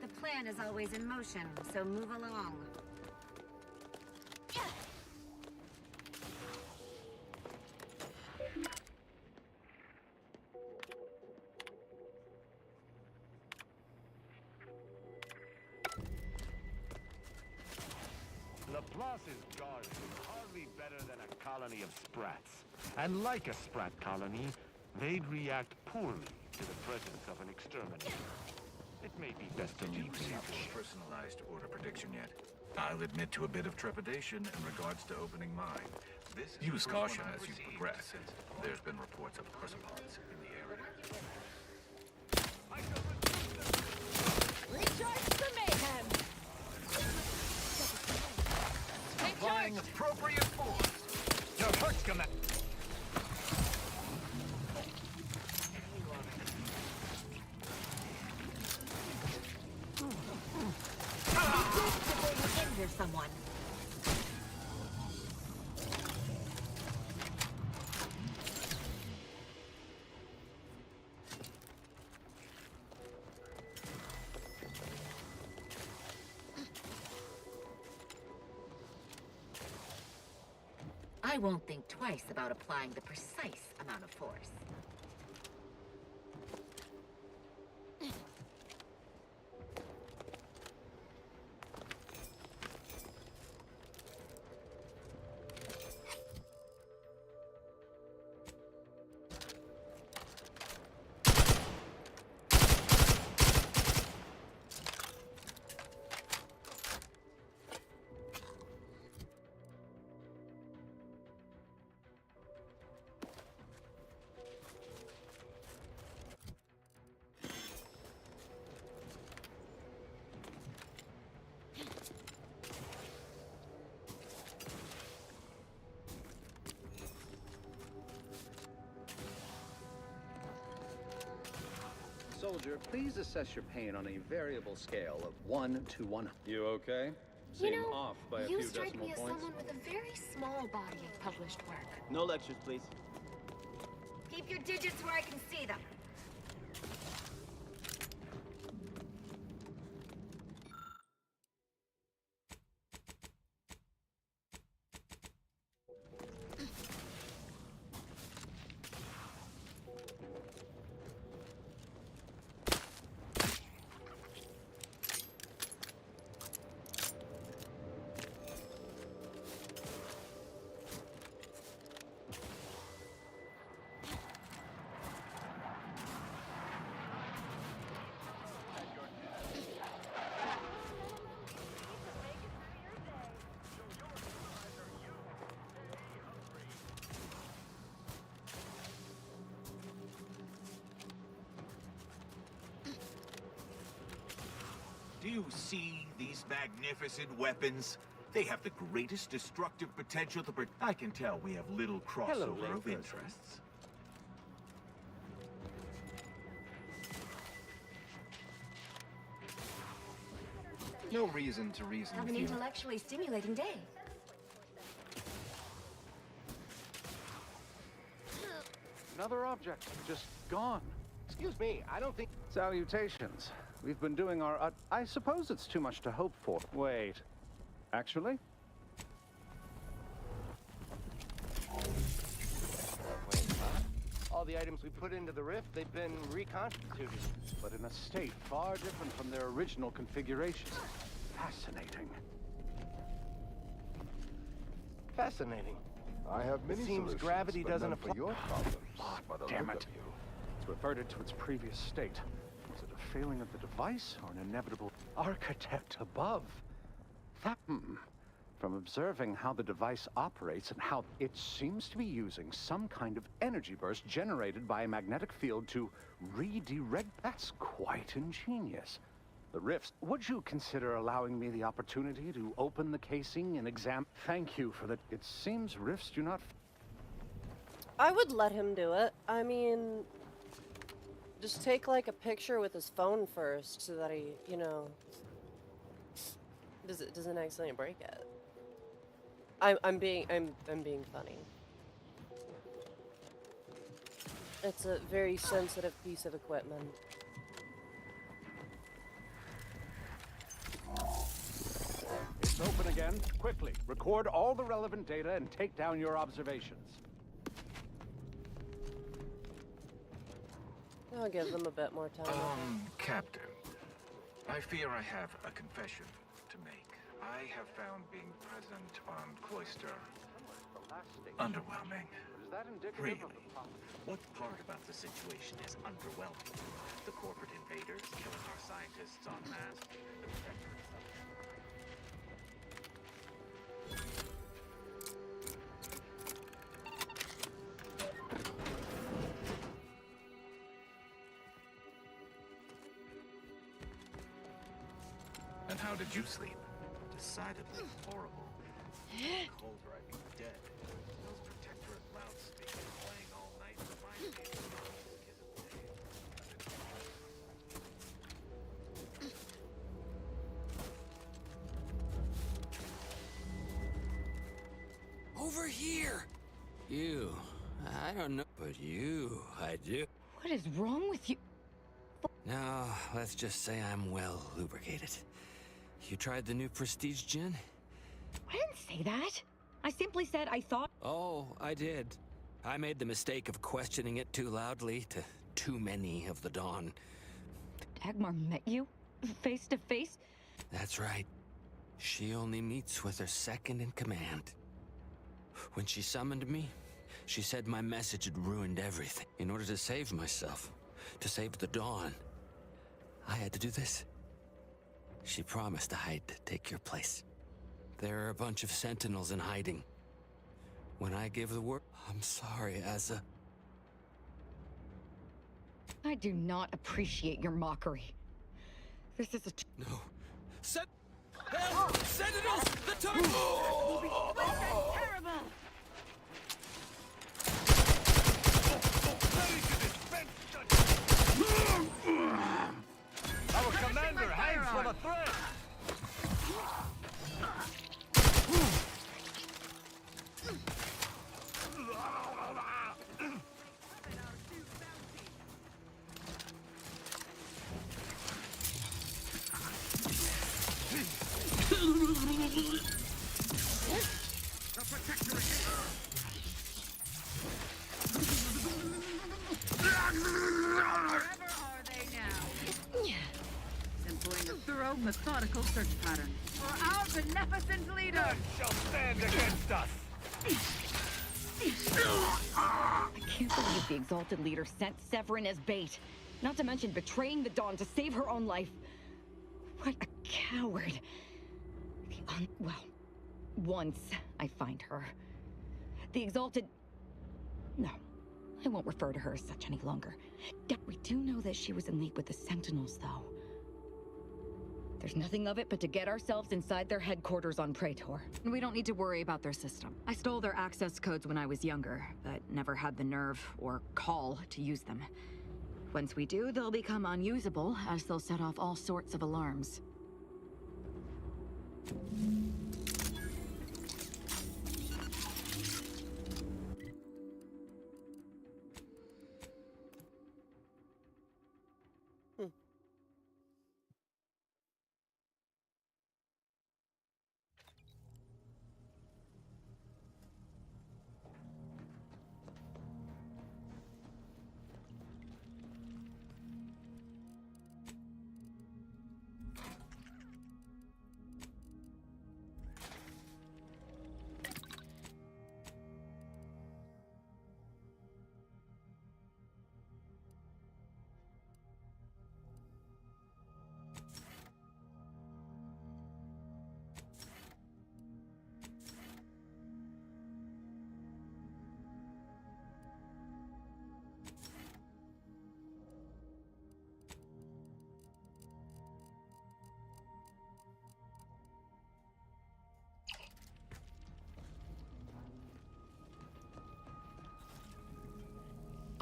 The plan is always in motion, so move along. Boss's guard is hardly better than a colony of sprats. And like a sprat colony, they'd react poorly to the presence of an exterminator. It may be best to Did you leave receive a personalized order prediction yet? I'll admit to a bit of trepidation in regards to opening mine. Use caution as you progress. There's been reports of crucipods in the area. Recharge the mayhem! Applying appropriate force. Your hurt's gonna... Injure someone. I won't think twice about applying the precise amount of force. Soldier, please assess your pain on a variable scale of 1 to 100. You okay? You Seem know, off by a you few strike decimal me as points. someone with a very small body of published work. No lectures, please. Keep your digits where I can see them. Do you see these magnificent weapons? They have the greatest destructive potential to I can tell we have little crossover of interests. No reason to reason Have with an you. intellectually stimulating day. Another object, just gone. Excuse me, I don't think... Salutations. We've been doing our... I suppose it's too much to hope for. Wait. Actually? All the items we put into the rift, they've been reconstituted, but in a state far different from their original configuration. Fascinating. Fascinating. I have many It seems solutions, gravity but doesn't none for apply. your problems. by the Damn look it. of you. It's reverted to its previous state. Was it a failing of the device or an inevitable architect above? From observing how the device operates and how it seems to be using some kind of energy burst generated by a magnetic field to redirect. That's quite ingenious. The rifts. Would you consider allowing me the opportunity to open the casing and examine? Thank you for that. It seems rifts do not. I would let him do it. I mean, just take like a picture with his phone first so that he, you know, doesn't accidentally break it. I'm being funny. It's a very sensitive piece of equipment. It's open again. Quickly, record all the relevant data and take down your observations. I'll give them a bit more time. Captain, I fear I have a confession to make. I have found being present on Cloister underwhelming. Really? What part about the situation is underwhelming? The corporate invaders killing our scientists en masse? The Protectorate And how did you sleep? decidedly horrible. Colder, I'd be dead. Those Protectorate loudspeakers playing all night remind me of the Over here! You. I don't know, but you, I do. What is wrong with you? No, let's just say I'm well lubricated. You tried the new Prestige gin? I didn't say that. I simply said I thought... Oh, I did. I made the mistake of questioning it too loudly to too many of the Dawn. Dagmar met you? Face to face? That's right. She only meets with her second in command. When she summoned me, she said my message had ruined everything. In order to save myself, to save the Dawn, I had to do this. She promised I'd take your place. There are a bunch of Sentinels in hiding. When I give the word... I'm sorry, Asa. I do not appreciate your mockery. This is a... No. Sentinels! The target! Will be swift and terrible! Our commander hangs from a thread! Employing a thorough, methodical search pattern. For our beneficent leader! None shall stand against us! I can't believe the Exalted Leader sent Severin as bait. Not to mention betraying the Dawn to save her own life. What a coward. Well, once I find her. The Exalted... No, I won't refer to her as such any longer. We do know that she was in league with the Sentinels, though. There's nothing of it but to get ourselves inside their headquarters on Praetor. We don't need to worry about their system. I stole their access codes when I was younger, but never had the nerve or call to use them. Once we do, they'll become unusable, as they'll set off all sorts of alarms.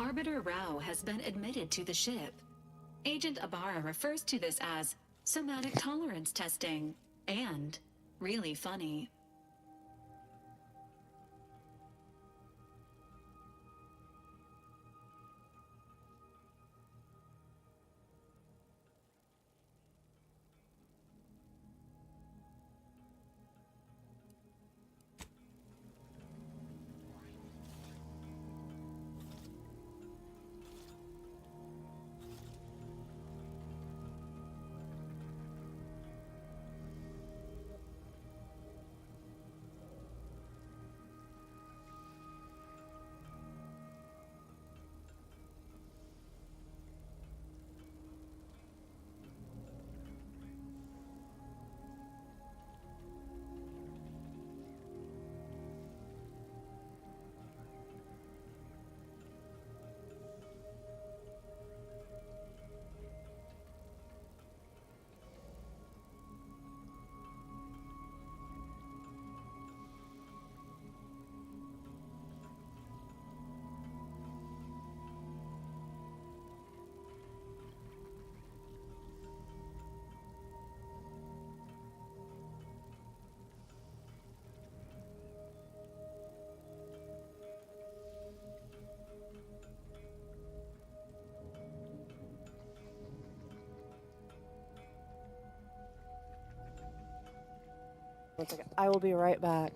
Arbiter Rao has been admitted to the ship. Agent Ibarra refers to this as somatic tolerance testing and really funny. One second. I will be right back.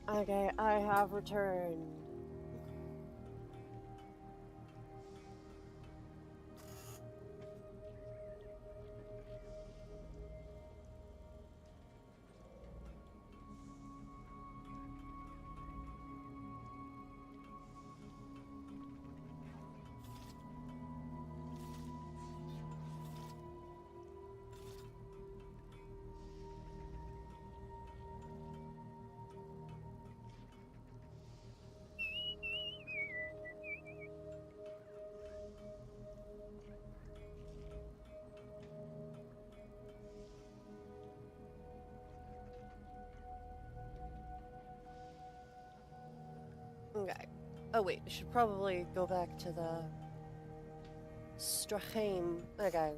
Okay, I have returned. Okay. Oh wait, I should probably go back to the Straheim. Okay.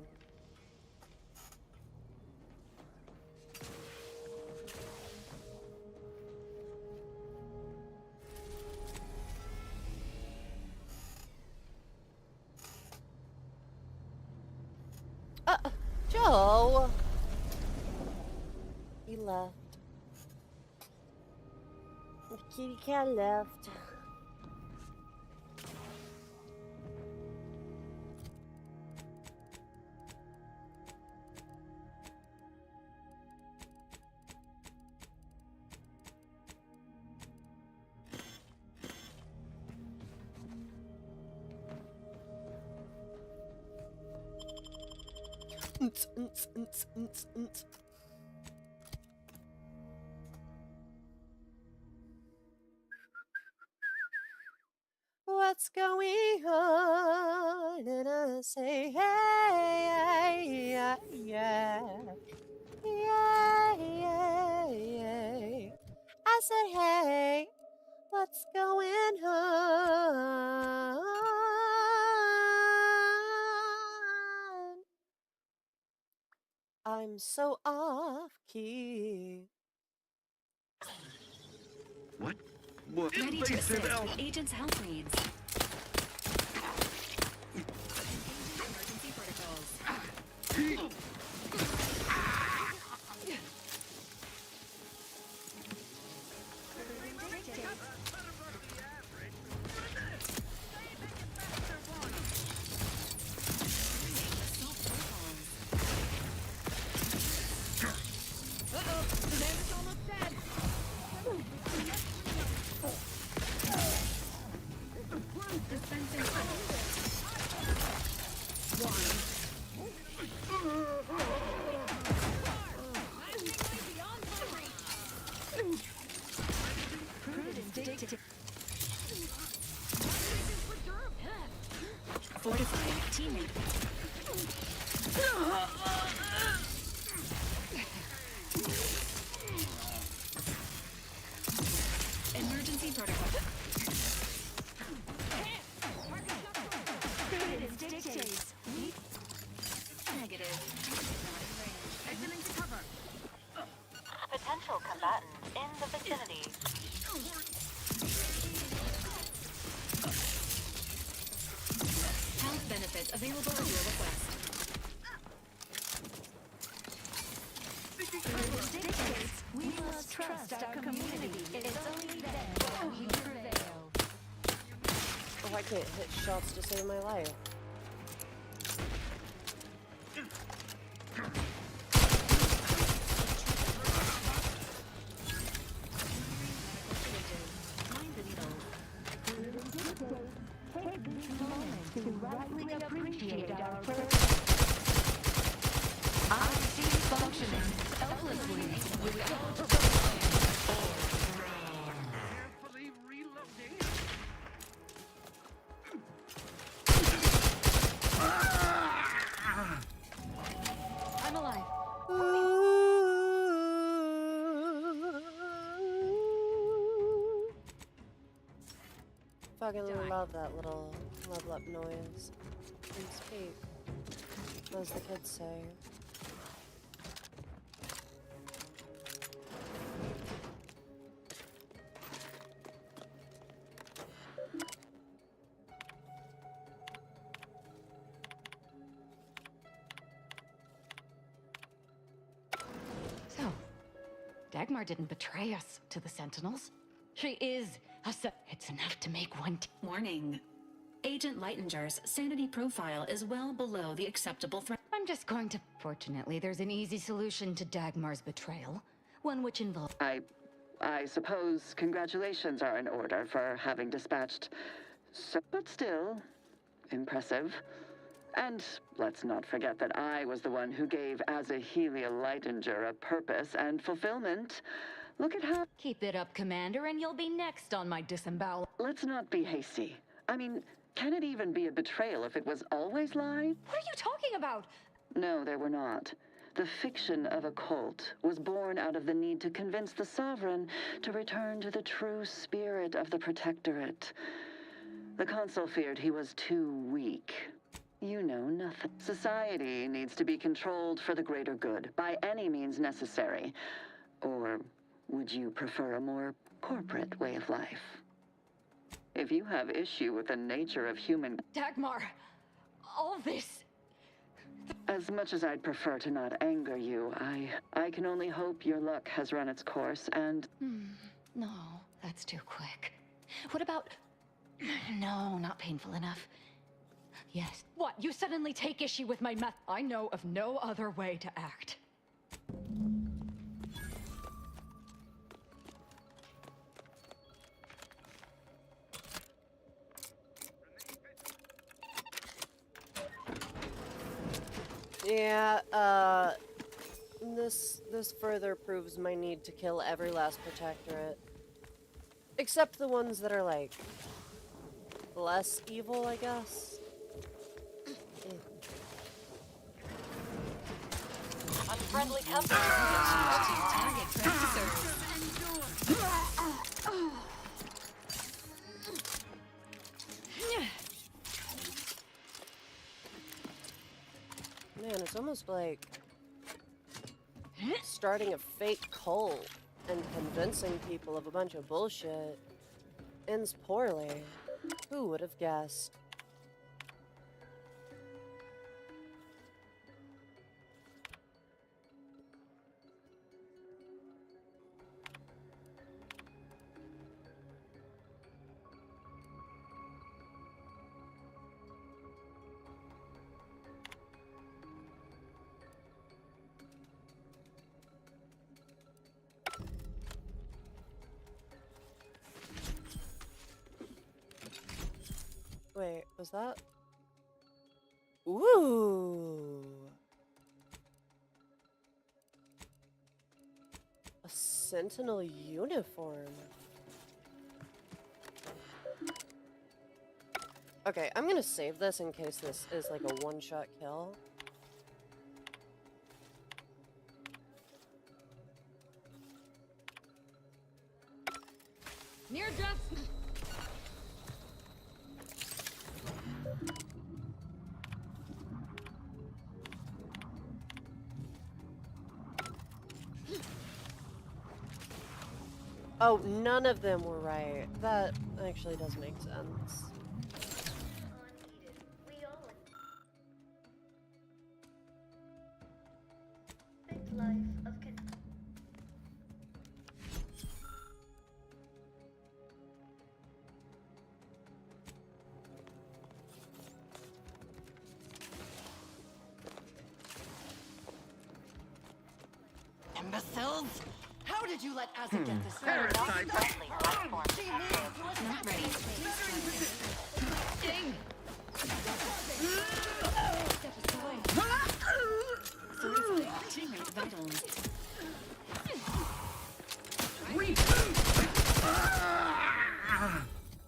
Joe! He left. The kitty cat left. What's going on? And I say, hey, yeah, yeah, yeah, yeah, yeah. I said, hey, what's going on? I'm so off key. What? Ready to assist with agent's health needs. Emergency protocols. Fortifying teammate. Emergency protocol. Negative. Exiting to cover. Potential combatant in the vicinity. Health benefits available at your request. We must trust our community. It's only then that we prevail. Oh, I can't hit shots to save my life. Take this moment to rightly appreciate our purpose. IC functioning selflessly without Carefully reloading. I'm alive. Fucking love that little level up noise. And speak, as the kids say. So, Dagmar didn't betray us to the Sentinels. She is it's enough to make one. Warning. Agent Lightinger's sanity profile is well below the acceptable threat. I'm just going to. Fortunately, there's an easy solution to Dagmar's betrayal. One which involves. I suppose congratulations are in order for having dispatched. But still, impressive. And let's not forget that I was the one who gave Azahelia Lightinger a purpose and fulfillment. Look at how. Keep it up, Commander, and you'll be next on my disembowel. Let's not be hasty. I mean, can it even be a betrayal if it was always lied? What are you talking about? No, there were not. The fiction of a cult was born out of the need to convince the Sovereign to return to the true spirit of the Protectorate. The Consul feared he was too weak. You know nothing. Society needs to be controlled for the greater good, by any means necessary. Or would you prefer a more corporate way of life? If you have issue with the nature of human... Dagmar, all this... As much as I'd prefer to not anger you, I can only hope your luck has run its course and... No, that's too quick. What about... No, not painful enough. Yes. What, you suddenly take issue with my meth... I know of no other way to act. Yeah, this further proves my need to kill every last protectorate. Except the ones that are, like, less evil, I guess. Unfriendly company. Target practicers. Man, it's almost like starting a fake cult and convincing people of a bunch of bullshit ends poorly. Who would have guessed? Wait, was that? Ooh! A Sentinel uniform. Okay, I'm gonna save this in case this is like a one-shot kill. Near death. Oh, none of them were right. That actually does make sense. Imbeciles! How did you let Asa get this far? Parasite. Not ready. Ding! Certified teammate vitals.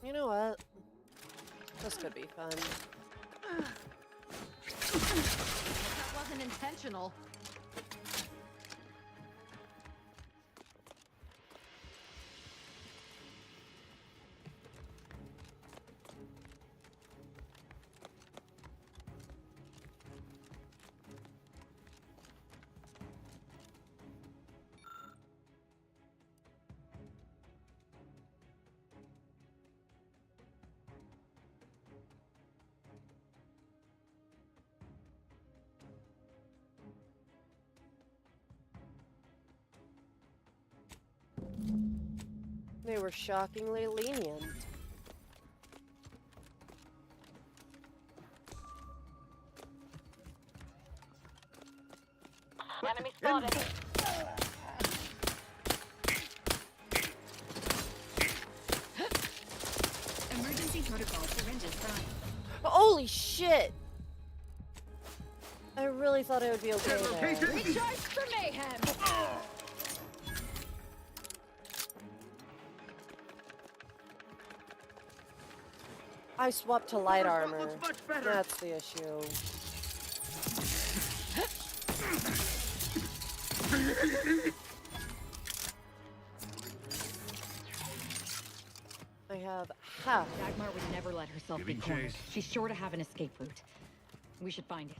You know what? This could be fun. That wasn't intentional. They were shockingly lenient. Enemy spotted. Emergency protocol syringes prime. Holy shit! I really thought I would be okay there. Recharge for mayhem! I swapped to light armor. That's the issue. I have half. Dagmar would never let herself be cornered. She's sure to have an escape route. We should find it.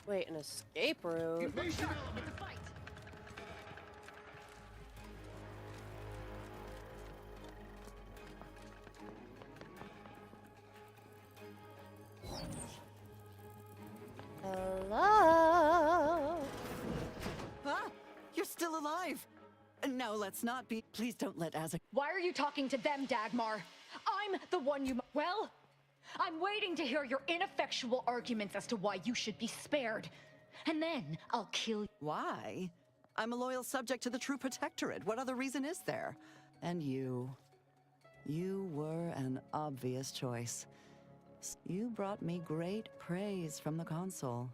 Wait, an escape route? Hello? Huh? You're still alive. No, let's not be. Please don't let Asa. Why are you talking to them, Dagmar? I'm the one you... Well, I'm waiting to hear your ineffectual arguments as to why you should be spared. And then I'll kill you. Why? I'm a loyal subject to the True Protectorate. What other reason is there? And you. You were an obvious choice. You brought me great praise from the Consul.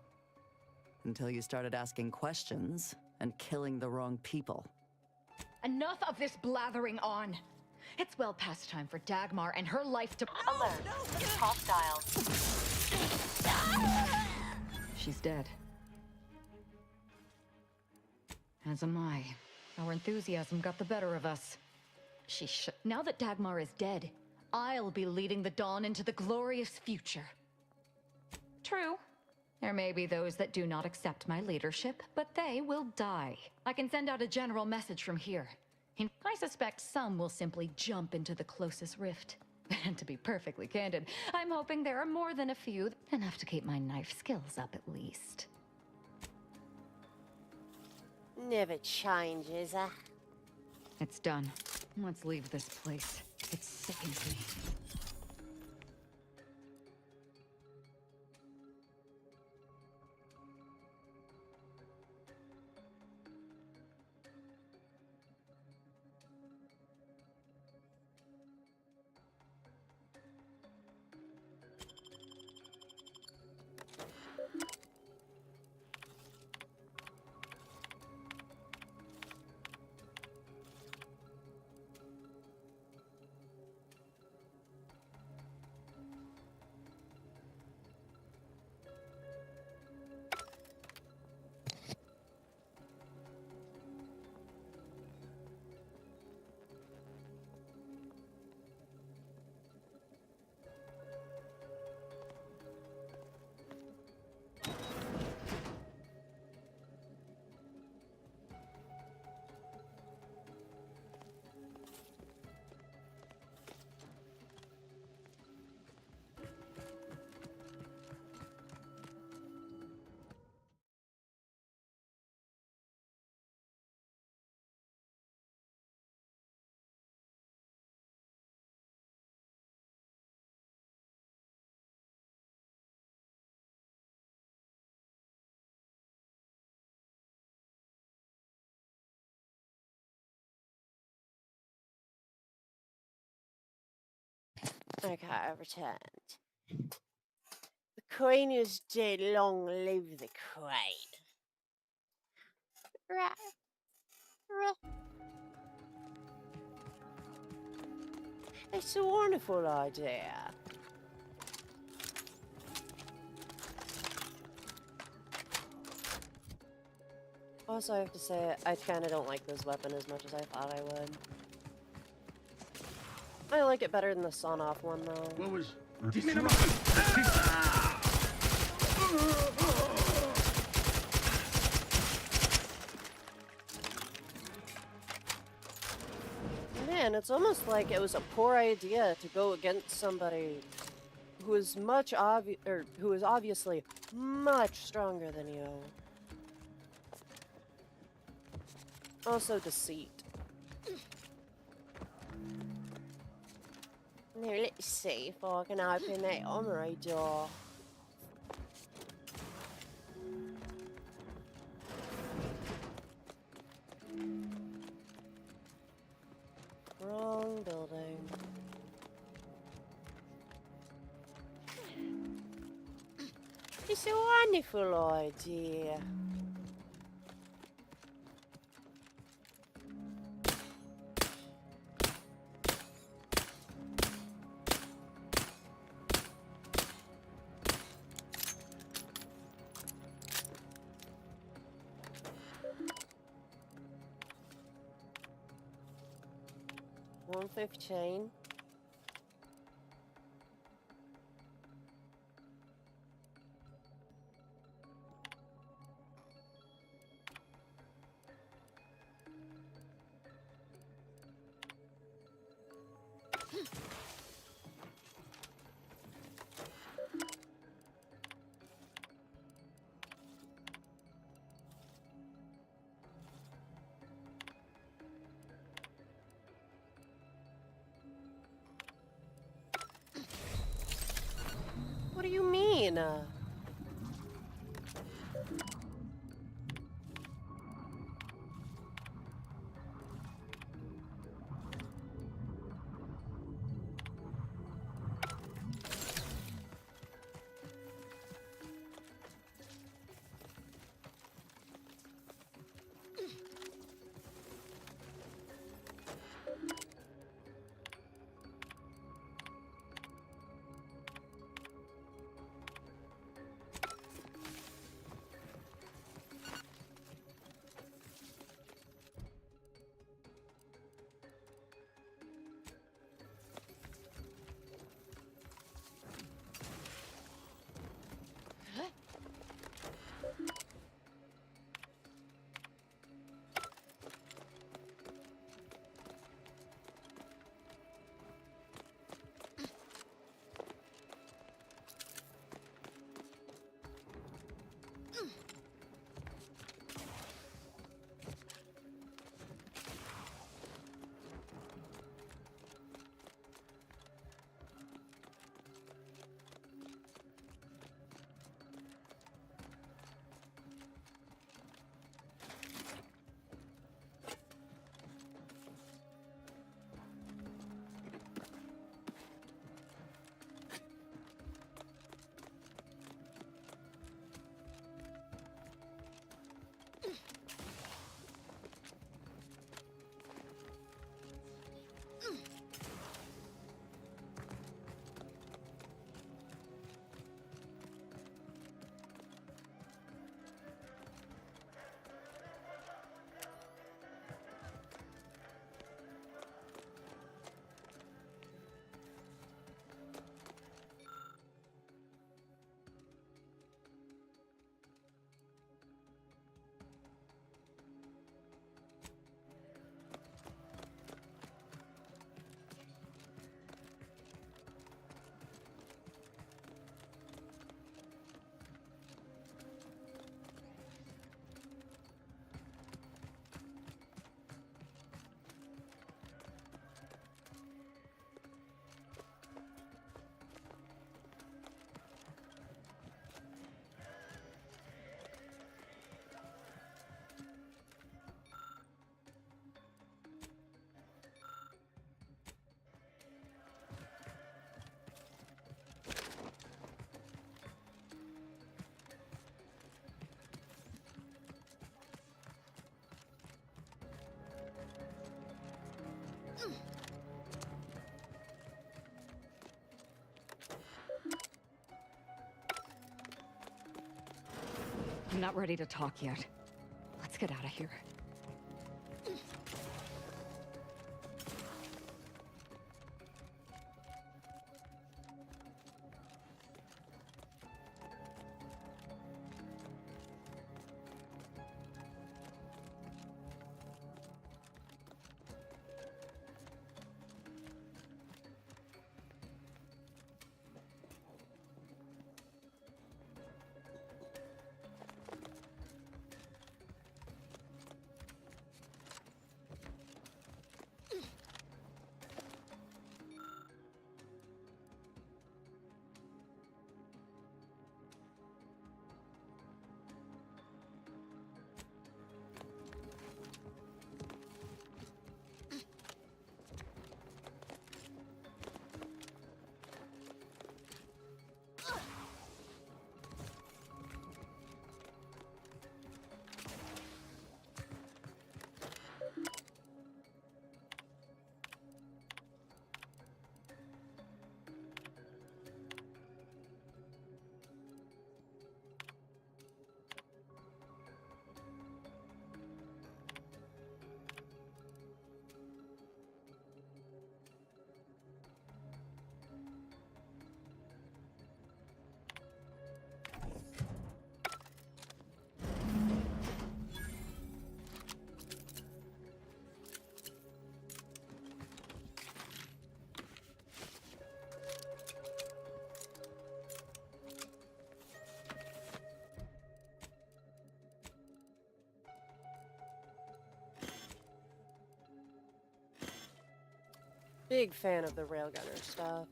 Until you started asking questions and killing the wrong people. Enough of this blathering on! It's well past time for Dagmar and her life to— Alert. Hostile. She's dead. As am I. Our enthusiasm got the better of us. Now that Dagmar is dead, I'll be leading the Dawn into the glorious future. True. There may be those that do not accept my leadership, but they will die. I can send out a general message from here. I suspect some will simply jump into the closest rift. And to be perfectly candid, I'm hoping there are more than a few, enough to keep my knife skills up at least. Never changes, eh? It's done. Let's leave this place. It sickens me. Okay, I returned. The Queen is dead. Long live the Queen. It's a wonderful idea. Also, I have to say, I kind of don't like this weapon as much as I thought I would. I like it better than the sawn-off one, though. What was... Man, it's almost like it was a poor idea to go against somebody who is who is obviously much stronger than you. Also, deceit. Now let's see if I can open that armory door. Wrong building. It's a wonderful idea. $115. What do you mean? not ready to talk yet. Let's get out of here. Big fan of the railgunner stuff.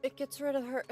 It gets rid of her.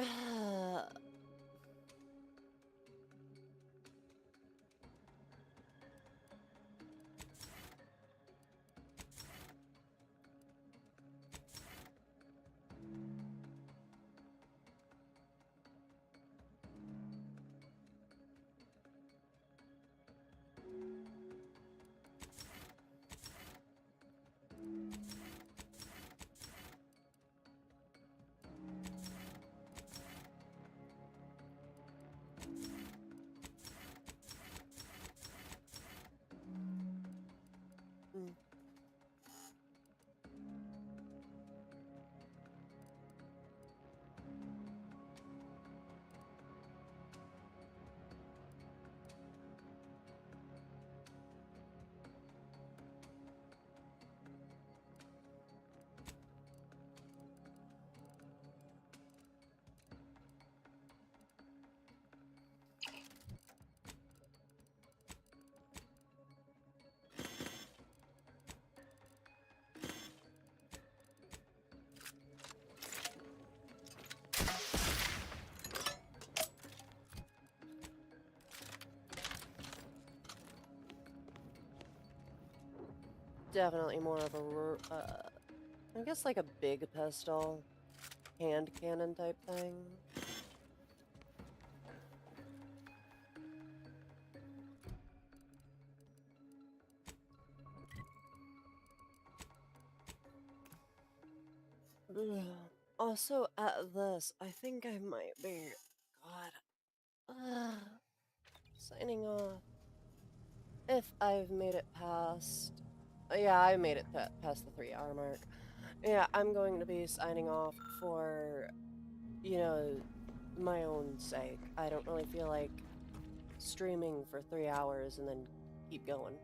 Definitely more of a, I guess like a big pistol, hand cannon type thing. Ugh. Also, at this, I think I might be, God, signing off. If I've made it past, yeah, I made it past the 3-hour mark. Yeah, I'm going to be signing off for, you know, my own sake. I don't really feel like streaming for 3 hours and then keep going.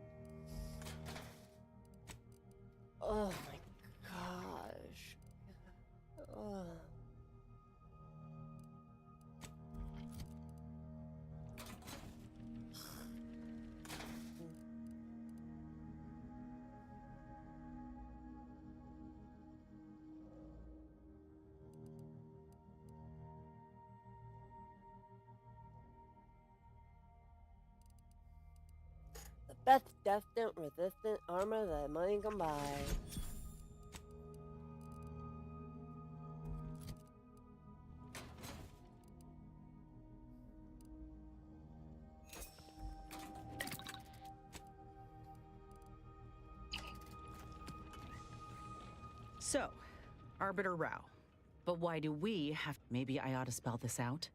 Oh my gosh. Ugh. Beth Death resistant armor that money can buy. So, Arbiter Rao. But why do we have... Maybe I ought to spell this out?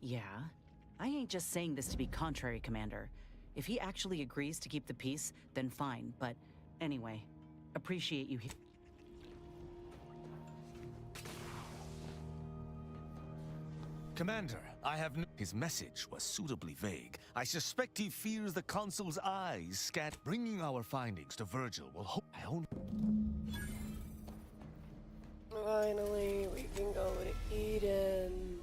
Yeah. I ain't just saying this to be contrary, Commander. If he actually agrees to keep the peace, then fine. But anyway, appreciate you here. Commander, I have no... His message was suitably vague. I suspect he fears the Consul's eyes scat. Bringing our findings to Virgil will hope I own... Finally, we can go to Eden.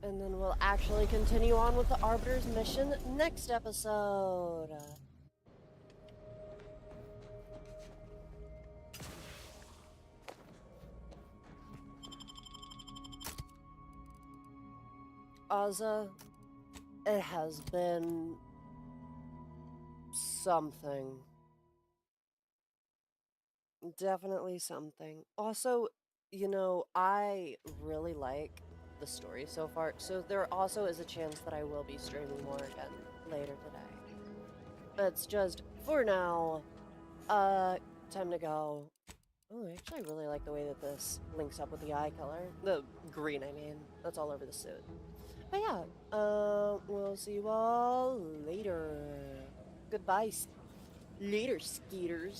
And then we'll actually continue on with the Arbiter's mission next episode. Azza, it has been something. Definitely something. Also, you know, I really like the story so far, so there also is a chance that I will be streaming more again later today. It's just, for now, time to go. Oh, I actually really like the way that this links up with the eye color. The green, I mean. That's all over the suit. But yeah, we'll see you all later. Goodbye. Later, skeeters.